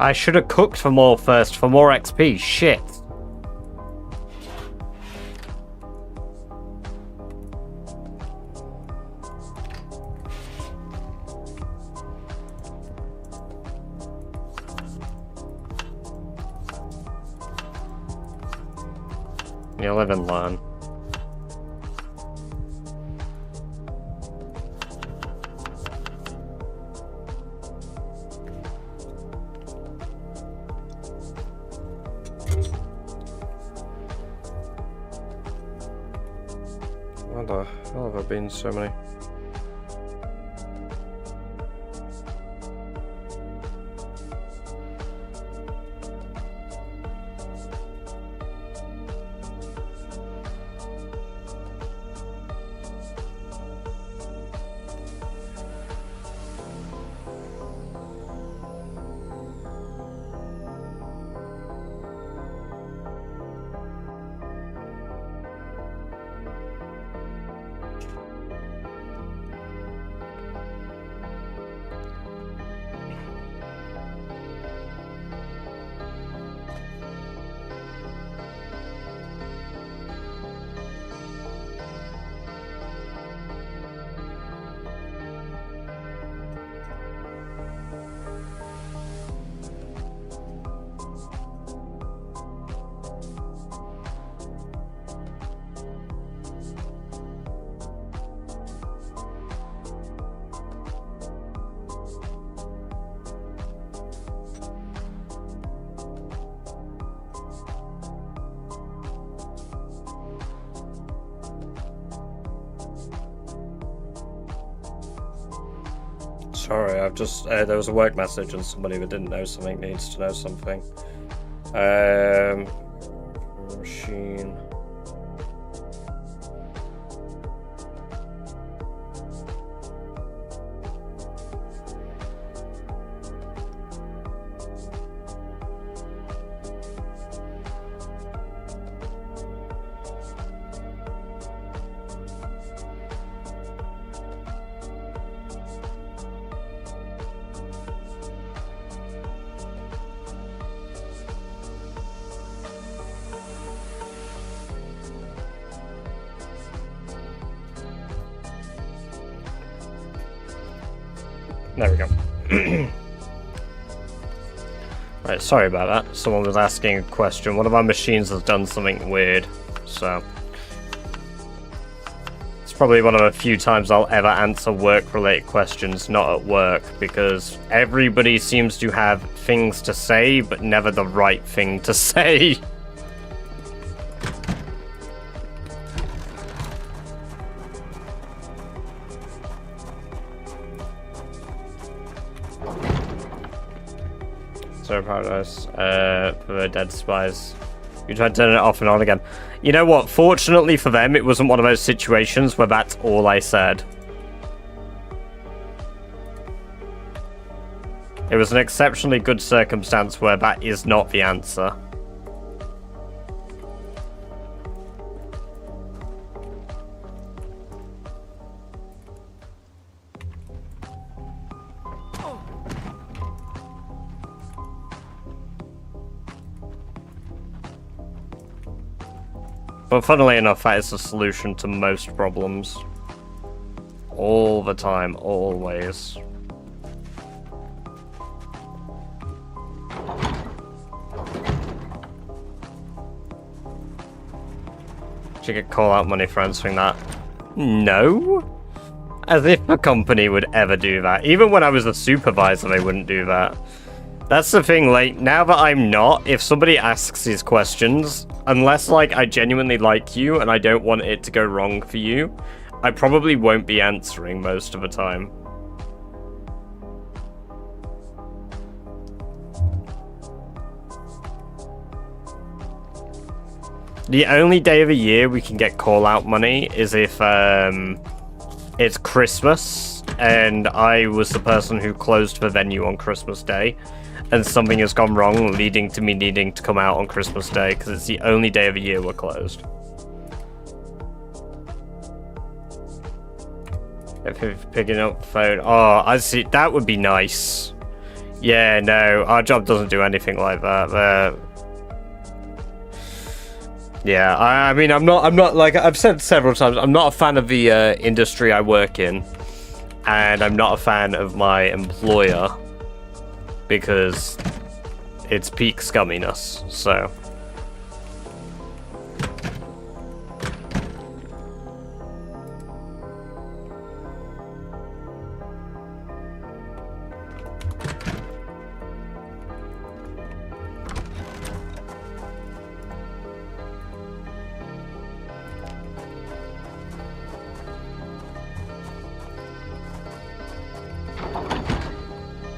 I should have cooked for more first, for more XP. Shit. You live and learn. Where the hell have I been so many? Sorry, I've just, there was a work message and somebody who didn't know something needs to know something. Machine. There we go. Right, sorry about that. Someone was asking a question. One of our machines has done something weird, so it's probably one of the few times I'll ever answer work-related questions not at work, because everybody seems to have things to say, but never the right thing to say. So Paradise, for Dead Spies. You tried turning it off and on again. You know what? Fortunately for them, it wasn't one of those situations where that's all I said. It was an exceptionally good circumstance where that is not the answer. But funnily enough, that is the solution to most problems. All the time, always. Did you get call-out money for answering that? No. As if a company would ever do that. Even when I was a supervisor, they wouldn't do that. That's the thing, like, now that I'm not, if somebody asks these questions, unless, like, I genuinely like you and I don't want it to go wrong for you, I probably won't be answering most of the time. The only day of the year we can get call-out money is if, it's Christmas, and I was the person who closed the venue on Christmas Day. And something has gone wrong, leading to me needing to come out on Christmas Day, because it's the only day of the year we're closed. If you're picking up the phone... Oh, I see. That would be nice. Yeah, no, our job doesn't do anything like that. Yeah, I mean, I'm not like I've said several times. I'm not a fan of the industry I work in, and I'm not a fan of my employer because it's peak scumminess. So.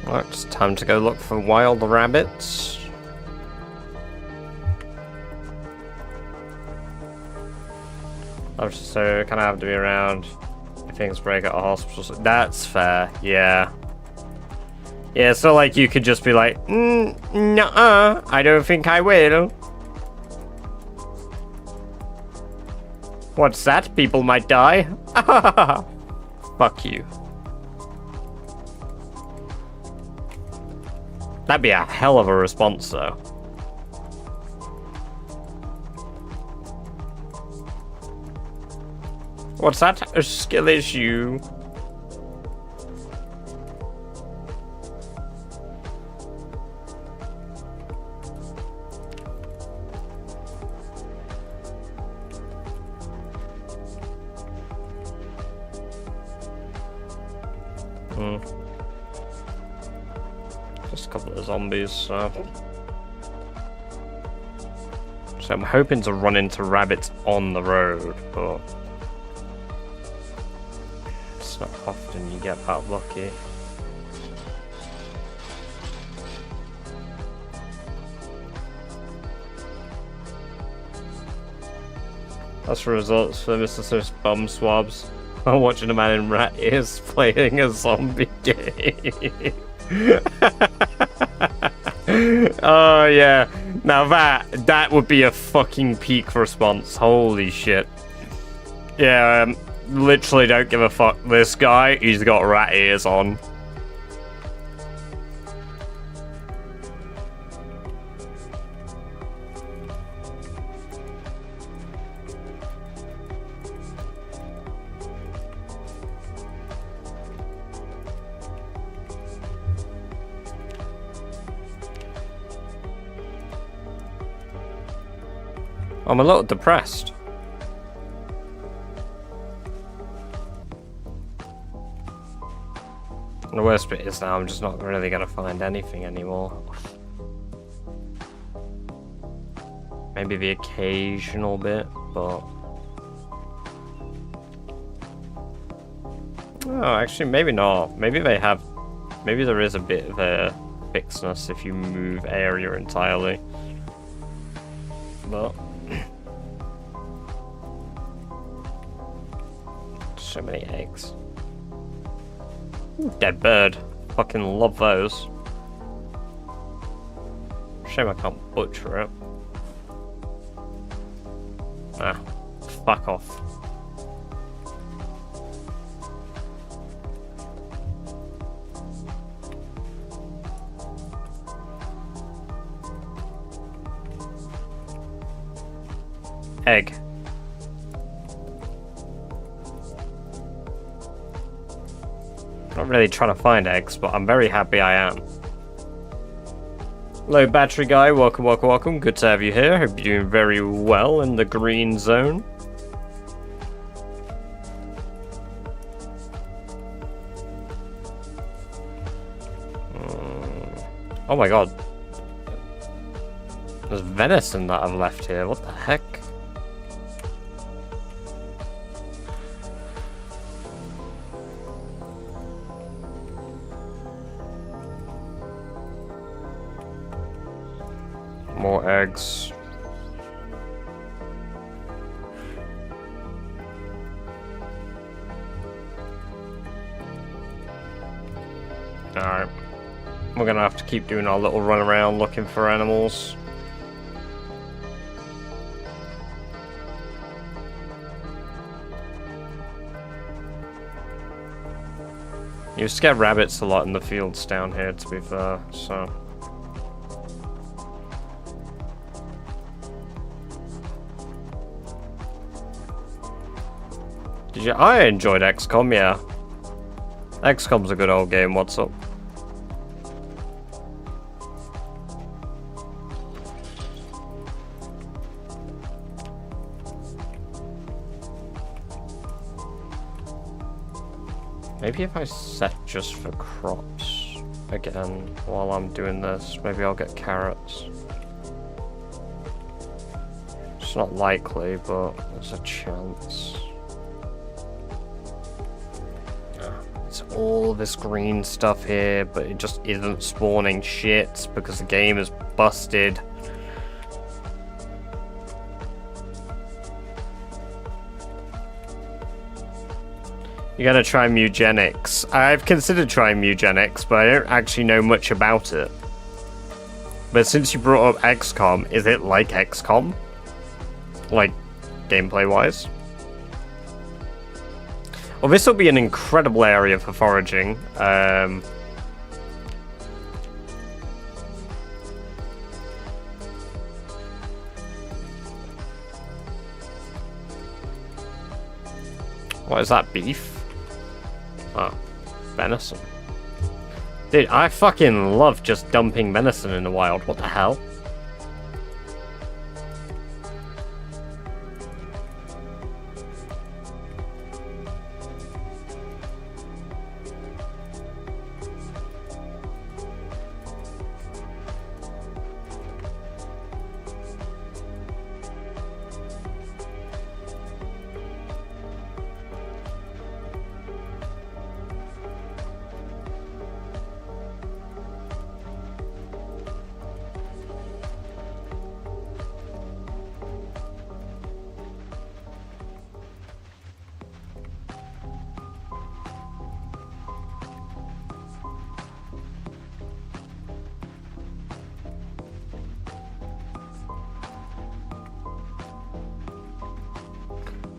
Right, it's time to go look for wild rabbits. So kind of have to be around if things break at a hospital. That's fair, yeah. Yeah, it's not like you could just be like, nuh-uh, I don't think I will. What's that? People might die? Fuck you. That'd be a hell of a response, though. What's that? A skill issue. Just a couple of zombies, so I'm hoping to run into rabbits on the road, but it's not often you get that lucky. That's the results for Mr. Smith's bum swabs. I'm watching a man in rat ears playing a zombie game. Oh yeah, now that would be a fucking peak response. Holy shit. Yeah, literally don't give a fuck. This guy, he's got rat ears on. I'm a little depressed. And the worst bit is now I'm just not really gonna find anything anymore. Maybe the occasional bit, but... Oh, actually, maybe not. Maybe they have... Maybe there is a bit of a fixedness if you move area entirely. But... So many eggs. Ooh, dead bird. Fucking love those. Shame I can't butcher it. Ah, fuck off. Egg. Not really trying to find eggs, but I'm very happy I am. Hello, battery guy. Welcome, welcome, welcome. Good to have you here. Hope you're doing very well in the green zone. Oh my god. There's venison that I've left here. What the heck? More eggs. Alright. We're gonna have to keep doing our little run around looking for animals. You used to get rabbits a lot in the fields down here, to be fair, so... Did you? I enjoyed XCOM, yeah. XCOM's a good old game, what's up? Maybe if I set just for crops again while I'm doing this, maybe I'll get carrots. It's not likely, but there's a chance. It's all this green stuff here, but it just isn't spawning shit because the game is busted. You gotta try Mugenics. I've considered trying Mugenics, but I don't actually know much about it. But since you brought up XCOM, is it like XCOM? Like, gameplay-wise? Well, this will be an incredible area for foraging. What is that, beef? Oh, venison. Dude, I fucking love just dumping venison in the wild. What the hell?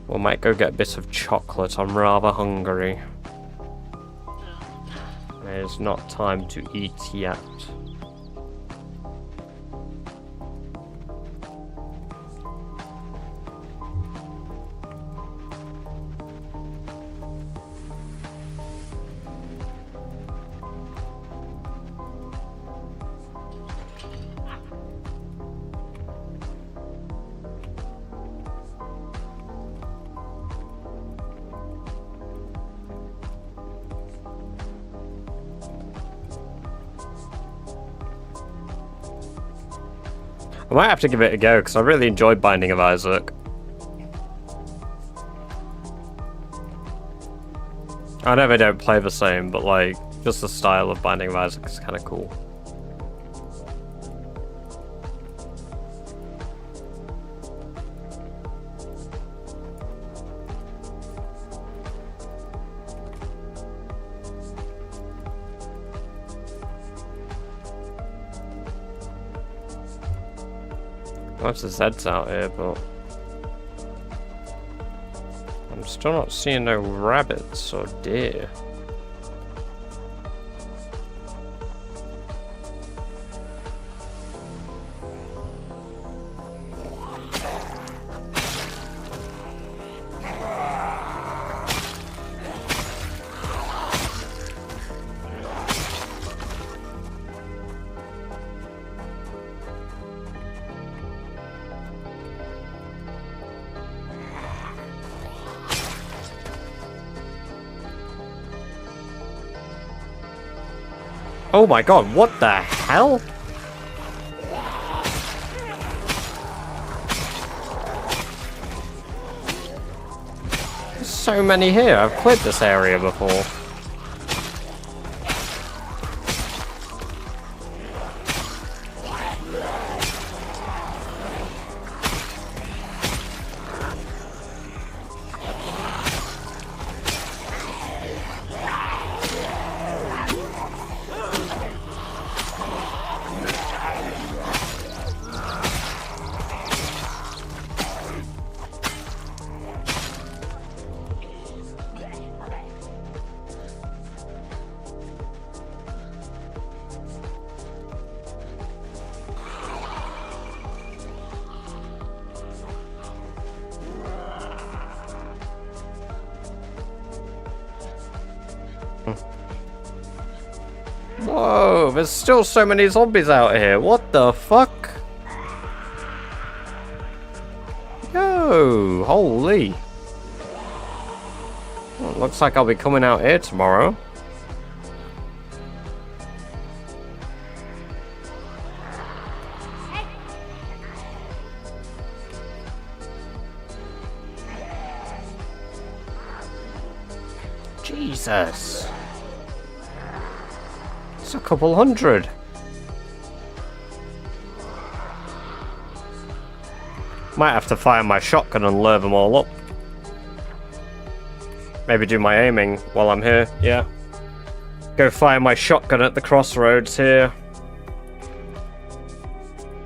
We might go get a bit of chocolate. I'm rather hungry. It's not time to eat yet. I might have to give it a go, because I really enjoyed Binding of Isaac. I know they don't play the same, but like, just the style of Binding of Isaac is kind of cool. Lots of Zeds out here, but I'm still not seeing no rabbits or deer. Oh my god, what the hell? There's so many here. I've cleared this area before. Whoa, there's still so many zombies out here. What the fuck? Yo, holy. Well, looks like I'll be coming out here tomorrow. Jesus. It's a couple hundred. Might have to fire my shotgun and lure them all up. Maybe do my aiming while I'm here, yeah. Go fire my shotgun at the crossroads here.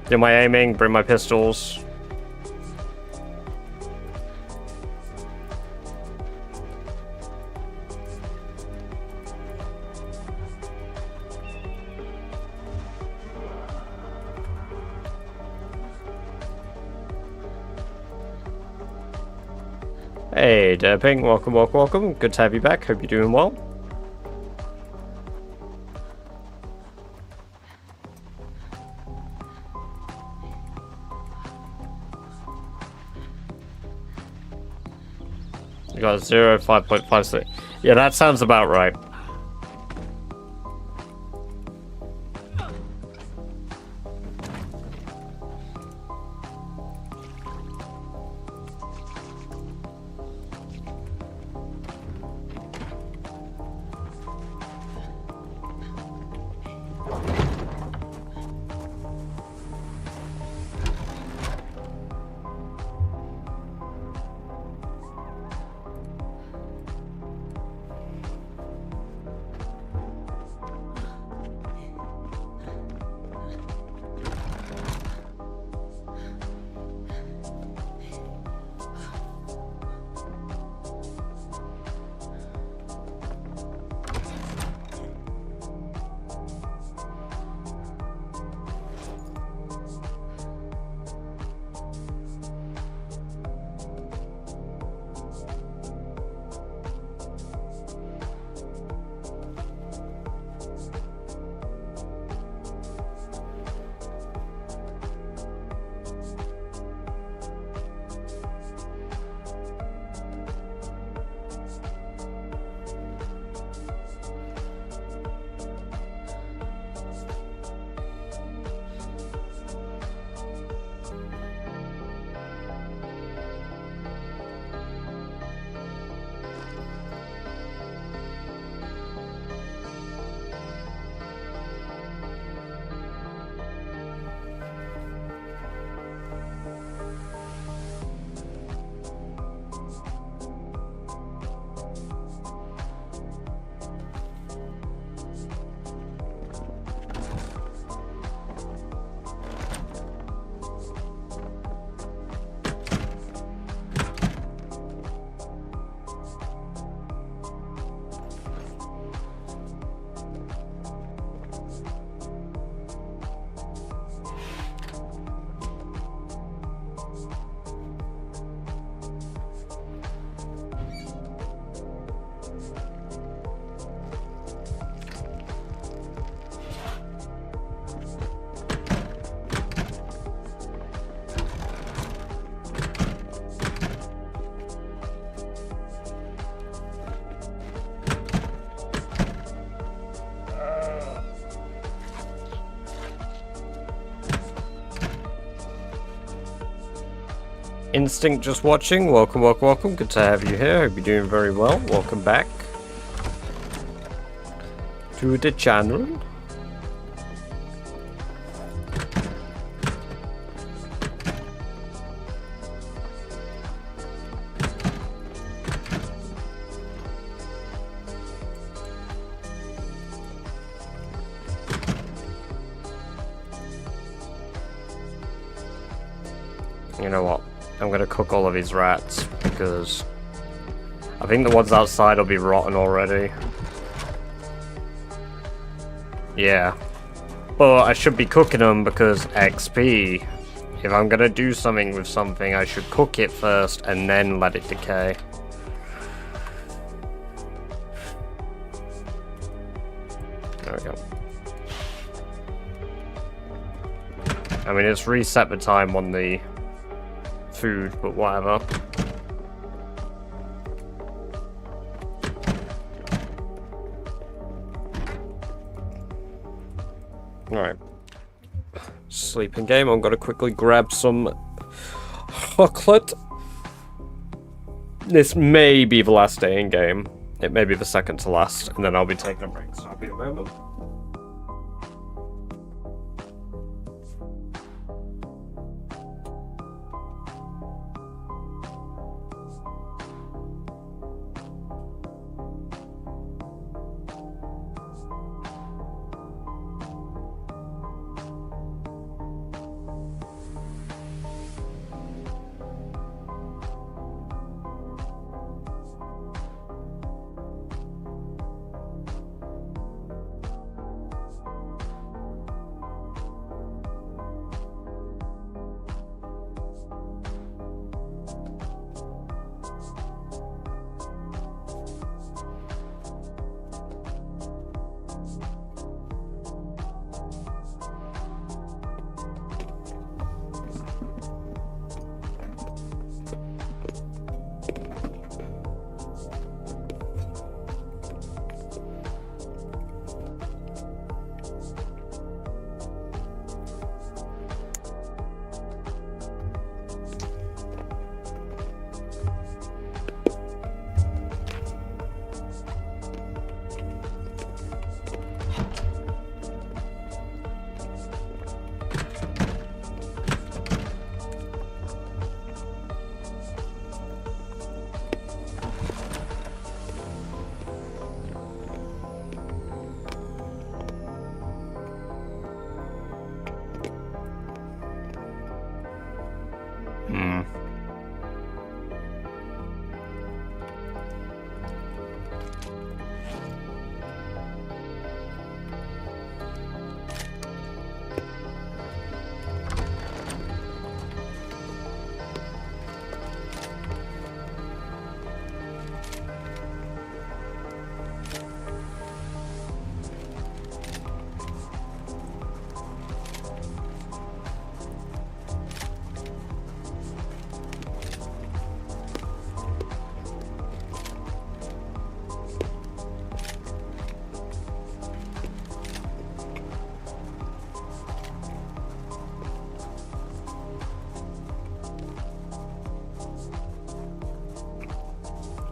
Do my aiming, bring my pistols. Hey, Derping, welcome, welcome, welcome. Good to have you back. Hope you're doing well. You got 0, 5.56. Yeah, that sounds about right. Instinct just watching, welcome, welcome, welcome. Good to have you here. Hope you're doing very well. Welcome back to the channel. You know what? I'm gonna cook all of these rats because I think the ones outside will be rotten already. Yeah. But I should be cooking them because XP. If I'm gonna do something with something, I should cook it first and then let it decay. There we go. I mean, it's reset the time on the food, but whatever. Alright. Sleeping game. I'm gonna quickly grab some chocolate. This may be the last day in game. It may be the second to last, and then I'll be taking a break, so I'll be a moment.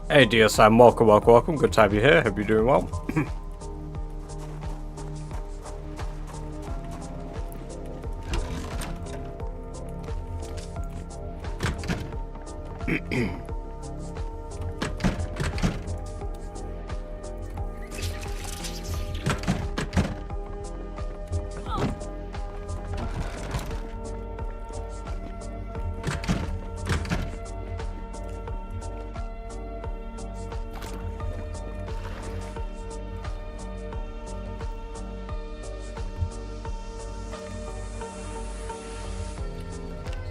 Hey dear Sam, welcome. Good to have you here. Hope you're doing well.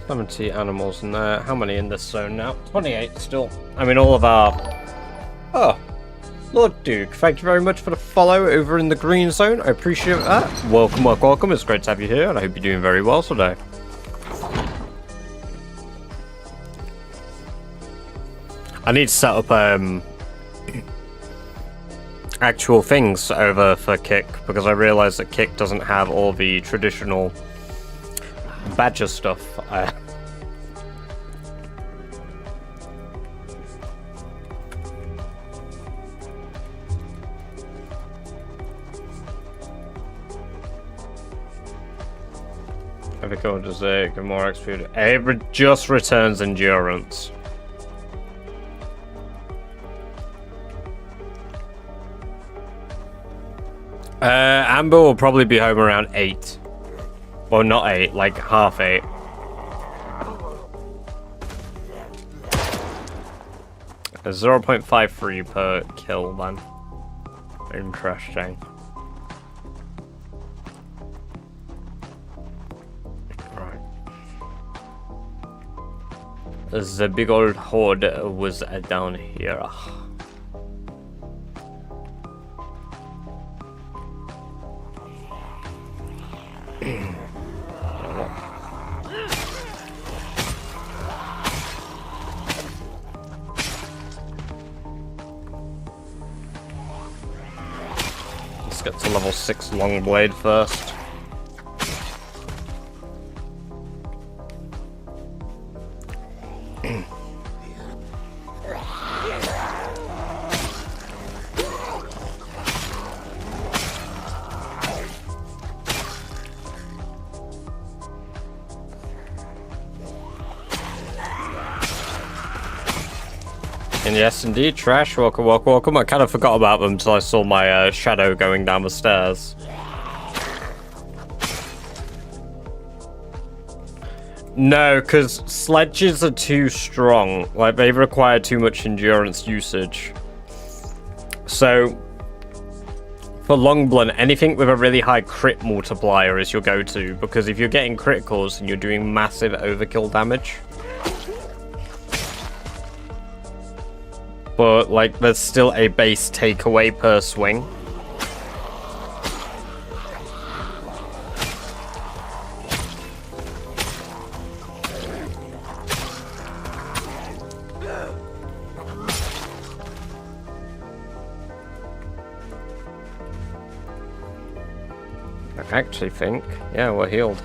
Seventy animals in there. How many in this zone now? 28 still. I mean, all of our... Oh, Lord Duke, thank you very much for the follow over in the green zone. I appreciate that. Welcome. It's great to have you here, and I hope you're doing very well today. I need to set up actual things over for Kick, because I realized that Kick doesn't have all the traditional badger stuff. I think I'll just say get more XP. It just returns endurance. Amber will probably be home around 8. Well, not 8, like half 8. A 0.53 per kill, then. Interesting. Right. The big old horde was down here. get to level 6 Longblade first. And yes, indeed, Trash. Welcome, welcome, welcome. I kind of forgot about them until I saw my shadow going down the stairs. No, because sledges are too strong. Like, they require too much endurance usage. So, for Longblunt, anything with a really high crit multiplier is your go-to, because if you're getting criticals and you're doing massive overkill damage, but, like, there's still a base takeaway per swing. I actually think, yeah, we're healed.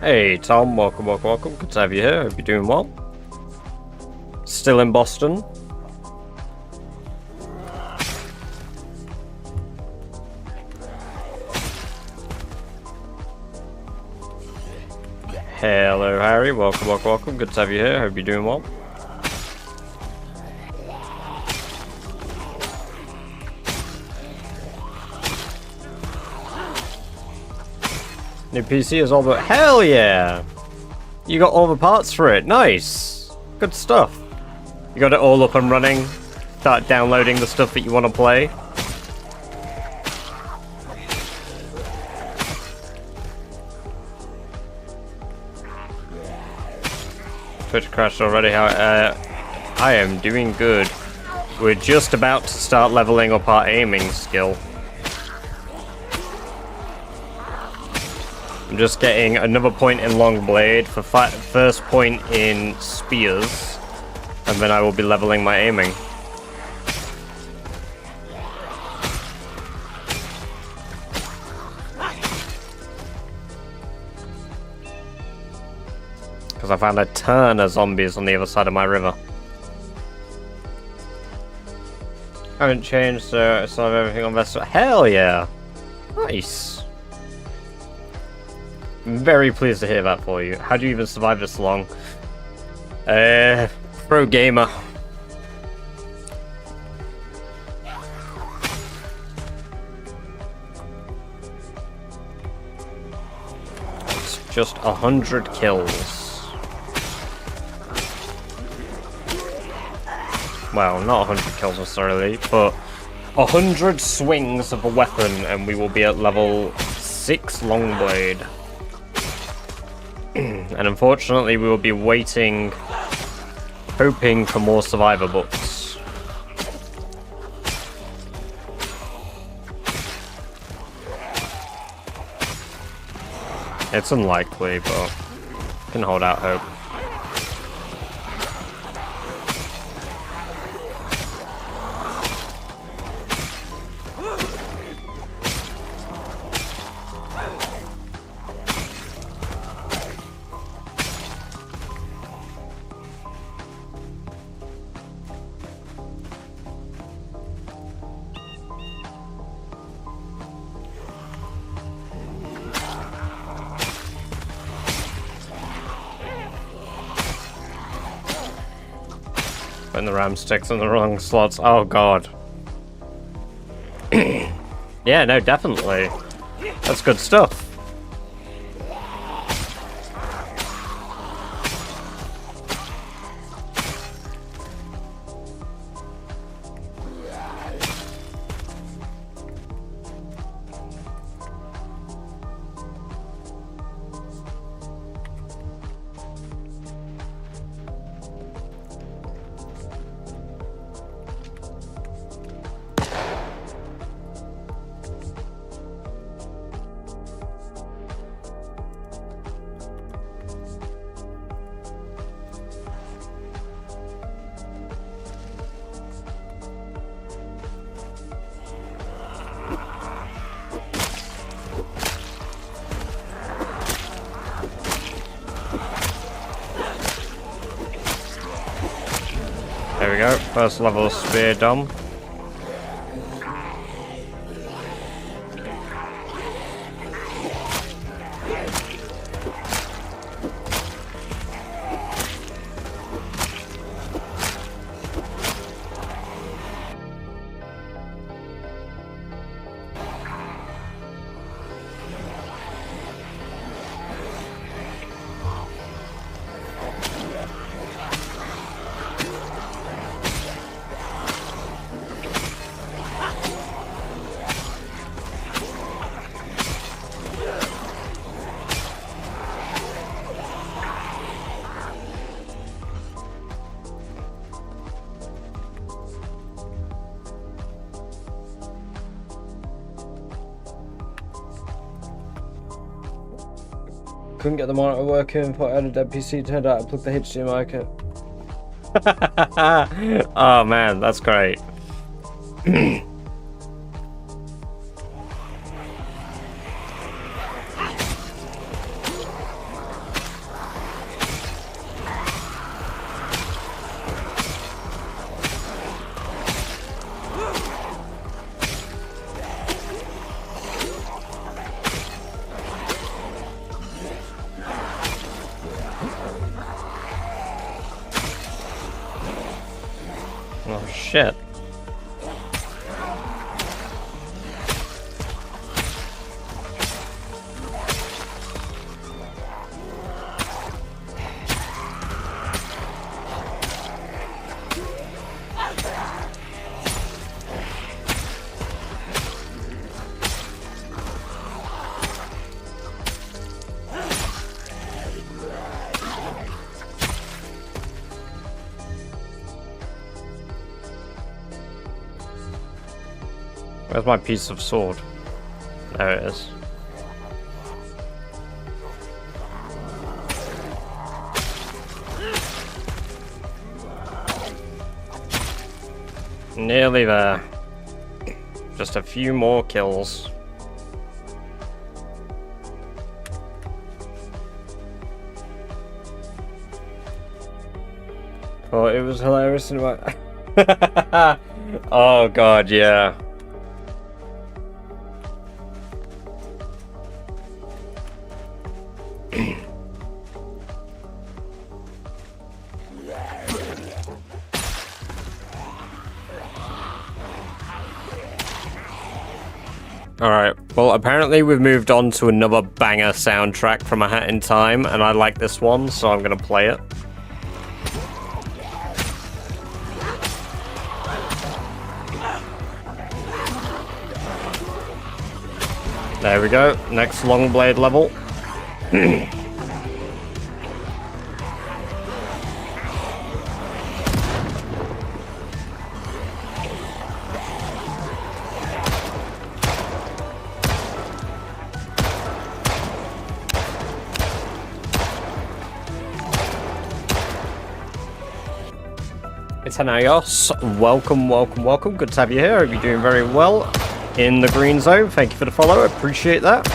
Hey Tom, welcome, welcome, welcome. Good to have you here. Hope you're doing well. Still in Boston. Hello Harry, welcome, welcome, welcome. Good to have you here. Hope you're doing well. New PC is all the... Hell yeah! You got all the parts for it. Nice! Good stuff. You got it all up and running. Start downloading the stuff that you want to play. Twitch crashed already. How? I am doing good. We're just about to start leveling up our aiming skill. I'm just getting another point in Longblade for first point in Spears, and then I will be leveling my aiming. Because I found a ton of zombies on the other side of my river. I haven't changed, so I still have everything on Vesper. Hell yeah! Nice! I'm very pleased to hear that for you. How do you even survive this long? Pro gamer. It's just 100 kills. Well, not 100 kills necessarily, but 100 swings of a weapon and we will be at level 6 Longblade. And unfortunately we will be waiting, hoping for more survivor books. It's unlikely, but can hold out hope. Putting the ram sticks in the wrong slots. Oh god. Yeah, no, definitely. That's good stuff. go. First level spear done. Couldn't get the monitor working, thought I had a dead PC, turned out I plugged the HDMI kit. Oh man, that's great. Oh shit. Where's my piece of sword? There it is. Nearly there. Just a few more kills. Oh, it was hilarious in my... Oh god, yeah. Alright, well apparently we've moved on to another banger soundtrack from A Hat in Time, and I like this one, so I'm gonna play it. There we go, next Longblade level. Itanios, welcome, welcome, welcome. Good to have you here. Hope you're doing very well in the green zone. Thank you for the follow. I appreciate that.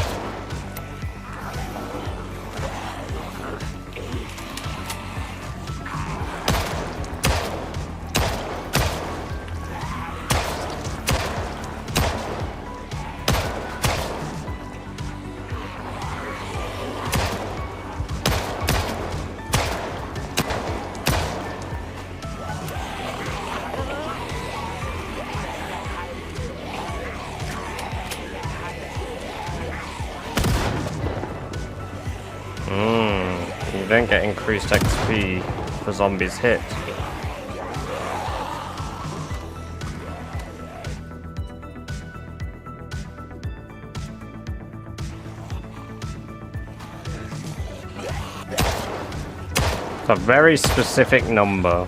You don't get increased XP for zombies hit. It's a very specific number.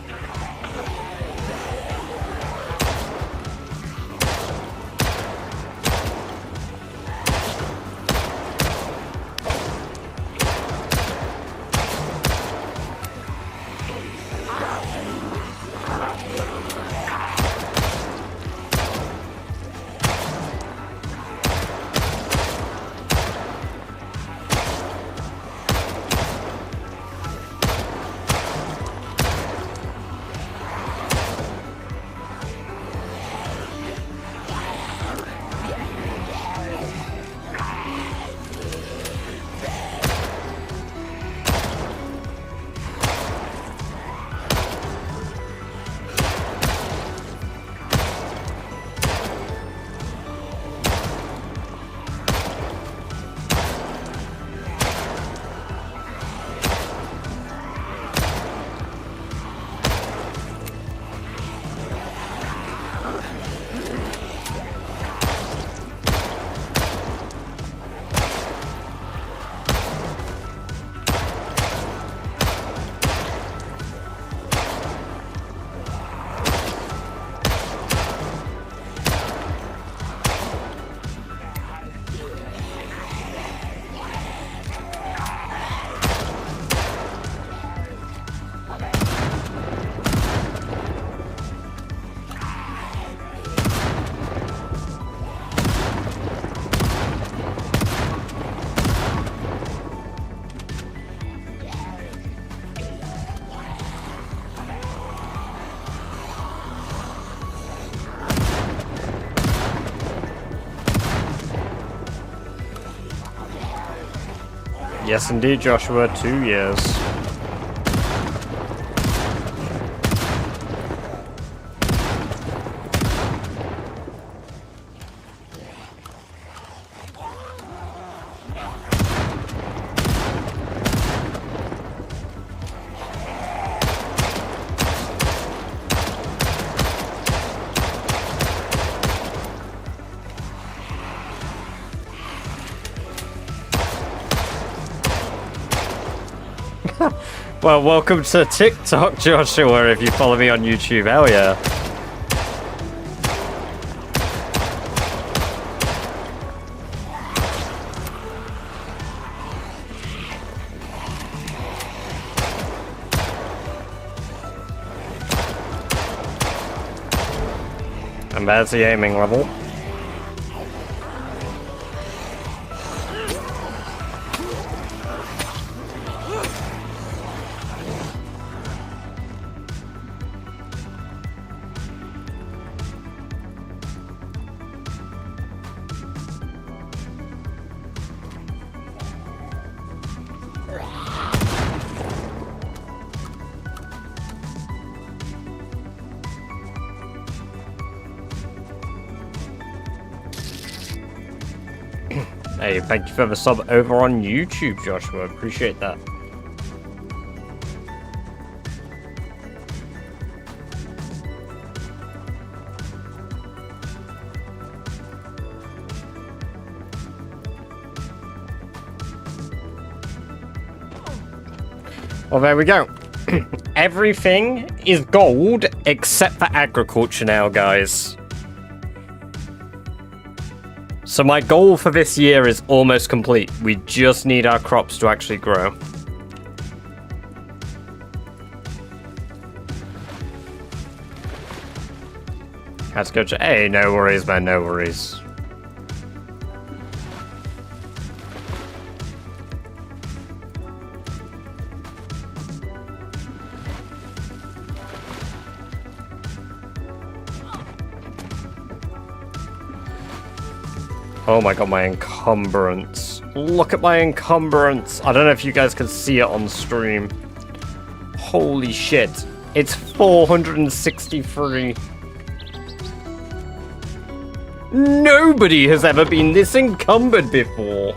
Yes, indeed, Joshua. 2 years. Well, welcome to TikTok, Joshua, if you follow me on YouTube. Hell yeah. And there's the aiming level. Hey, thank you for the sub over on YouTube, Joshua. Appreciate that. Well, there we go. Everything is gold except for agriculture now, guys. So my goal for this year is almost complete. We just need our crops to actually grow. Let's go. Hey, no worries, man. No worries. Oh my god, my encumbrance. Look at my encumbrance. I don't know if you guys can see it on stream. Holy shit. It's 463. Nobody has ever been this encumbered before.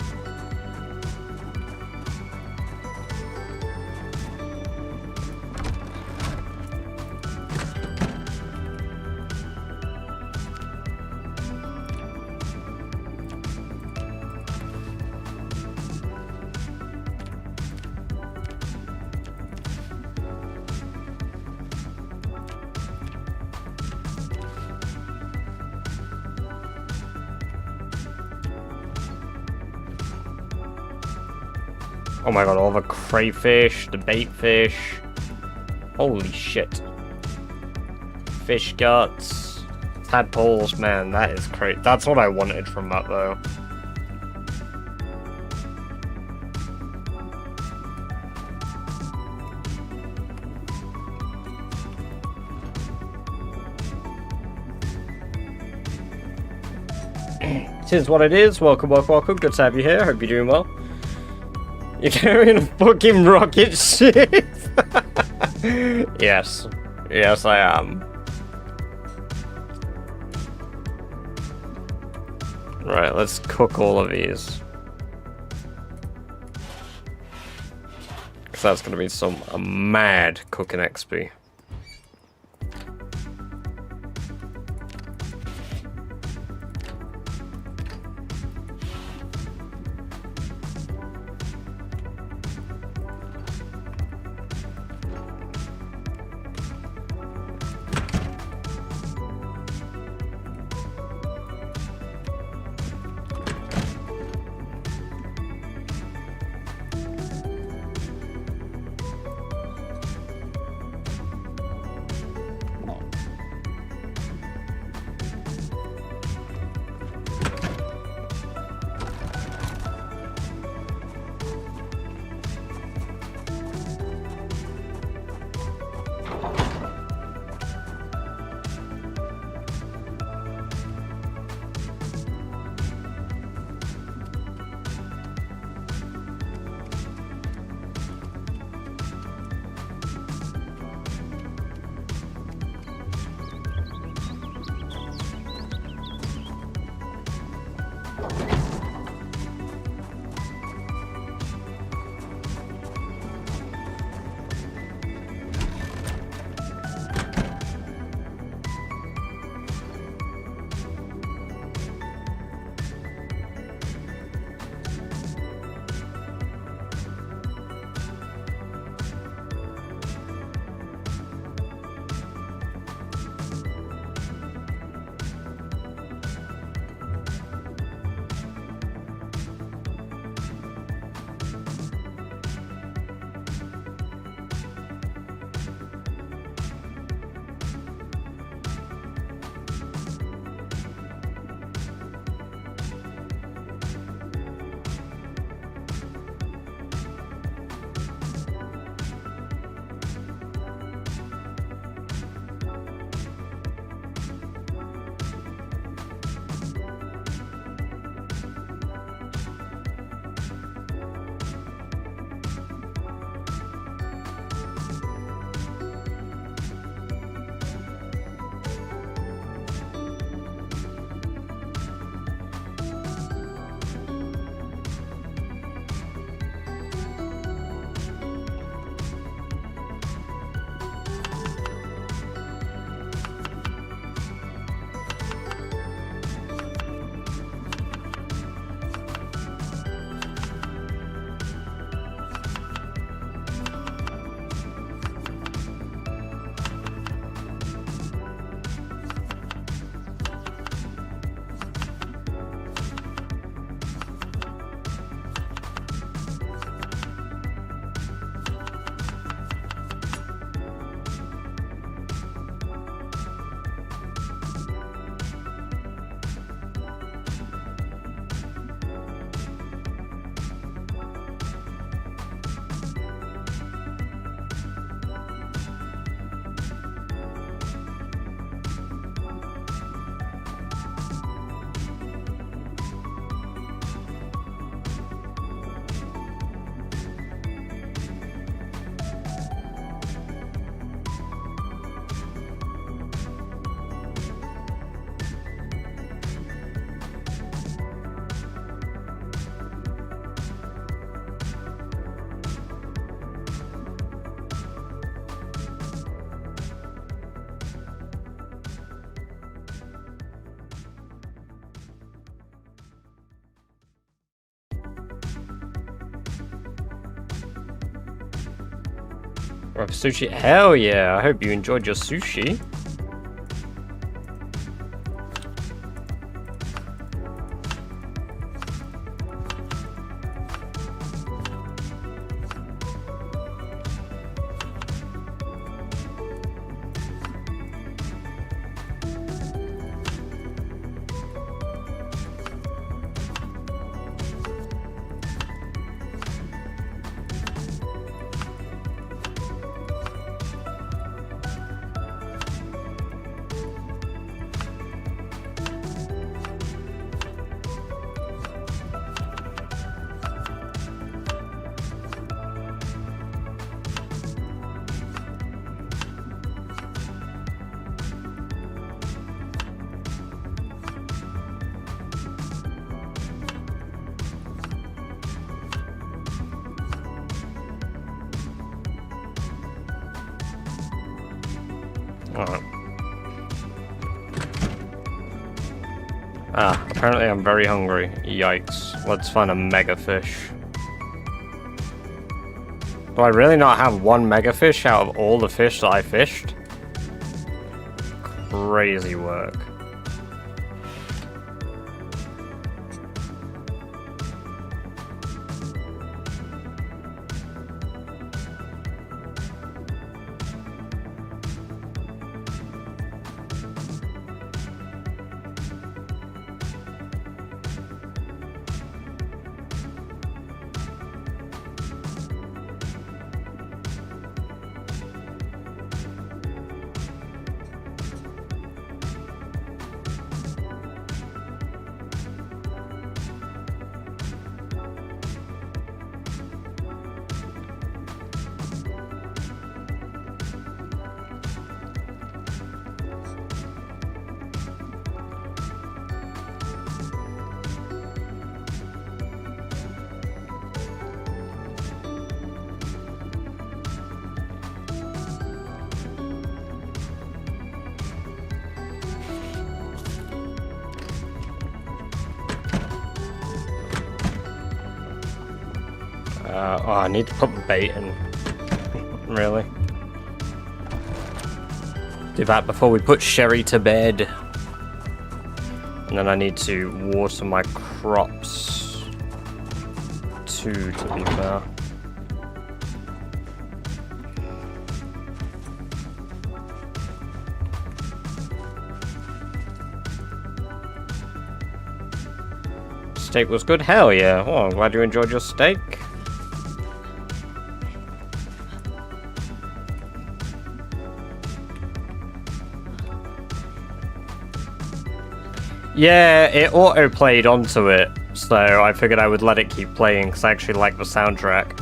Oh my god, all the crayfish, the bait fish. Holy shit. Fish guts. Tadpoles, man, that is great. That's what I wanted from that, though. It is what it is. Welcome, welcome, welcome. Good to have you here. Hope you're doing well. You're carrying a fucking rocket ship. Yes. Yes, I am. Right, let's cook all of these. Because that's going to be some mad cooking XP. Or sushi? Hell yeah! I hope you enjoyed your sushi. Alright. Ah, apparently I'm very hungry. Yikes. Let's find a mega fish. Do I really not have one mega fish out of all the fish that I fished? Crazy work. Oh, I need to put the bait in. Really? Do that before we put Sherry to bed. And then I need to water my crops too, to be fair. Steak was good? Hell yeah. Oh, I'm glad you enjoyed your steak. Yeah, it auto-played onto it, so I figured I would let it keep playing because I actually like the soundtrack.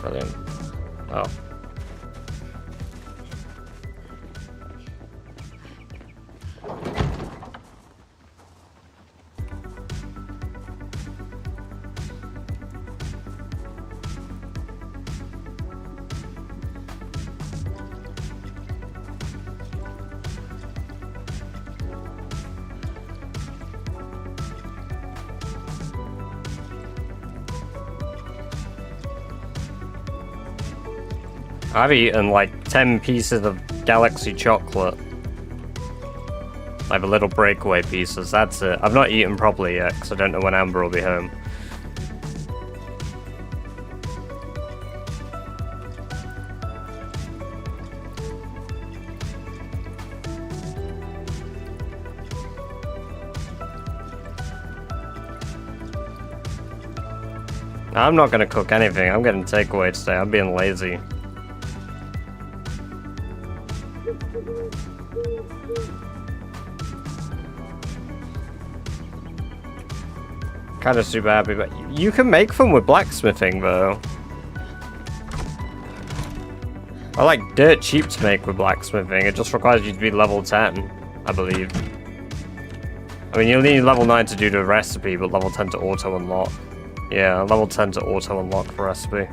Brilliant. Oh. I've eaten like 10 pieces of Galaxy chocolate. Like the little breakaway pieces, that's it. I've not eaten properly yet because I don't know when Amber will be home. I'm not gonna cook anything, I'm getting takeaway today, I'm being lazy. Kind of super happy, but you can make them with blacksmithing though. I like dirt cheap to make with blacksmithing, it just requires you to be level 10, I believe. I mean, you'll need level 9 to do the recipe, but level 10 to auto unlock. Yeah, level 10 to auto unlock for recipe.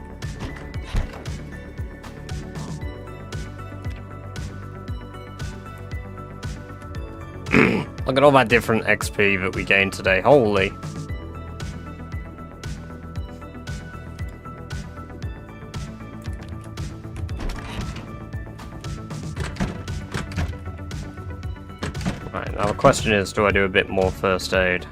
Look at all that different XP that we gained today. Holy. Right, now the question is, do I do a bit more first aid?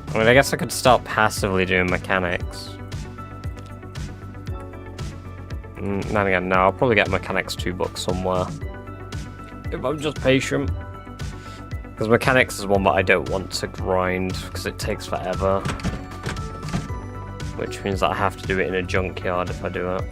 I mean, I guess I could start passively doing mechanics. Then again, no, I'll probably get mechanics 2 books somewhere. If I'm just patient. Because mechanics is one that I don't want to grind, because it takes forever. Which means that I have to do it in a junkyard if I do it.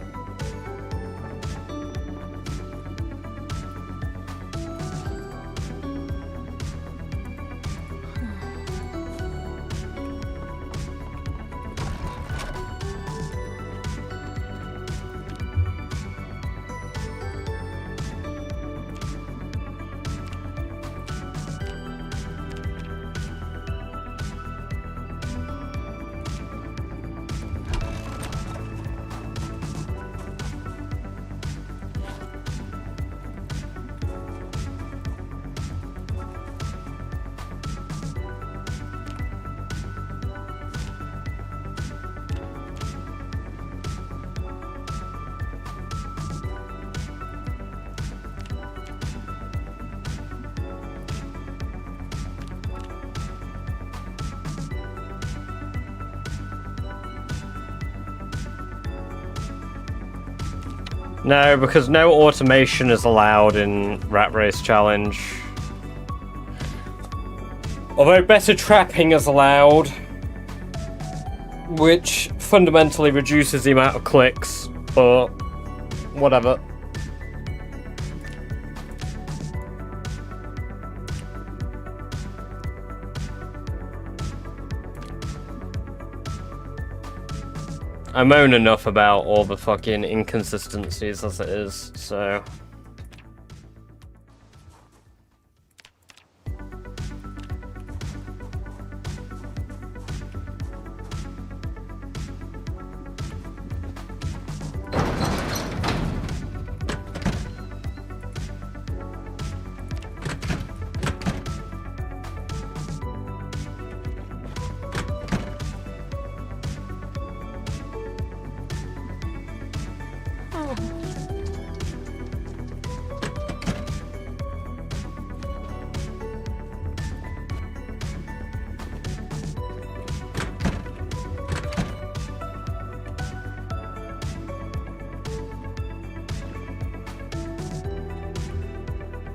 No, because no automation is allowed in Rat Race Challenge. Although better trapping is allowed, which fundamentally reduces the amount of clicks, but whatever. I moan enough about all the fucking inconsistencies as it is, so...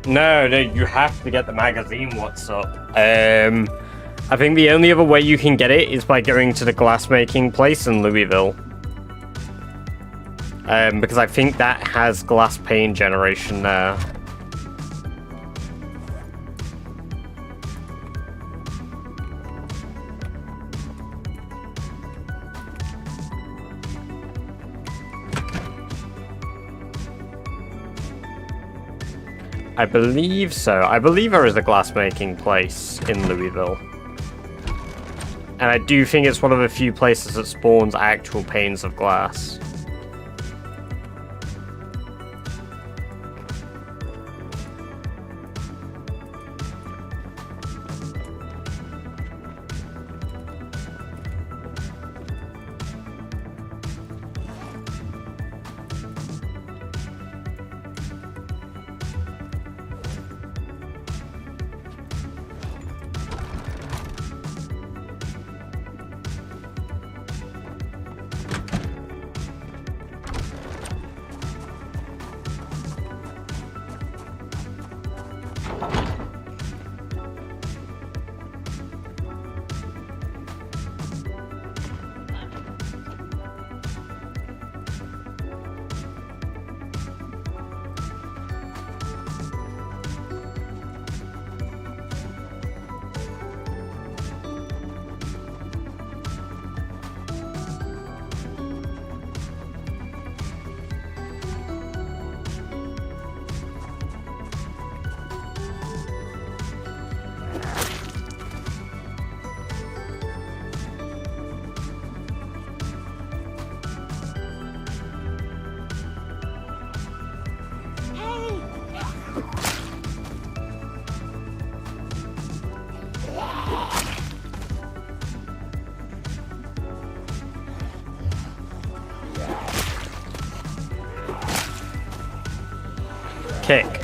No, you have to get the magazine, what's up? I think the only other way you can get it is by going to the glassmaking place in Louisville. Because I think that has glass pane generation there. I believe so. I believe there is a glassmaking place in Louisville. And I do think it's one of the few places that spawns actual panes of glass. tick.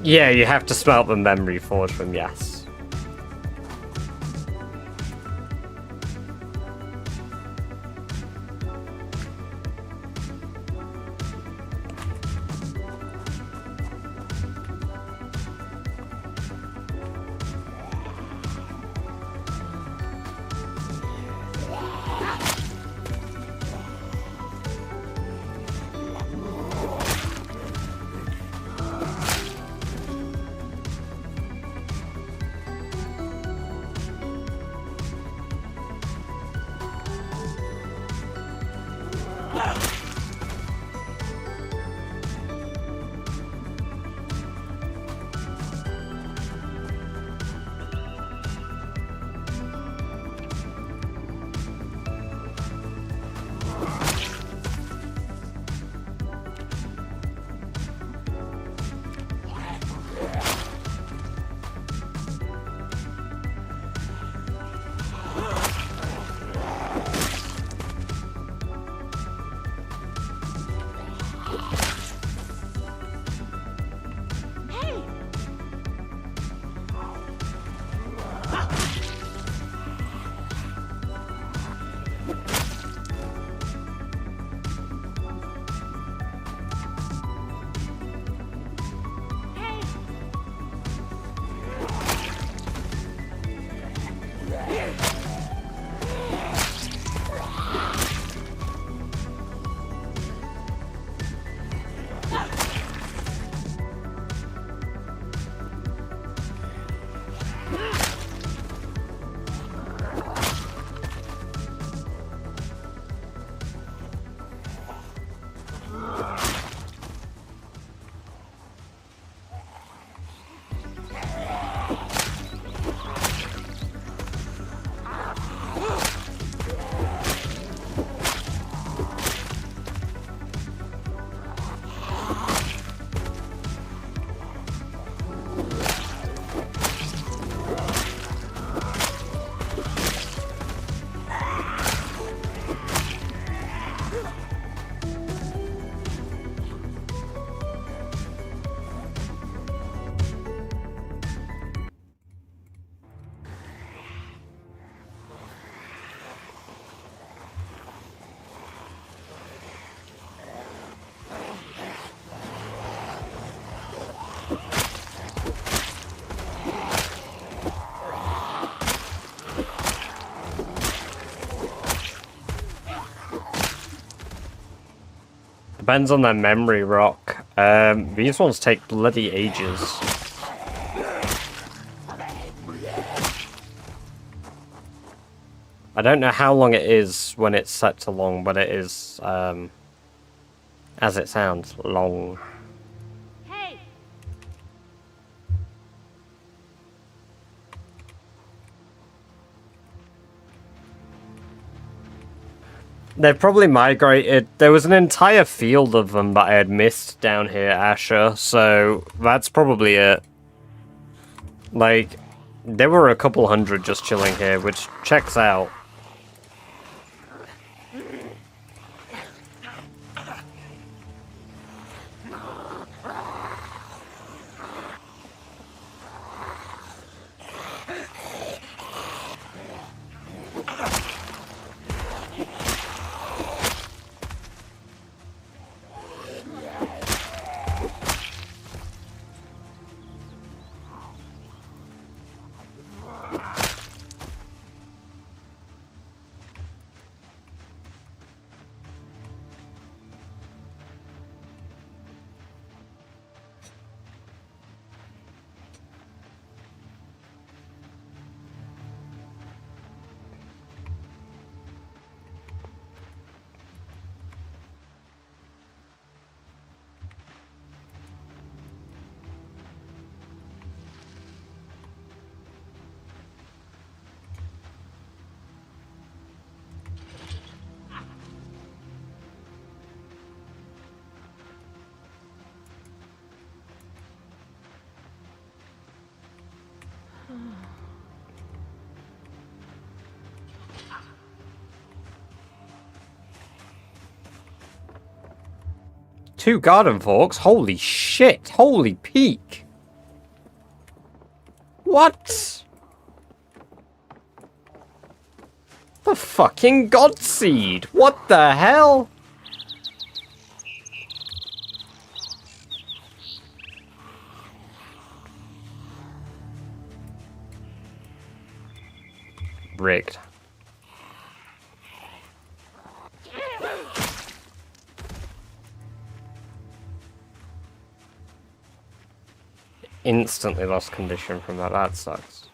Yeah, you have to smelt the memory forge from yes. Depends on their memory rock. These ones take bloody ages. I don't know how long it is when it's set to long, but it is, as it sounds, long. Hey! They've probably migrated. There was an entire field of them that I had missed down here, Asher, so that's probably it. Like, there were a couple hundred just chilling here, which checks out. Two garden forks? Holy shit! Holy peak! What? The fucking Godseed! What the hell? Rigged. Instantly lost condition from that. That sucks.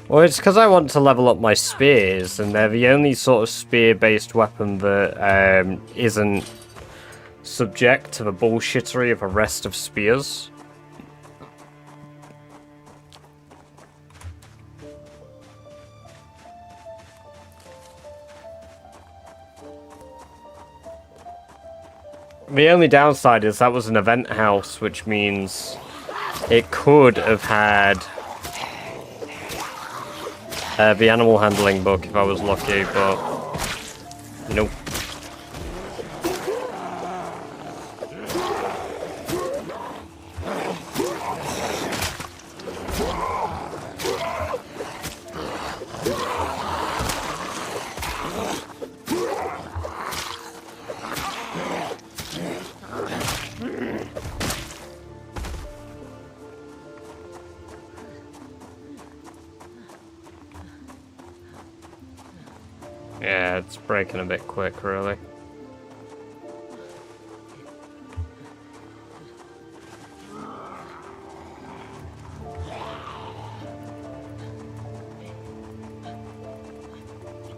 Well, it's because I want to level up my spears, and they're the only sort of spear-based weapon that isn't subject to the bullshittery of the rest of spears. The only downside is that was an event house, which means it could have had the animal handling book if I was lucky, but nope. Yeah, it's breaking a bit quick, really.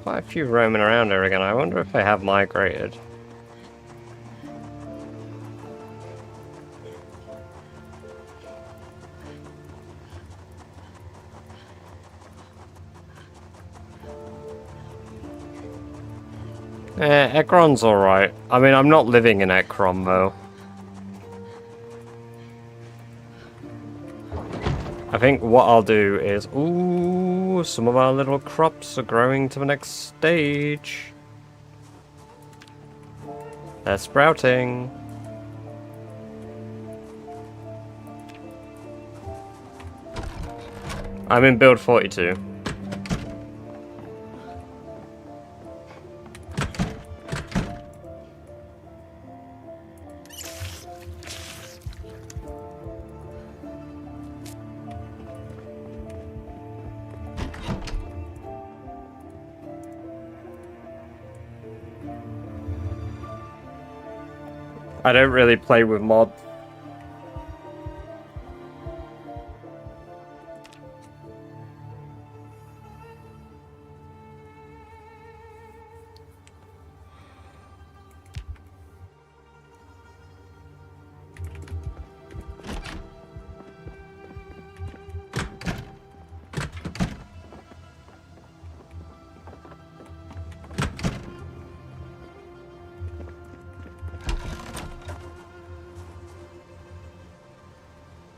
Quite a few roaming around here again. I wonder if they have migrated. Ekron's alright. I mean, I'm not living in Ekron, though. I think what I'll do is... Ooh, some of our little crops are growing to the next stage. They're sprouting. I'm in build 42. I don't really play with mods.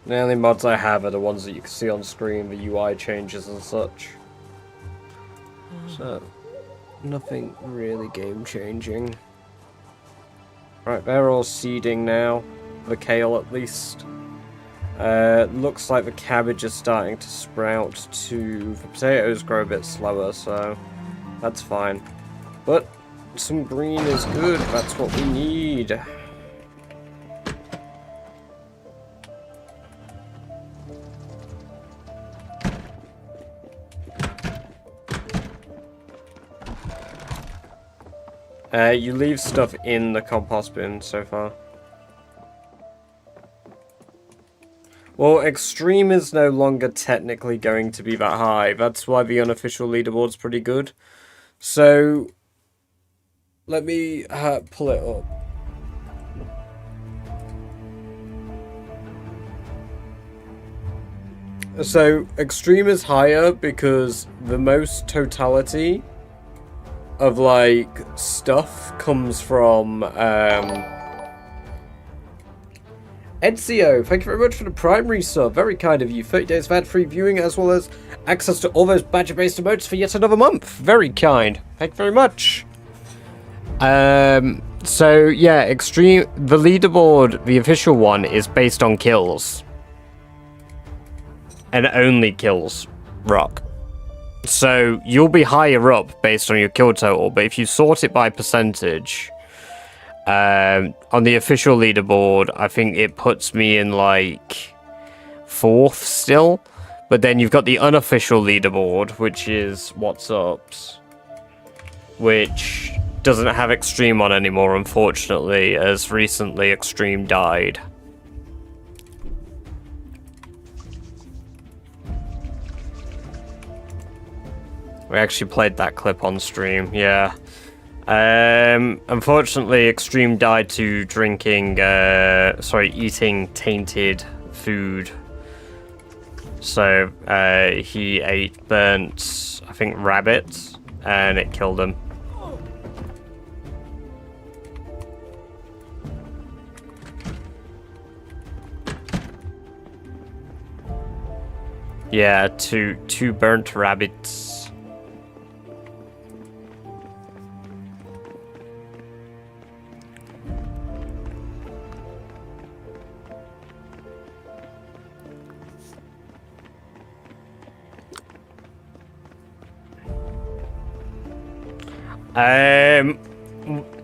The only mods I have are the ones that you can see on screen, the UI changes and such. So, nothing really game changing. Right, they're all seeding now. The kale at least. Looks like the cabbage is starting to sprout too. The potatoes grow a bit slower, so that's fine. But some green is good, that's what we need. You leave stuff in the compost bin so far. Well, extreme is no longer technically going to be that high. That's why the unofficial leaderboard's pretty good. So, let me pull it up. So, extreme is higher because the most totality of like stuff comes from Ezio. Thank you very much for the primary sub, very kind of you. 30 days of ad-free viewing as well as access to all those badger based emotes for yet another month, very kind, thank you very much. So yeah, extreme, the leaderboard, the official one, is based on kills and only kills rock. So, you'll be higher up based on your kill total, but if you sort it by percentage, on the official leaderboard, I think it puts me in, like, 4th still. But then you've got the unofficial leaderboard, which is What's Ups, which doesn't have Extreme on anymore, unfortunately, as recently Extreme died. We actually played that clip on stream, yeah. Unfortunately, Extreme died to eating tainted food. So, he ate burnt, I think, rabbits, and it killed him. Yeah, two burnt rabbits.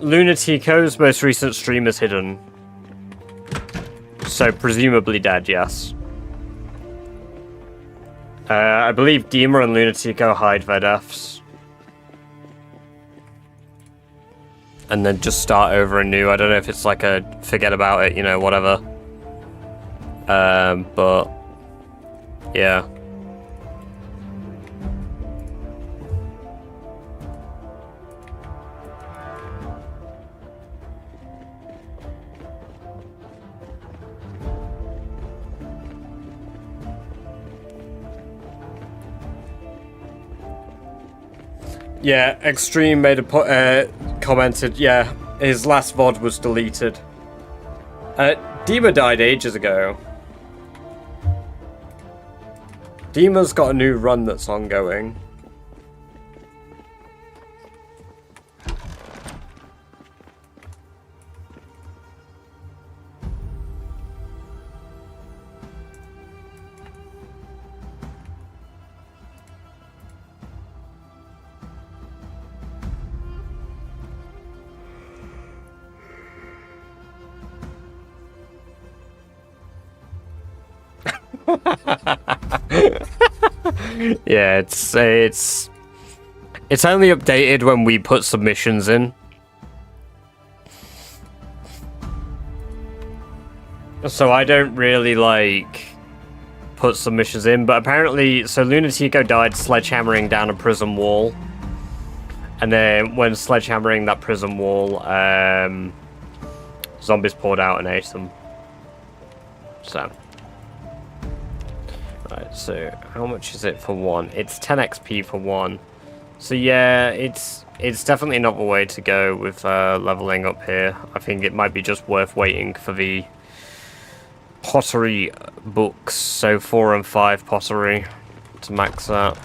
Lunatico's most recent stream is hidden. So presumably dead, yes. I believe Dima and Lunatico hide their deaths. And then just start over anew. I don't know if it's like a forget about it, you know, whatever. But yeah. Yeah, Extreme made a commented, yeah, his last VOD was deleted. Dima died ages ago. Dima's got a new run that's ongoing. Yeah, it's only updated when we put submissions in. So I don't really like put submissions in, but apparently, so Lunatico died sledgehammering down a prison wall, and then when sledgehammering that prison wall, zombies poured out and ate them. So, right. So how much is it for one? It's 10 XP for one. So yeah, it's definitely not the way to go with leveling up here. I think it might be just worth waiting for the pottery books, so 4 and 5 pottery to max that.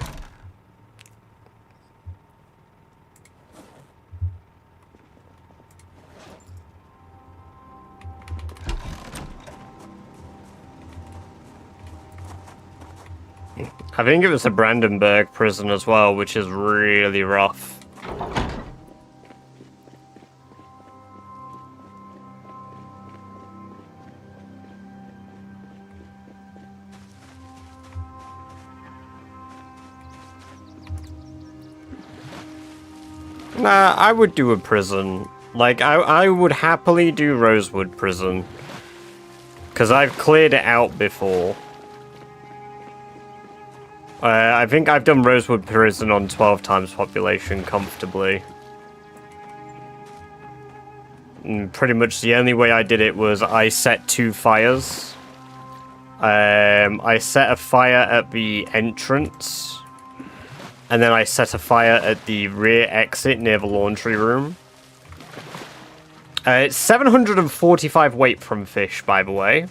I think it was the Brandenburg prison as well, which is really rough. Nah, I would do a prison. Like, I would happily do Rosewood Prison. Because I've cleared it out before. I think I've done Rosewood Prison on 12 times population comfortably. And pretty much the only way I did it was I set 2 fires. I set a fire at the entrance. And then I set a fire at the rear exit near the laundry room. It's 745 weight from fish, by the way.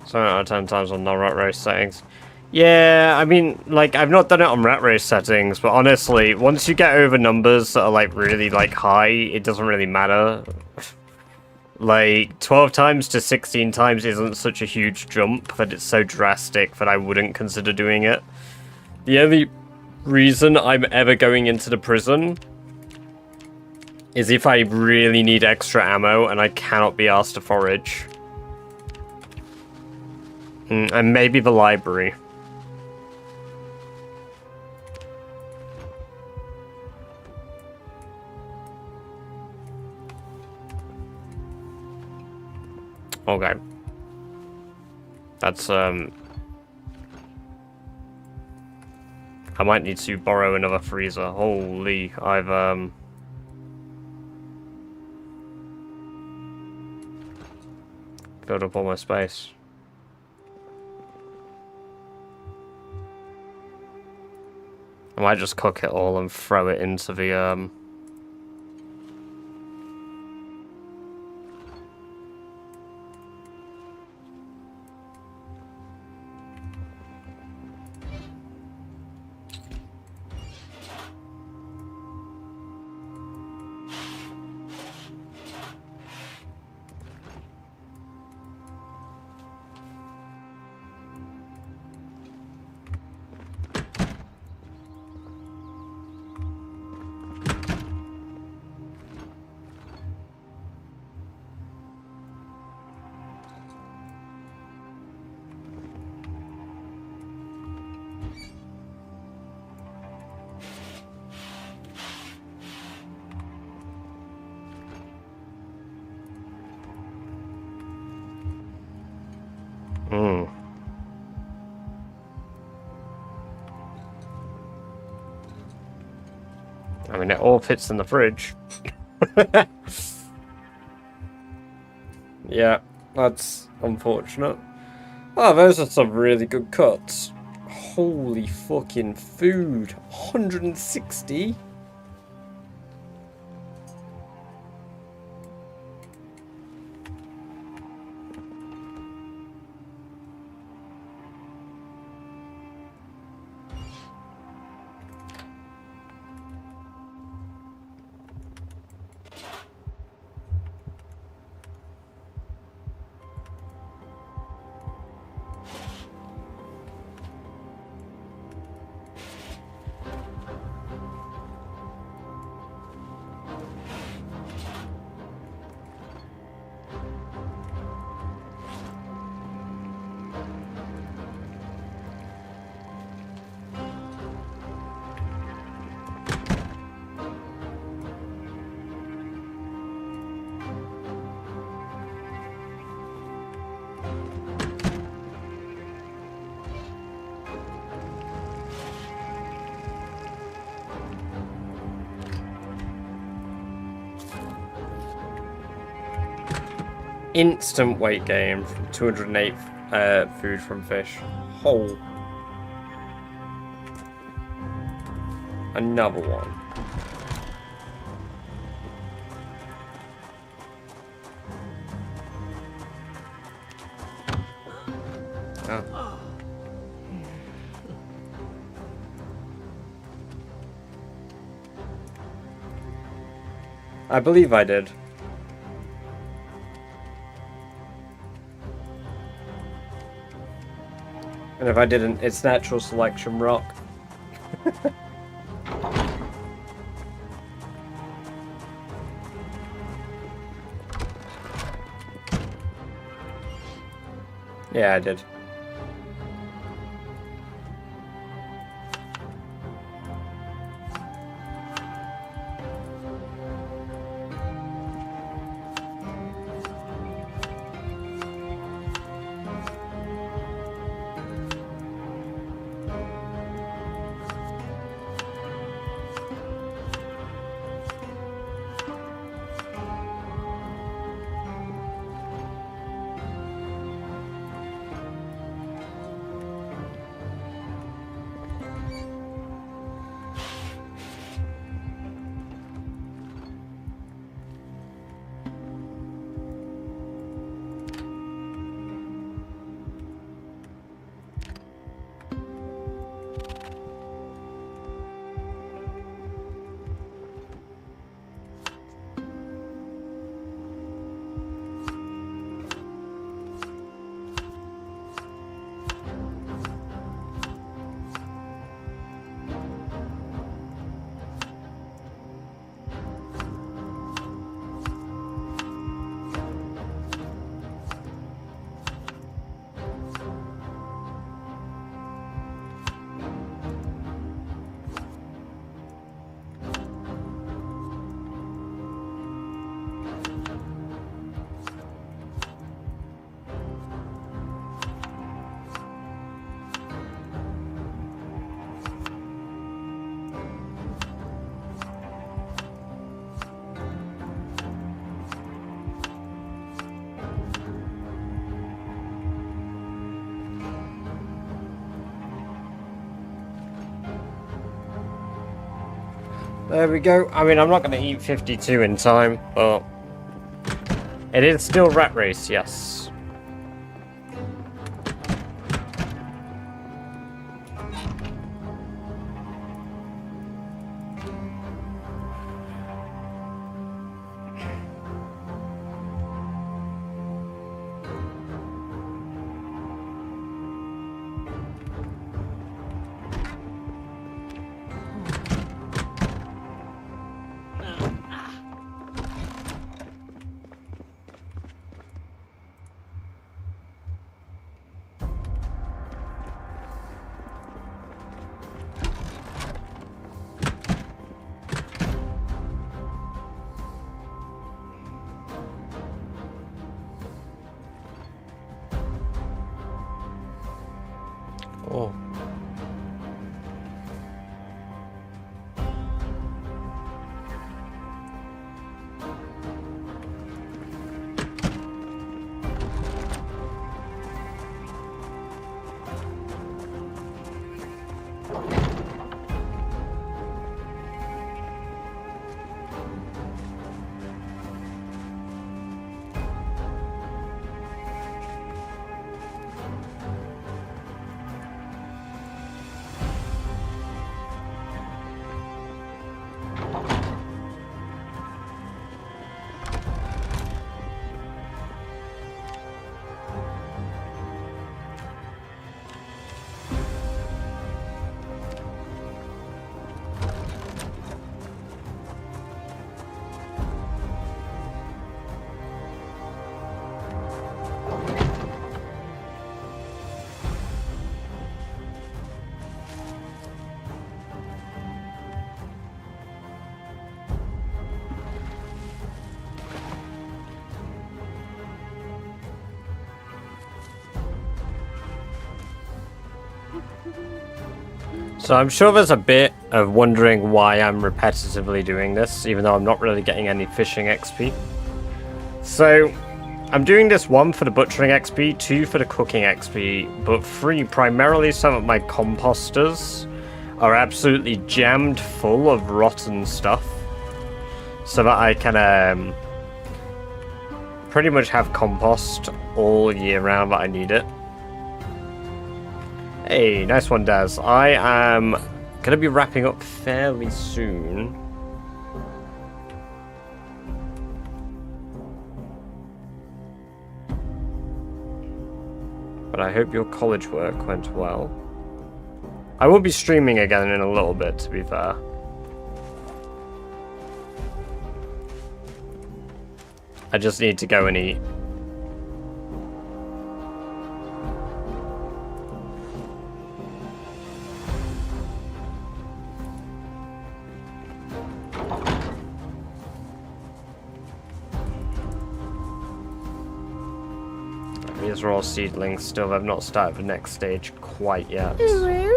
So out of 10 times on non-rat race settings. Yeah, I mean, like, I've not done it on rat race settings, but honestly, once you get over numbers that are, like, really, like, high, it doesn't really matter. Like, 12 times to 16 times isn't such a huge jump that it's so drastic that I wouldn't consider doing it. The only reason I'm ever going into the prison is if I really need extra ammo and I cannot be asked to forage. And maybe the library. Okay. That's, I might need to borrow another freezer. Holy, I've, filled up all my space. I might just cook it all and throw it into the, I mean, it all fits in the fridge. Yeah, that's unfortunate. Oh, those are some really good cuts. Holy fucking food. 160? instant weight gain from 208 food from fish. Whole. Another one. Oh. I believe I did. And if I didn't, it's natural selection rock. Yeah, I did. There we go. I mean, I'm not going to eat 52 in time, but it is still Rat Race, yes. Oh. So I'm sure there's a bit of wondering why I'm repetitively doing this, even though I'm not really getting any fishing XP. So, I'm doing this 1 for the butchering XP, 2 for the cooking XP, but 3 primarily some of my composters are absolutely jammed full of rotten stuff, so that I can pretty much have compost all year round that I need it. Hey, nice one, Daz. I am gonna be wrapping up fairly soon. But I hope your college work went well. I will be streaming again in a little bit, to be fair. I just need to go and eat. These are all seedlings still. I've not started the next stage quite yet. There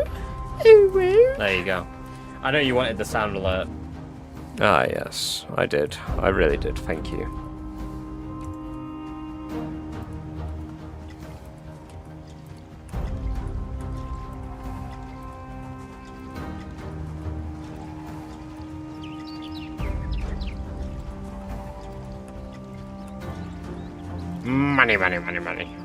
you go. I know you wanted the sound alert. Ah, yes, I did. I really did. Thank you. Money, money, money, money.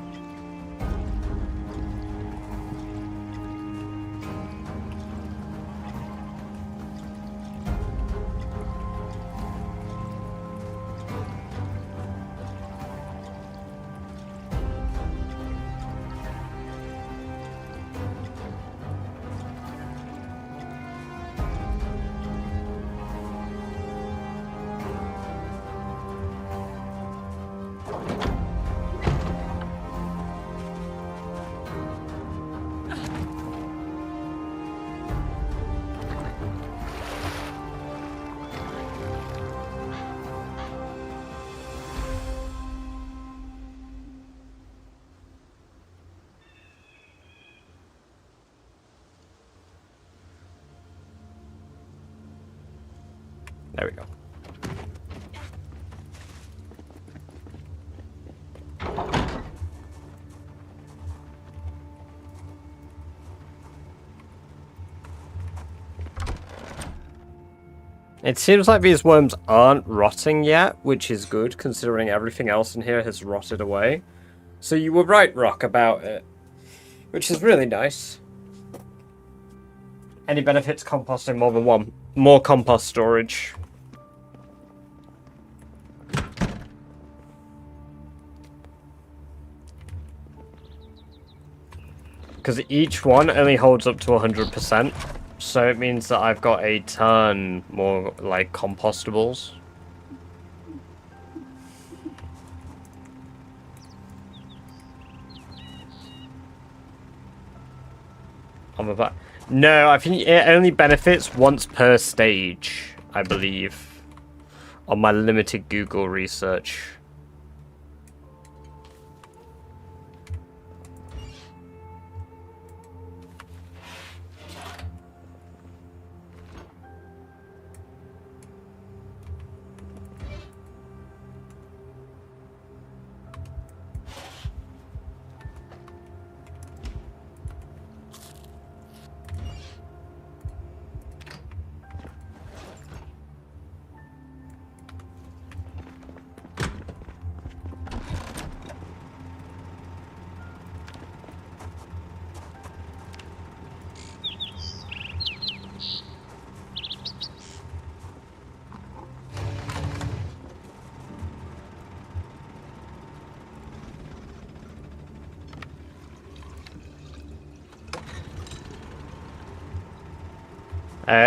There we go. It seems like these worms aren't rotting yet, which is good considering everything else in here has rotted away. So you were right, Rock, about it, which is really nice. Any benefits composting more than one? More compost storage. Because each one only holds up to 100%, so it means that I've got a ton more, like, compostables. On the back. No, I think it only benefits once per stage, I believe, on my limited Google research.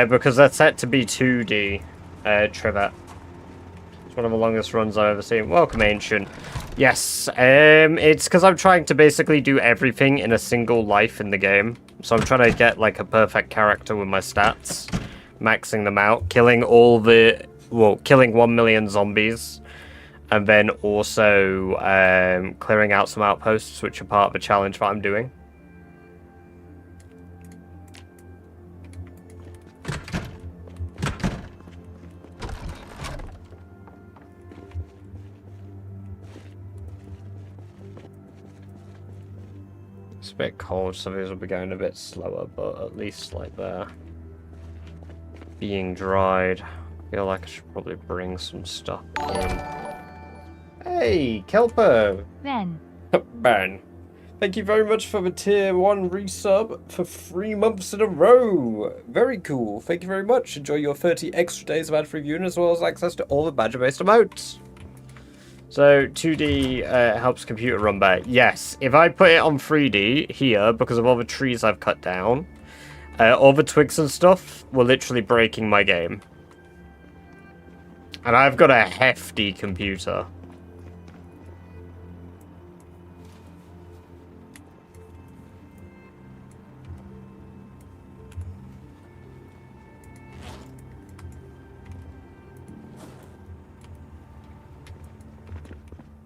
Because they're set to be 2D, Trivet. It's one of the longest runs I've ever seen. Welcome, Ancient. Yes, it's because I'm trying to basically do everything in a single life in the game. So I'm trying to get, like, a perfect character with my stats. Maxing them out. Killing all the... Well, killing 1 million zombies. And then also clearing out some outposts, which are part of the challenge that I'm doing. bit cold, so these will be going a bit slower, but at least like they're being dried. I feel like I should probably bring some stuff in. Hey, Kelpo! Ben. Ben. Thank you very much for the tier 1 resub for 3 months in a row. Very cool. Thank you very much. Enjoy your 30 extra days of ad-free viewing as well as access to all the badger-based emotes. So 2D helps computer run better. Yes, if I put it on 3D here, because of all the trees I've cut down, all the twigs and stuff were literally breaking my game. And I've got a hefty computer.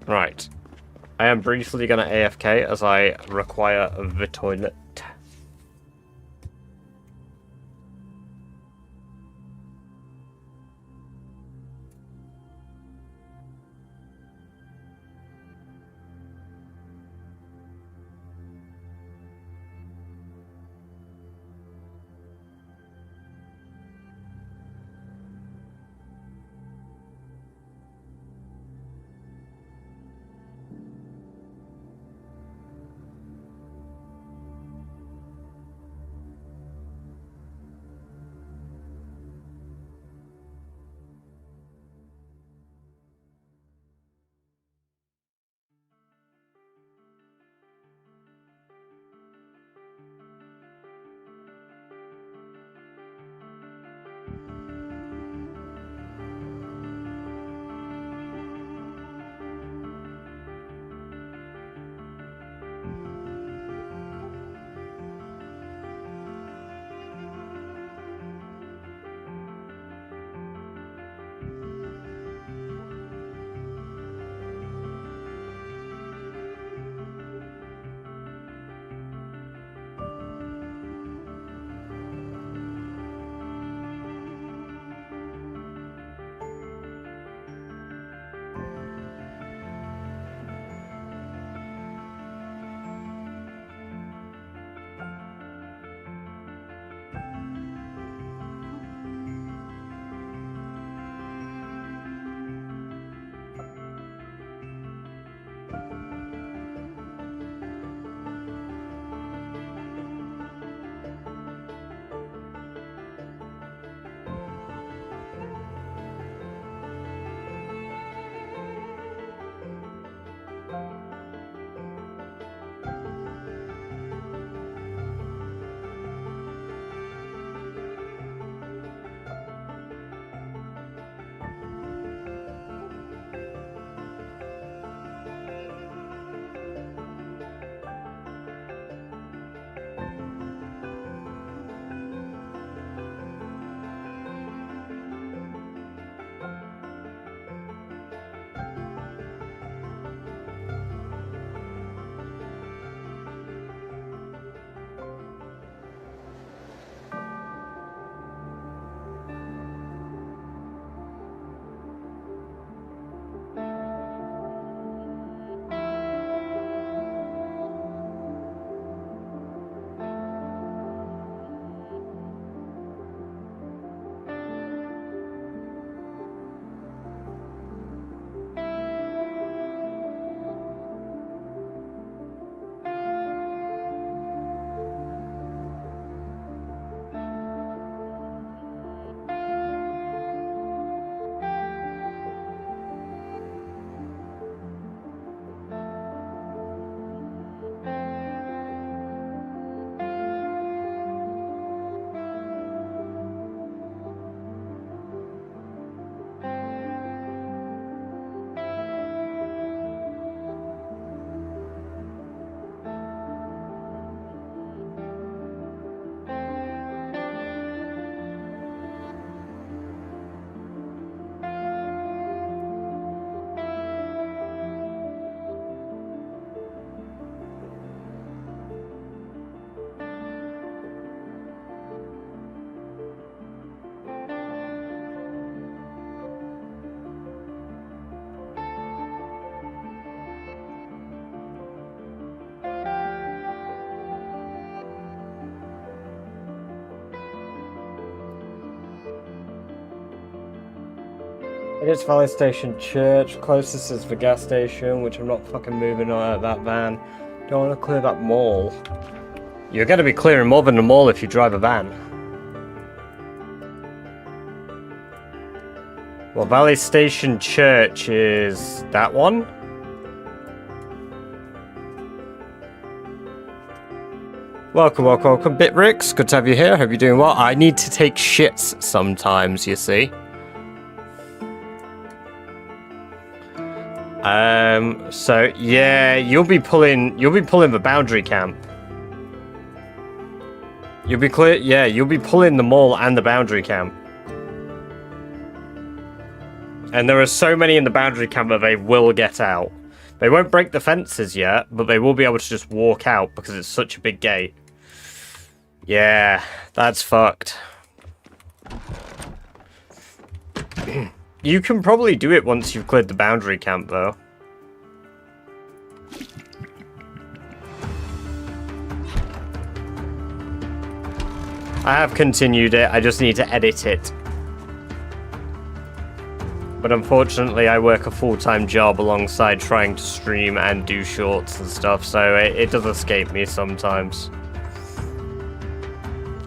Right. I am briefly going to AFK as I require the toilet. It's Valley Station Church. Closest is the gas station, which I'm not fucking moving on at that van. Don't want to clear that mall. You're going to be clearing more than the mall if you drive a van. Well, Valley Station Church is that one? Welcome, welcome, welcome, Bitrix. Good to have you here. Hope you're doing well. I need to take shits sometimes, you see. So yeah, you'll be pulling the boundary camp. You'll be pulling the mall and the boundary camp. And there are so many in the boundary camp that they will get out. They won't break the fences yet, but they will be able to just walk out because it's such a big gate. Yeah, that's fucked. You can probably do it once you've cleared the boundary camp, though. I have continued it, I just need to edit it. But unfortunately, I work a full-time job alongside trying to stream and do shorts and stuff, so it does escape me sometimes.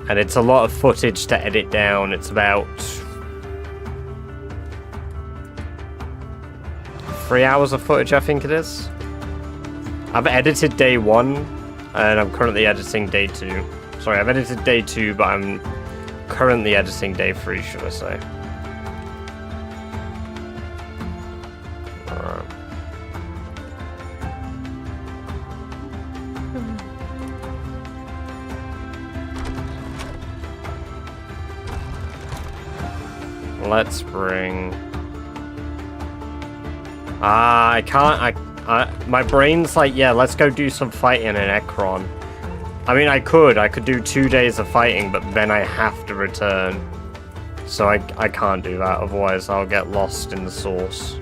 And it's a lot of footage to edit down. It's about 3 hours of footage, I think it is. I've edited day 1, and I'm currently editing day 2. Sorry, I've edited day 2, but I'm currently editing day 3, should I say. Alright. Let's bring... I can't, my brain's like, yeah, let's go do some fighting in Ekron. I mean, I could do 2 days of fighting, but then I have to return. So I can't do that, otherwise I'll get lost in the source.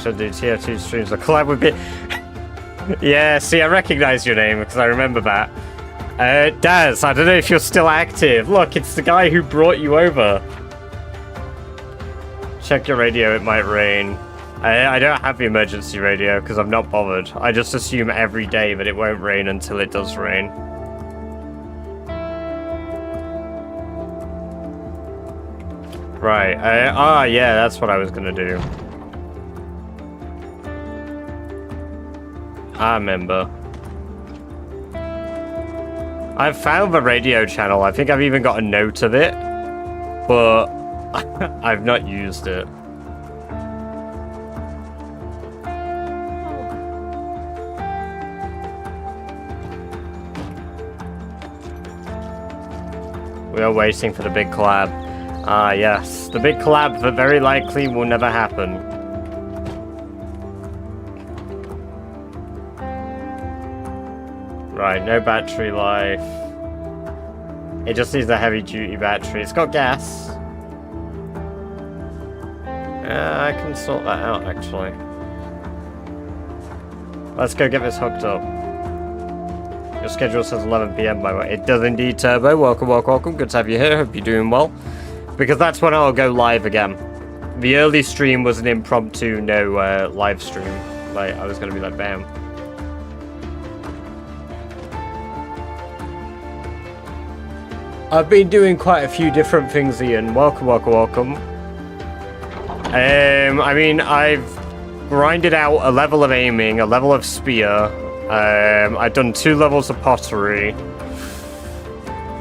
should do TF2 streams. A collab would be... Yeah, see, I recognize your name because I remember that. Daz, I don't know if you're still active. Look, it's the guy who brought you over. Check your radio, it might rain. I don't have the emergency radio because I'm not bothered. I just assume every day that it won't rain until it does rain. Right, yeah, that's what I was gonna do. I remember. I've found the radio channel. I think I've even got a note of it, but I've not used it. We are waiting for the big collab. Ah, yes. The big collab that very likely will never happen. Right, no battery life. It just needs a heavy-duty battery. It's got gas. Yeah, I can sort that out, actually. Let's go get this hooked up. Your schedule says 11 PM, by the way. It does indeed, Turbo. Welcome, welcome, welcome. Good to have you here. Hope you're doing well. Because that's when I'll go live again. The early stream was an impromptu, no live stream. Like, I was going to be like, bam. I've been doing quite a few different things, Ian. Welcome, welcome, welcome. I mean, I've grinded out a level of aiming, a level of spear. I've done 2 levels of pottery.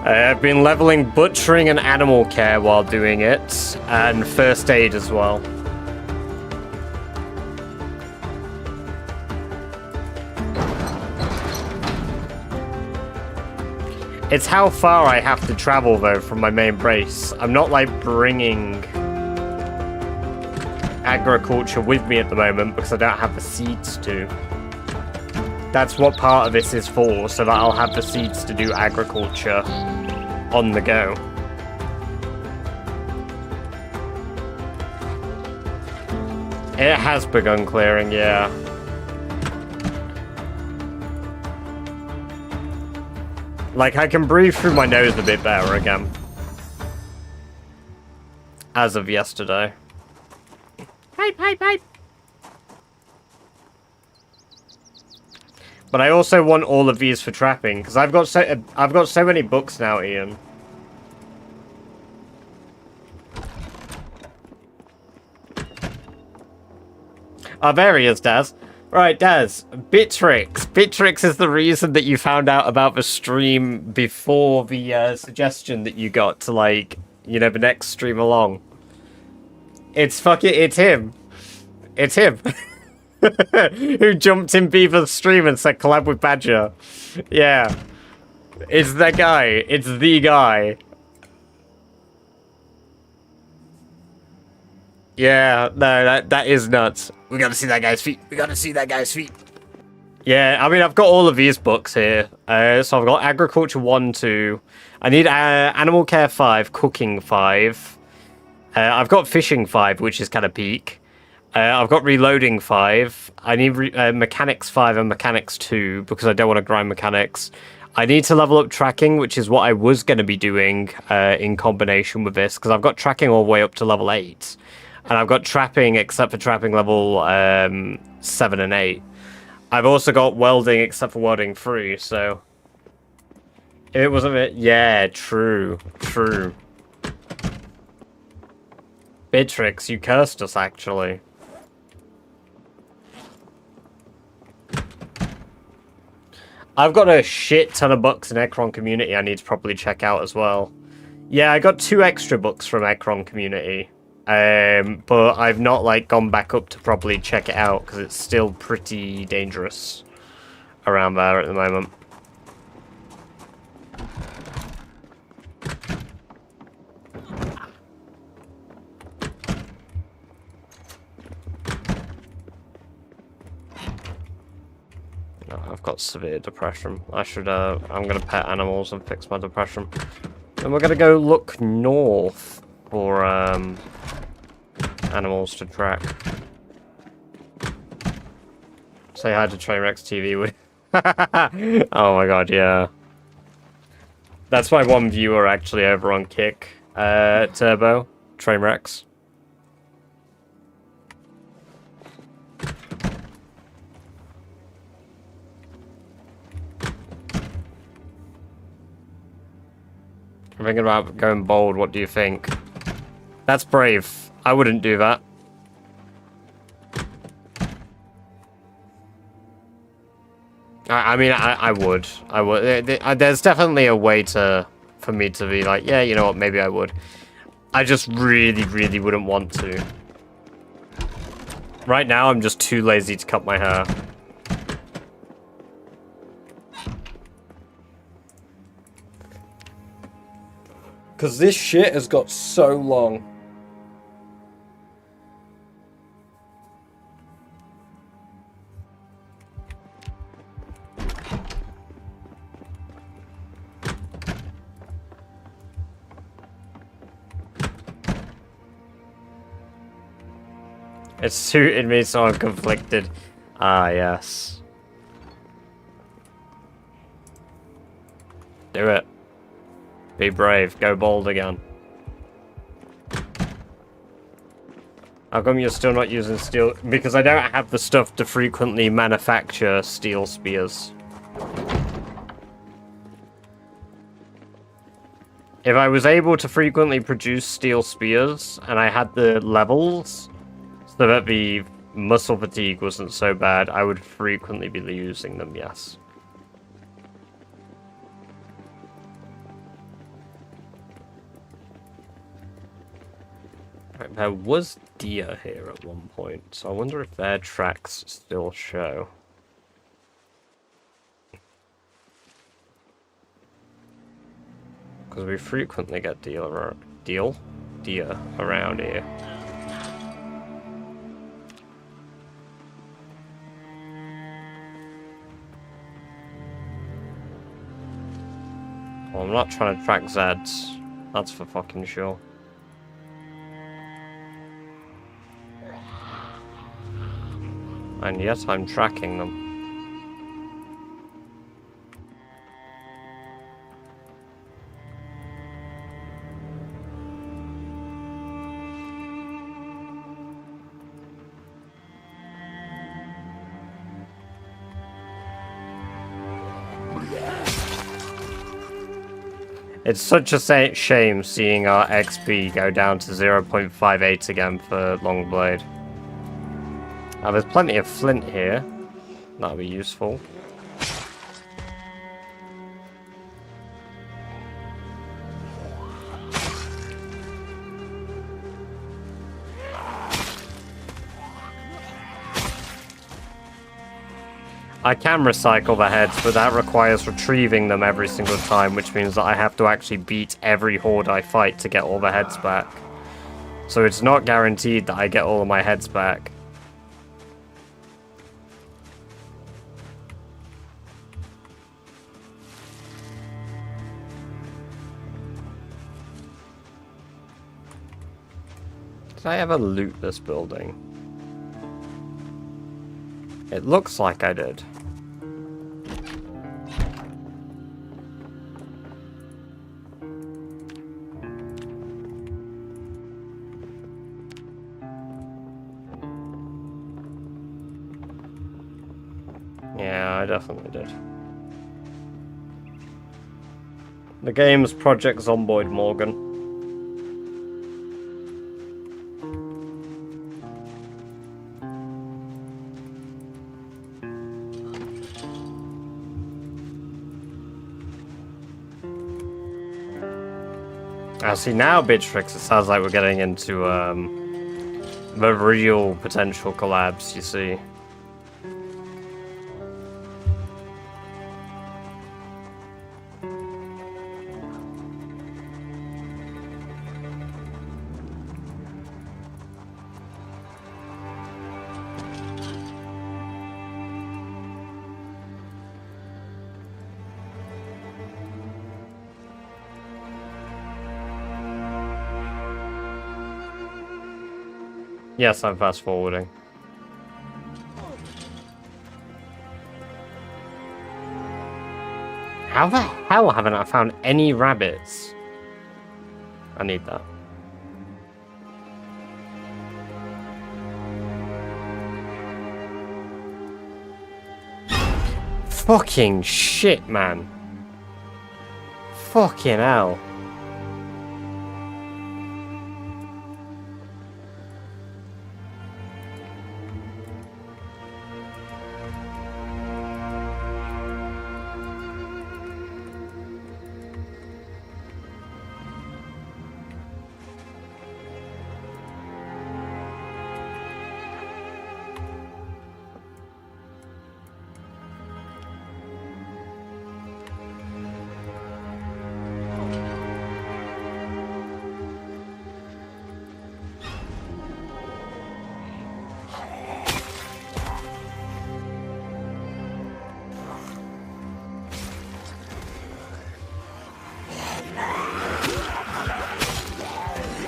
I've been leveling butchering and animal care while doing it, and first aid as well. It's how far I have to travel, though, from my main base. I'm not, like, bringing agriculture with me at the moment because I don't have the seeds to. That's what part of this is for, so that I'll have the seeds to do agriculture on the go. It has begun clearing, yeah. Like, I can breathe through my nose a bit better again. As of yesterday. Pipe, pipe, pipe! But I also want all of these for trapping, because I've got so many books now, Ian. Oh, there he is, Daz. Right, Daz. Bitrix. Bitrix is the reason that you found out about the stream before the suggestion that you got to, like, you know, the next stream along. It's him. It's him. Who jumped in Beaver's stream and said collab with Badger. Yeah. It's that guy. It's the guy. Yeah, no, that is nuts. We gotta see that guy's feet. We gotta see that guy's feet. Yeah, I mean, I've got all of these books here. So I've got Agriculture 1, 2. I need Animal Care 5, Cooking 5. I've got Fishing 5, which is kind of peak. I've got Reloading 5. I need Mechanics 5 and Mechanics 2, because I don't want to grind Mechanics. I need to level up Tracking, which is what I was going to be doing in combination with this, because I've got Tracking all the way up to level 8. And I've got Trapping, except for Trapping level 7 and 8. I've also got Welding, except for Welding 3, so... If it wasn't it... Yeah, true. True. Bitrix, you cursed us, actually. I've got a shit ton of books in Ekron Community I need to properly check out as well. Yeah, I got 2 extra books from Ekron Community. But I've not, like, gone back up to properly check it out, because it's still pretty dangerous around there at the moment. I've got severe depression. I should, I'm gonna pet animals and fix my depression. And we're gonna go look north for, animals to track. Say hi to Trainwreck TV. Oh my god, yeah. That's my one viewer actually over on Kick. Turbo. Trainwrecks. I'm thinking about going bold. What do you think? That's brave. I wouldn't do that. I mean, I would. I would. There's definitely a way for me to be like, yeah, you know what, maybe I would. I just really, really wouldn't want to. Right now, I'm just too lazy to cut my hair. Because this shit has got so long. It's suited me, so I'm conflicted. Ah, yes. Do it. Be brave. Go bold again. How come you're still not using steel? Because I don't have the stuff to frequently manufacture steel spears. If I was able to frequently produce steel spears, and I had the levels, so that the muscle fatigue wasn't so bad, I would frequently be using them, yes. Right, there was deer here at one point, so I wonder if their tracks still show. Because we frequently get deer around here. Well, I'm not trying to track Zeds. That's for fucking sure. And yet I'm tracking them. It's such a shame seeing our XP go down to 0.58 again for Longblade. Now there's plenty of flint here. That'll be useful. I can recycle the heads, but that requires retrieving them every single time, which means that I have to actually beat every horde I fight to get all the heads back. So it's not guaranteed that I get all of my heads back. Did I ever loot this building? It looks like I did. Yeah, I definitely did. The game's Project Zomboid Morgan. See, now, Beatrix, it sounds like we're getting into the real potential collabs, you see. Yes, I'm fast forwarding. How the hell haven't I found any rabbits? I need that. Fucking shit, man. Fucking hell.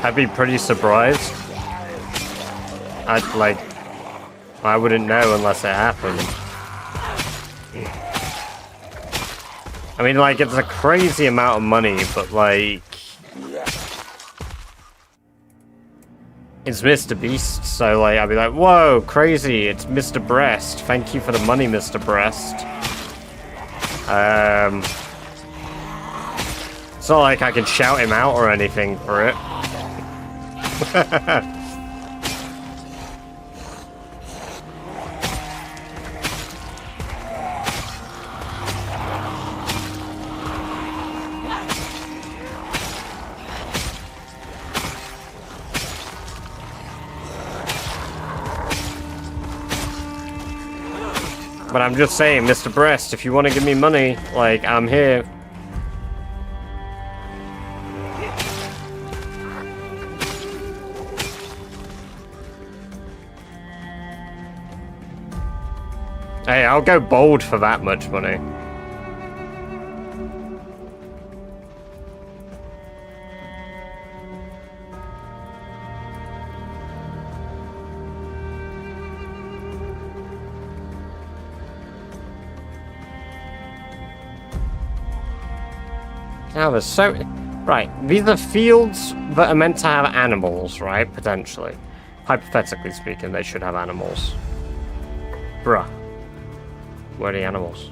I'd be pretty surprised. I wouldn't know unless it happened. I mean, like, it's a crazy amount of money, but, like, it's Mr. Beast, so, like, I'd be like, whoa, crazy, it's Mr. Breast. Thank you for the money, Mr. Breast. It's not like I can shout him out or anything for it. But I'm just saying, Mr. Breast, if you want to give me money, like, I'm here. Hey, I'll go bold for that much money. Now there's so... Right, these are fields that are meant to have animals, right? Potentially. Hypothetically speaking, they should have animals. Bruh. Where are the animals?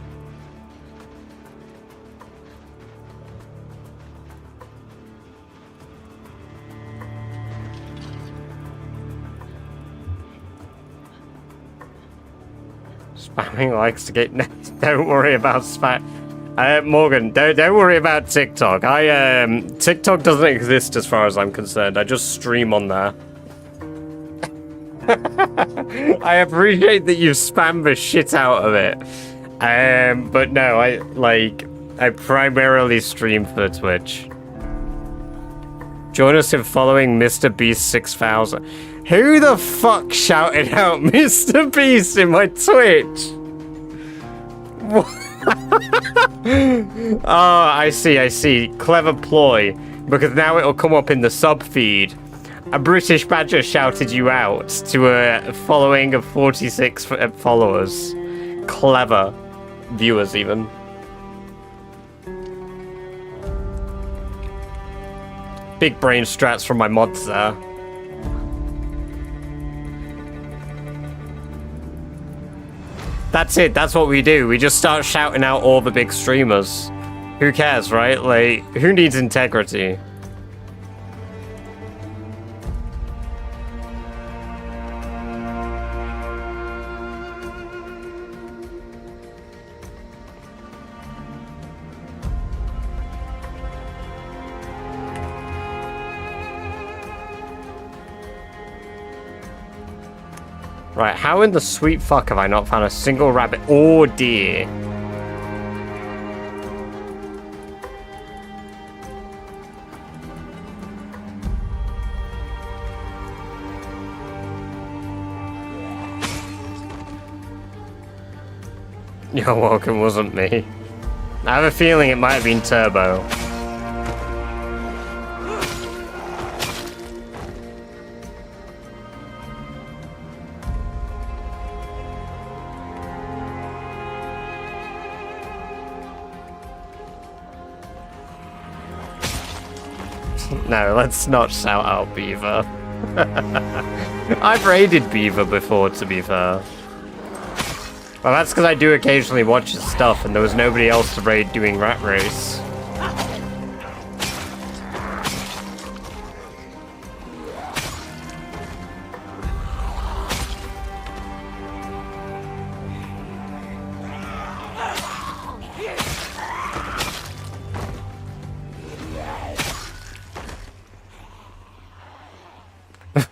Spamming likes to get... Don't worry about spam. Morgan, don't worry about TikTok. TikTok doesn't exist as far as I'm concerned. I just stream on there. I appreciate that you spam the shit out of it. But no, I primarily stream for Twitch. Join us in following Mr. Beast 6000. Who the fuck shouted out Mr. Beast in my Twitch? Oh, I see. Clever ploy. Because now it'll come up in the sub feed. A British Badger shouted you out to a following of 46 followers. Clever. Viewers, even. Big brain strats from my mods there. That's it, that's what we do. We just start shouting out all the big streamers. Who cares, right? Like, who needs integrity? Right, how in the sweet fuck have I not found a single rabbit or deer? You're welcome, wasn't me. I have a feeling it might have been Turbo. No, let's not shout out Beaver. I've raided Beaver before, to be fair. Well, that's because I do occasionally watch his stuff, and there was nobody else to raid doing Rat Race.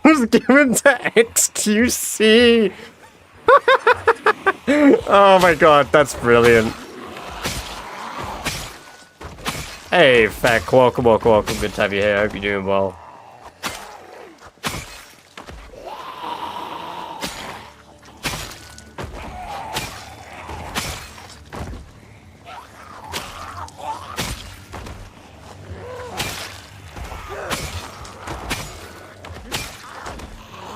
Was given to XQC. Oh my god, that's brilliant. Hey, Feck, welcome. Good to have you here. Hope you're doing well.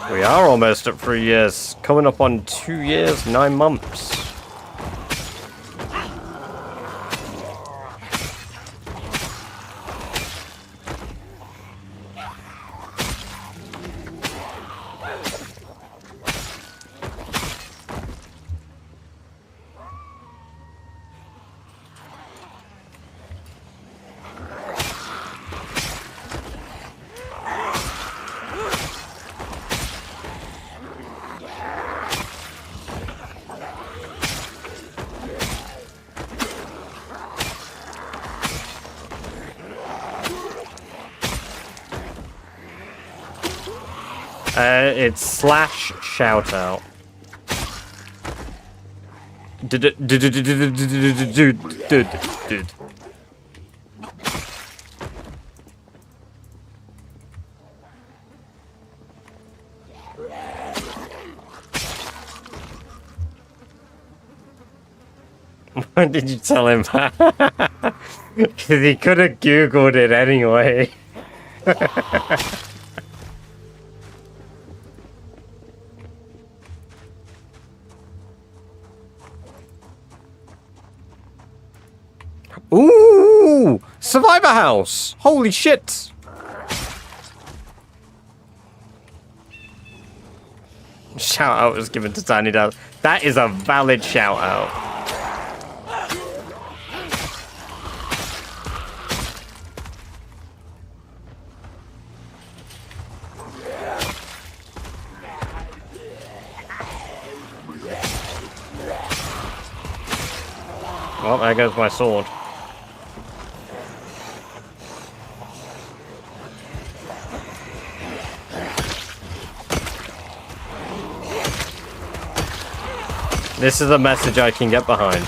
We are almost at 3 years. Coming up on 2 years, 9 months. It's slash shoutout. Dude. Why did you tell him that? Because he could have Googled it anyway. Ooh! Survivor House! Holy shit! Shout out was given to Tiny Dad. That is a valid shout out. Well, there goes my sword. This is a message I can get behind.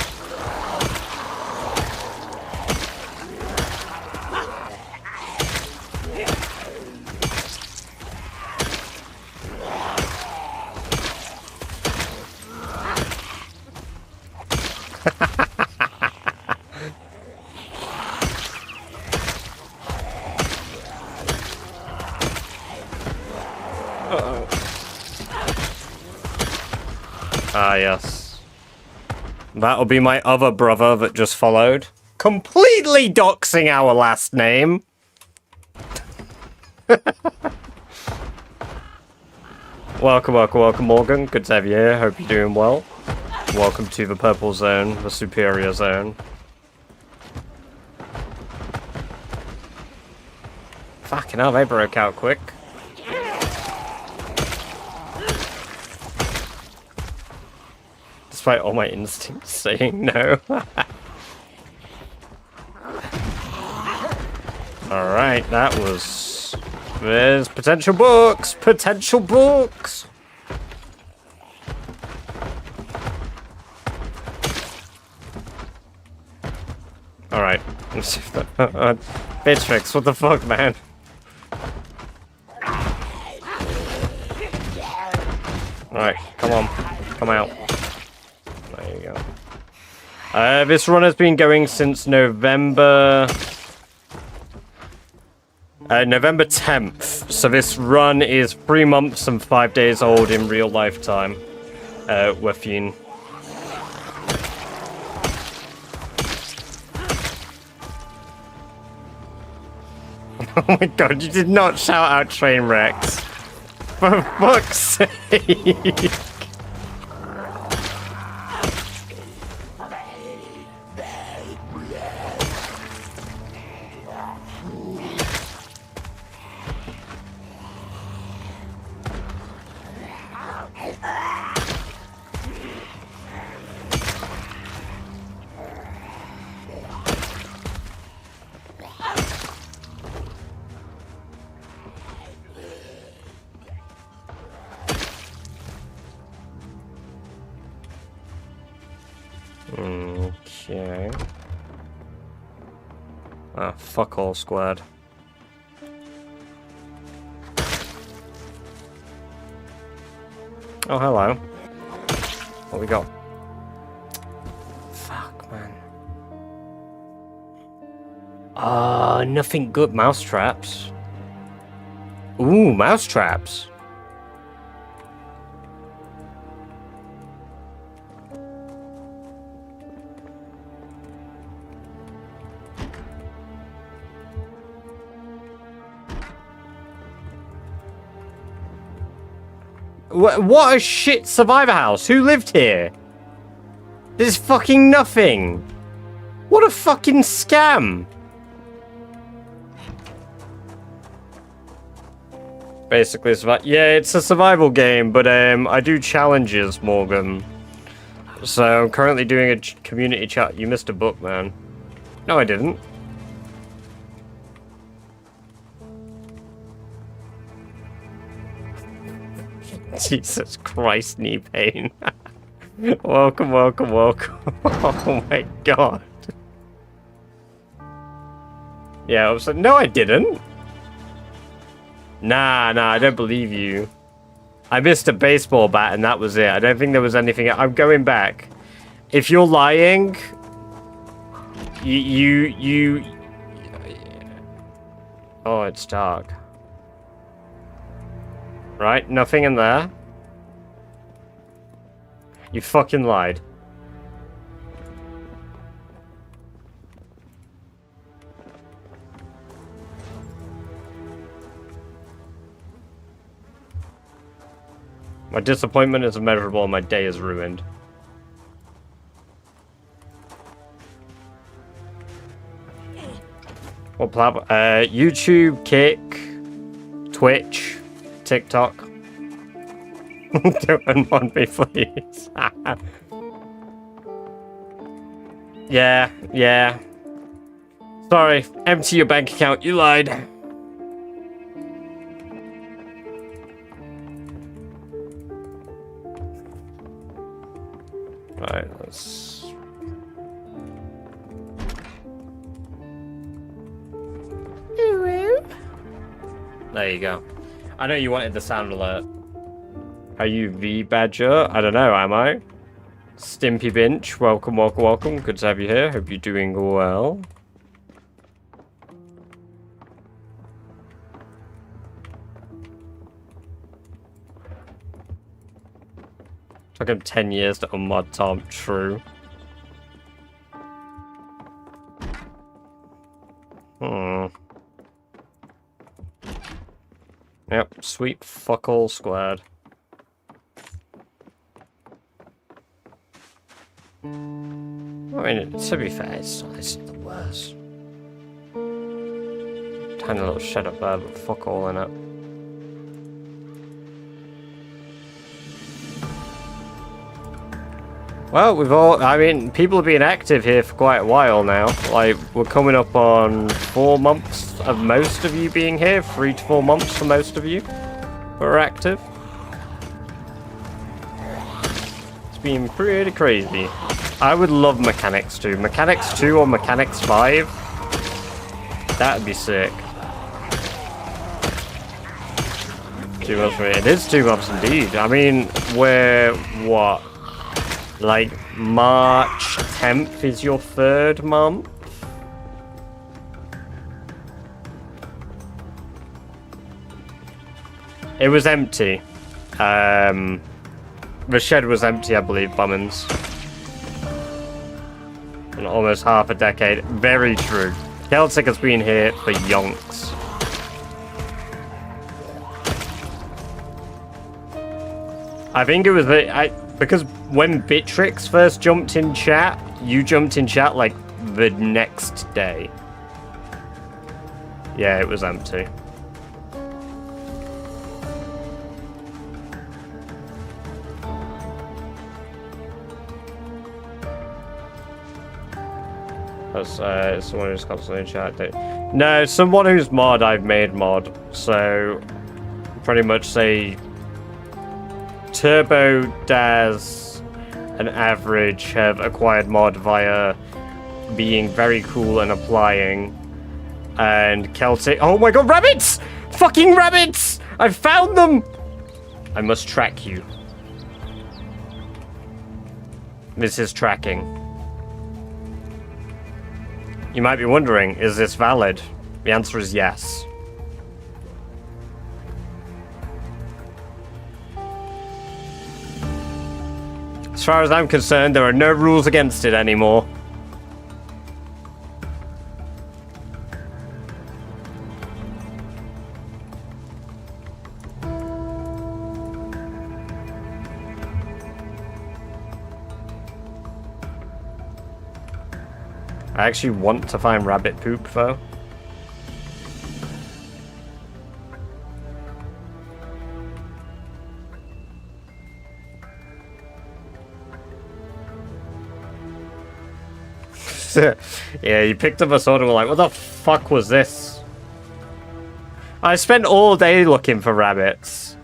Ah, yes. That'll be my other brother that just followed. Completely doxing our last name. Welcome, welcome, welcome, Morgan. Good to have you here. Hope you're doing well. Welcome to the purple zone, the superior zone. Fucking hell, they broke out quick. Despite all my instincts saying no. Alright, that was... There's potential books! Potential books! Alright. Bitch fix, what the fuck, man? Alright, come on. Come out. There you go. This run has been going since November 10th. So this run is 3 months and 5 days old in real life time. Wefine. Oh my god, you did not shout out train wrecks. For fuck's sake. Okay. Ah, fuck all squad. Oh, hello. What we got? Fuck, man. Nothing good. Mouse traps. Ooh, mouse traps. What a shit survivor house. Who lived here? There's fucking nothing. What a fucking scam. Basically, yeah, it's a survival game, but I do challenges, Morgan. So I'm currently doing a community chat. You missed a book, man. No, I didn't. Jesus Christ, knee pain. Welcome, welcome, welcome. Oh my god. Yeah, I was like, no, I didn't. Nah, I don't believe you. I missed a baseball bat and that was it. I don't think there was anything. I'm going back. If you're lying, you... Oh, it's dark. Right, nothing in there. You fucking lied. My disappointment is immeasurable and my day is ruined. What platform? YouTube, Kick, Twitch, TikTok. Don't unmod me, please. Yeah. Sorry, empty your bank account, you lied. Right, let's... There you go. I know you wanted the sound alert. Are you V-Badger? I don't know, am I? Stimpy Binch, welcome. Good to have you here. Hope you're doing well. Took him 10 years to unmod Tom. True. Yep, sweet fuck all squared. I mean, to be fair, it's not the worst. Tiny little shed up there, but fuck all in it. Well, I mean, people have been active here for quite a while now. Like, we're coming up on 4 months of most of you being here. 3 to 4 months for most of you who are active. It's been pretty crazy. I would love Mechanics 2. Mechanics 2 or Mechanics 5. That'd be sick. 2 months for it. It is 2 months indeed. I mean, we're, what? Like, March 10th is your 3rd month? It was empty. The shed was empty, I believe, Bummins. In almost half a decade. Very true. Celtic has been here for yonks. I think it was because when Bitrix first jumped in chat, you jumped in chat like the next day. Yeah, it was empty. That's someone who's constantly in chat. No, someone who's mod, I've made mod. So, pretty much say Turbo, Daz, and Average have acquired mod via being very cool and applying. And Celtic... Oh my god, rabbits! Fucking rabbits! I've found them! I must track you. This is tracking. You might be wondering, is this valid? The answer is yes. As far as I'm concerned, there are no rules against it anymore. I actually want to find rabbit poop, though. Yeah, you picked up a sword and were like, what the fuck was this? I spent all day looking for rabbits.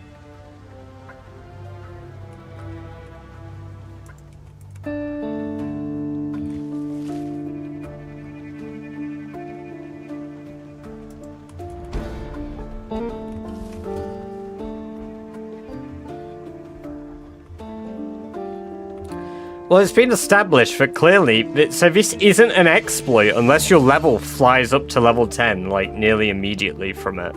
Well, it's been established that clearly, so this isn't an exploit unless your level flies up to level 10, like, nearly immediately from it.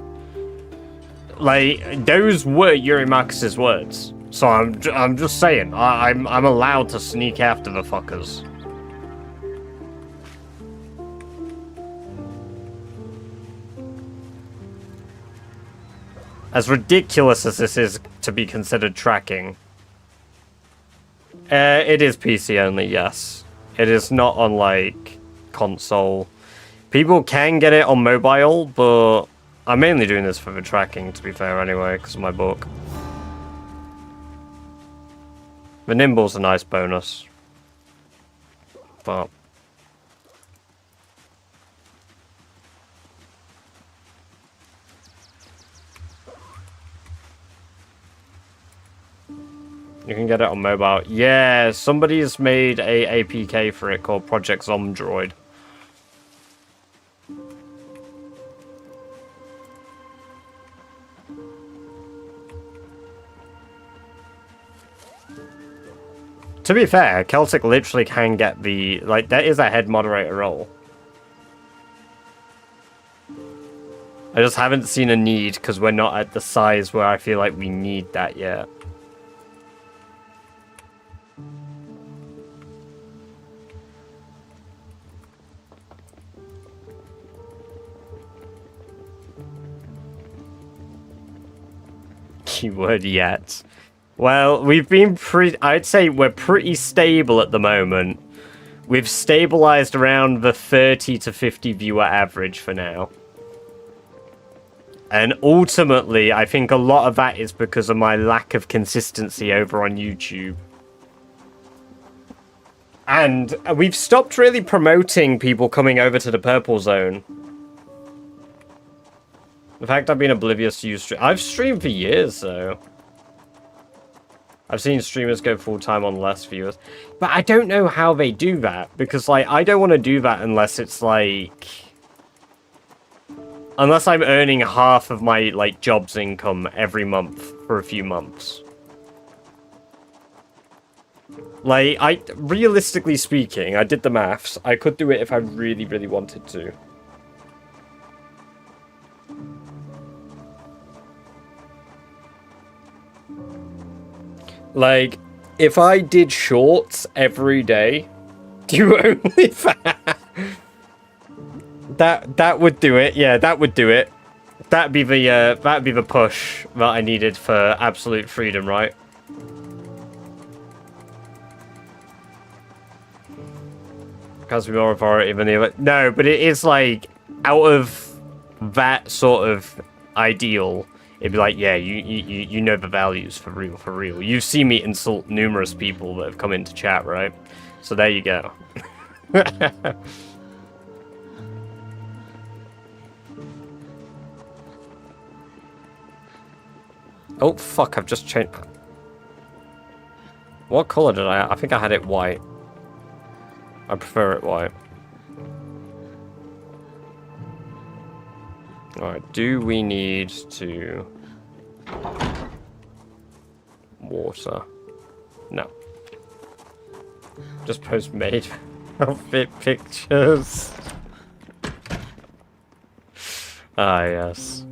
Like, those were Yuri Marcus's words. So I'm just saying, I'm allowed to sneak after the fuckers. As ridiculous as this is to be considered tracking, it is PC only, yes. It is not on, like, console. People can get it on mobile, but I'm mainly doing this for the tracking, to be fair, anyway, because of my book. The nimble's a nice bonus. But... you can get it on mobile. Yeah, somebody's made a APK for it called Project Zomdroid. To be fair, Celtic literally can get the... like, there is a head moderator role. I just haven't seen a need, because we're not at the size where I feel like we need that yet. Keyword yet. Well, we've been I'd say we're pretty stable at the moment. We've stabilized around the 30 to 50 viewer average for now. And ultimately, I think a lot of that is because of my lack of consistency over on YouTube. And we've stopped really promoting people coming over to the Purple Zone. In fact, I've been oblivious to you stream. I've streamed for years, though. I've seen streamers go full-time on less viewers. But I don't know how they do that. Because, like, I don't want to do that unless it's, like... unless I'm earning half of my, like, job's income every month for a few months. Like, realistically speaking, I did the maths. I could do it if I really, really wanted to. Like, if I did shorts every day, do only that would do it. Yeah, that would do it. That'd be the push that I needed for absolute freedom, right? Has to be more authority than the other. No, but it is like out of that sort of ideal. It'd be like, yeah, you know the values for real, for real. You've seen me insult numerous people that have come into chat, right? So there you go. Oh, fuck, I've just changed... what colour did I think I had it white. I prefer it white. Alright, do we need to... water? No. Just post made outfit pictures. Ah, yes.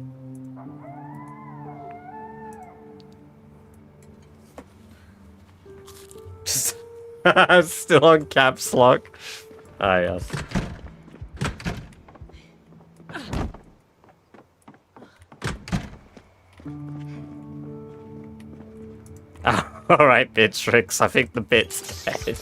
Still on caps lock. Ah, yes. Alright, Bitrix. I think the bit's dead.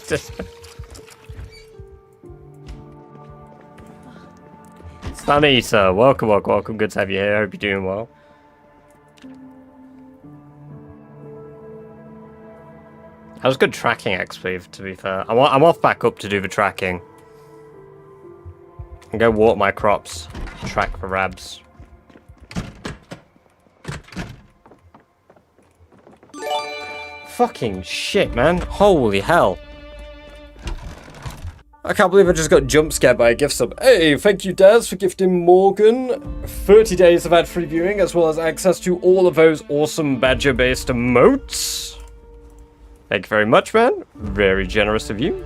Sun Eater, welcome, welcome, welcome. Good to have you here. Hope you're doing well. That was good tracking, actually, to be fair. I'm off back up to do the tracking. And go water my crops. Track for rabs. Fucking shit, man. Holy hell. I can't believe I just got jump scared by a gift sub. Hey, thank you, Daz, for gifting Morgan 30 days of ad-free viewing, as well as access to all of those awesome badger-based emotes. Thank you very much, man. Very generous of you.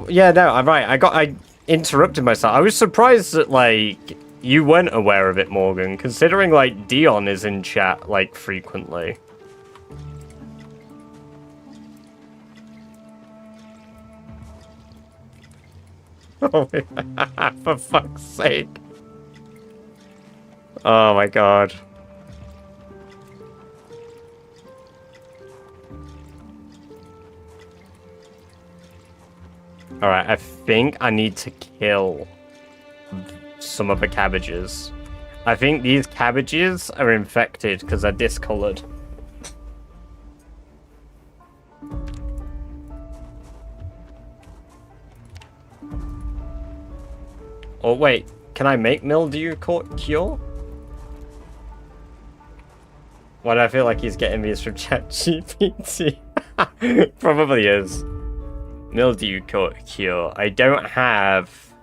Yeah, no, I'm right. I interrupted myself. I was surprised that, like, you weren't aware of it, Morgan, considering, like, Dion is in chat, like, frequently. For fuck's sake. Oh my god. Alright, I think I need to kill some of the cabbages. I think these cabbages are infected because they're discolored. Oh wait, can I make mildew cure? Why do I feel like he's getting these from ChatGPT? Probably is. Mildew cure. I don't have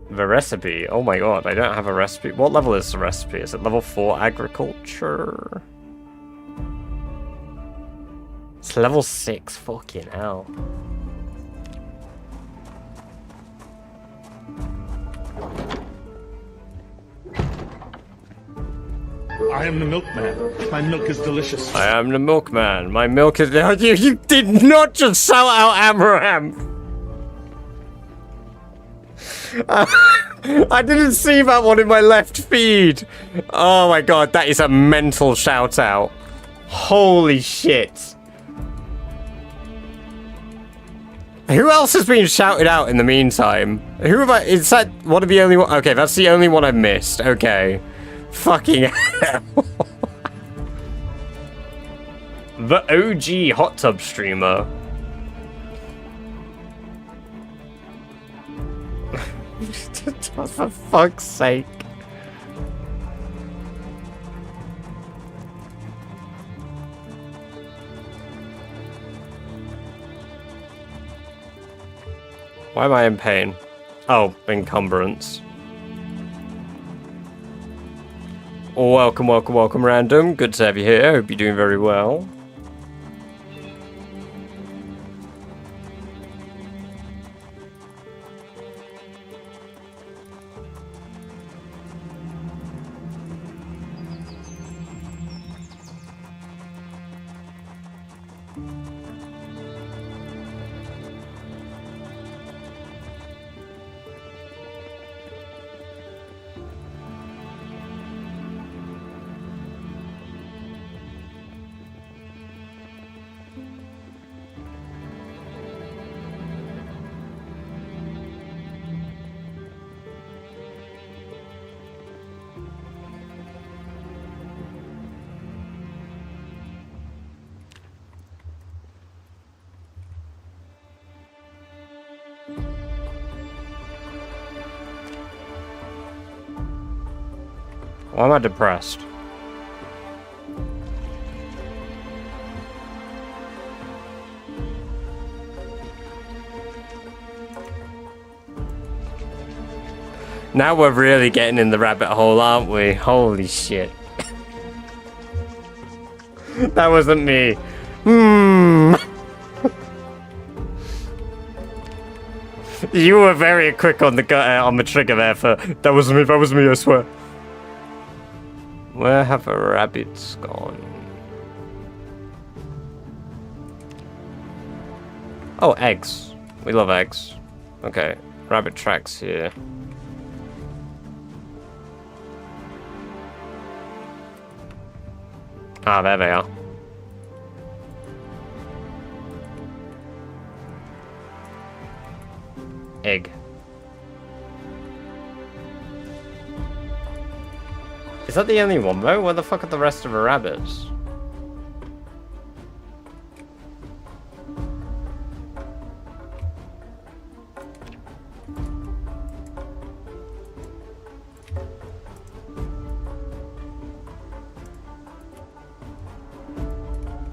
the recipe. Oh my god, I don't have a recipe. What level is the recipe? Is it level 4 agriculture? It's level 6. Fucking hell. I am the milkman. My milk is delicious. I am the milkman. My milk is... You did not just shout out Amaram! I didn't see that one in my left feed. Oh my god, that is a mental shout out. Holy shit. Who else has been shouted out in the meantime? Who have I... Is that one of the only one? Okay, that's the only one I missed. Okay. Fucking hell. The OG hot tub streamer. For fuck's sake. Why am I in pain? Oh, encumbrance. Welcome, welcome, welcome, random. Good to have you here. Hope you're doing very well. Why am I depressed? Now we're really getting in the rabbit hole, aren't we? Holy shit. That wasn't me. You were very quick on the trigger there for... That was me, I swear. Where have the rabbits gone? Oh, eggs. We love eggs. Okay, rabbit tracks here. Ah, there they are. Egg. Is that the only one though? Where the fuck are the rest of the rabbits?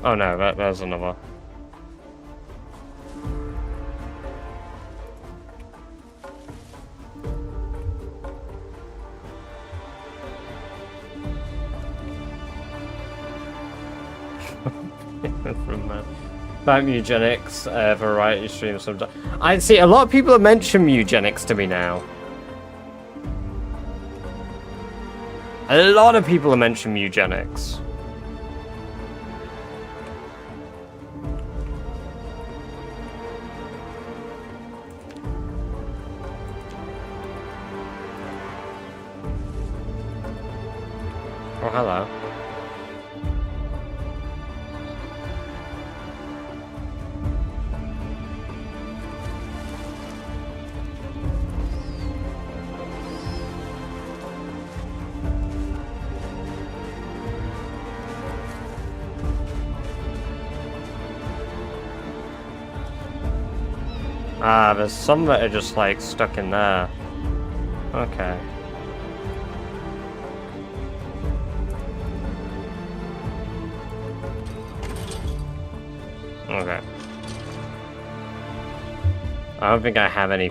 Oh no, there's another. About eugenics, variety stream sometimes. I see a lot of people have mentioned eugenics to me now. A lot of people have mentioned eugenics. Oh, hello. Ah, there's some that are just like stuck in there. Okay. Okay. I don't think I have any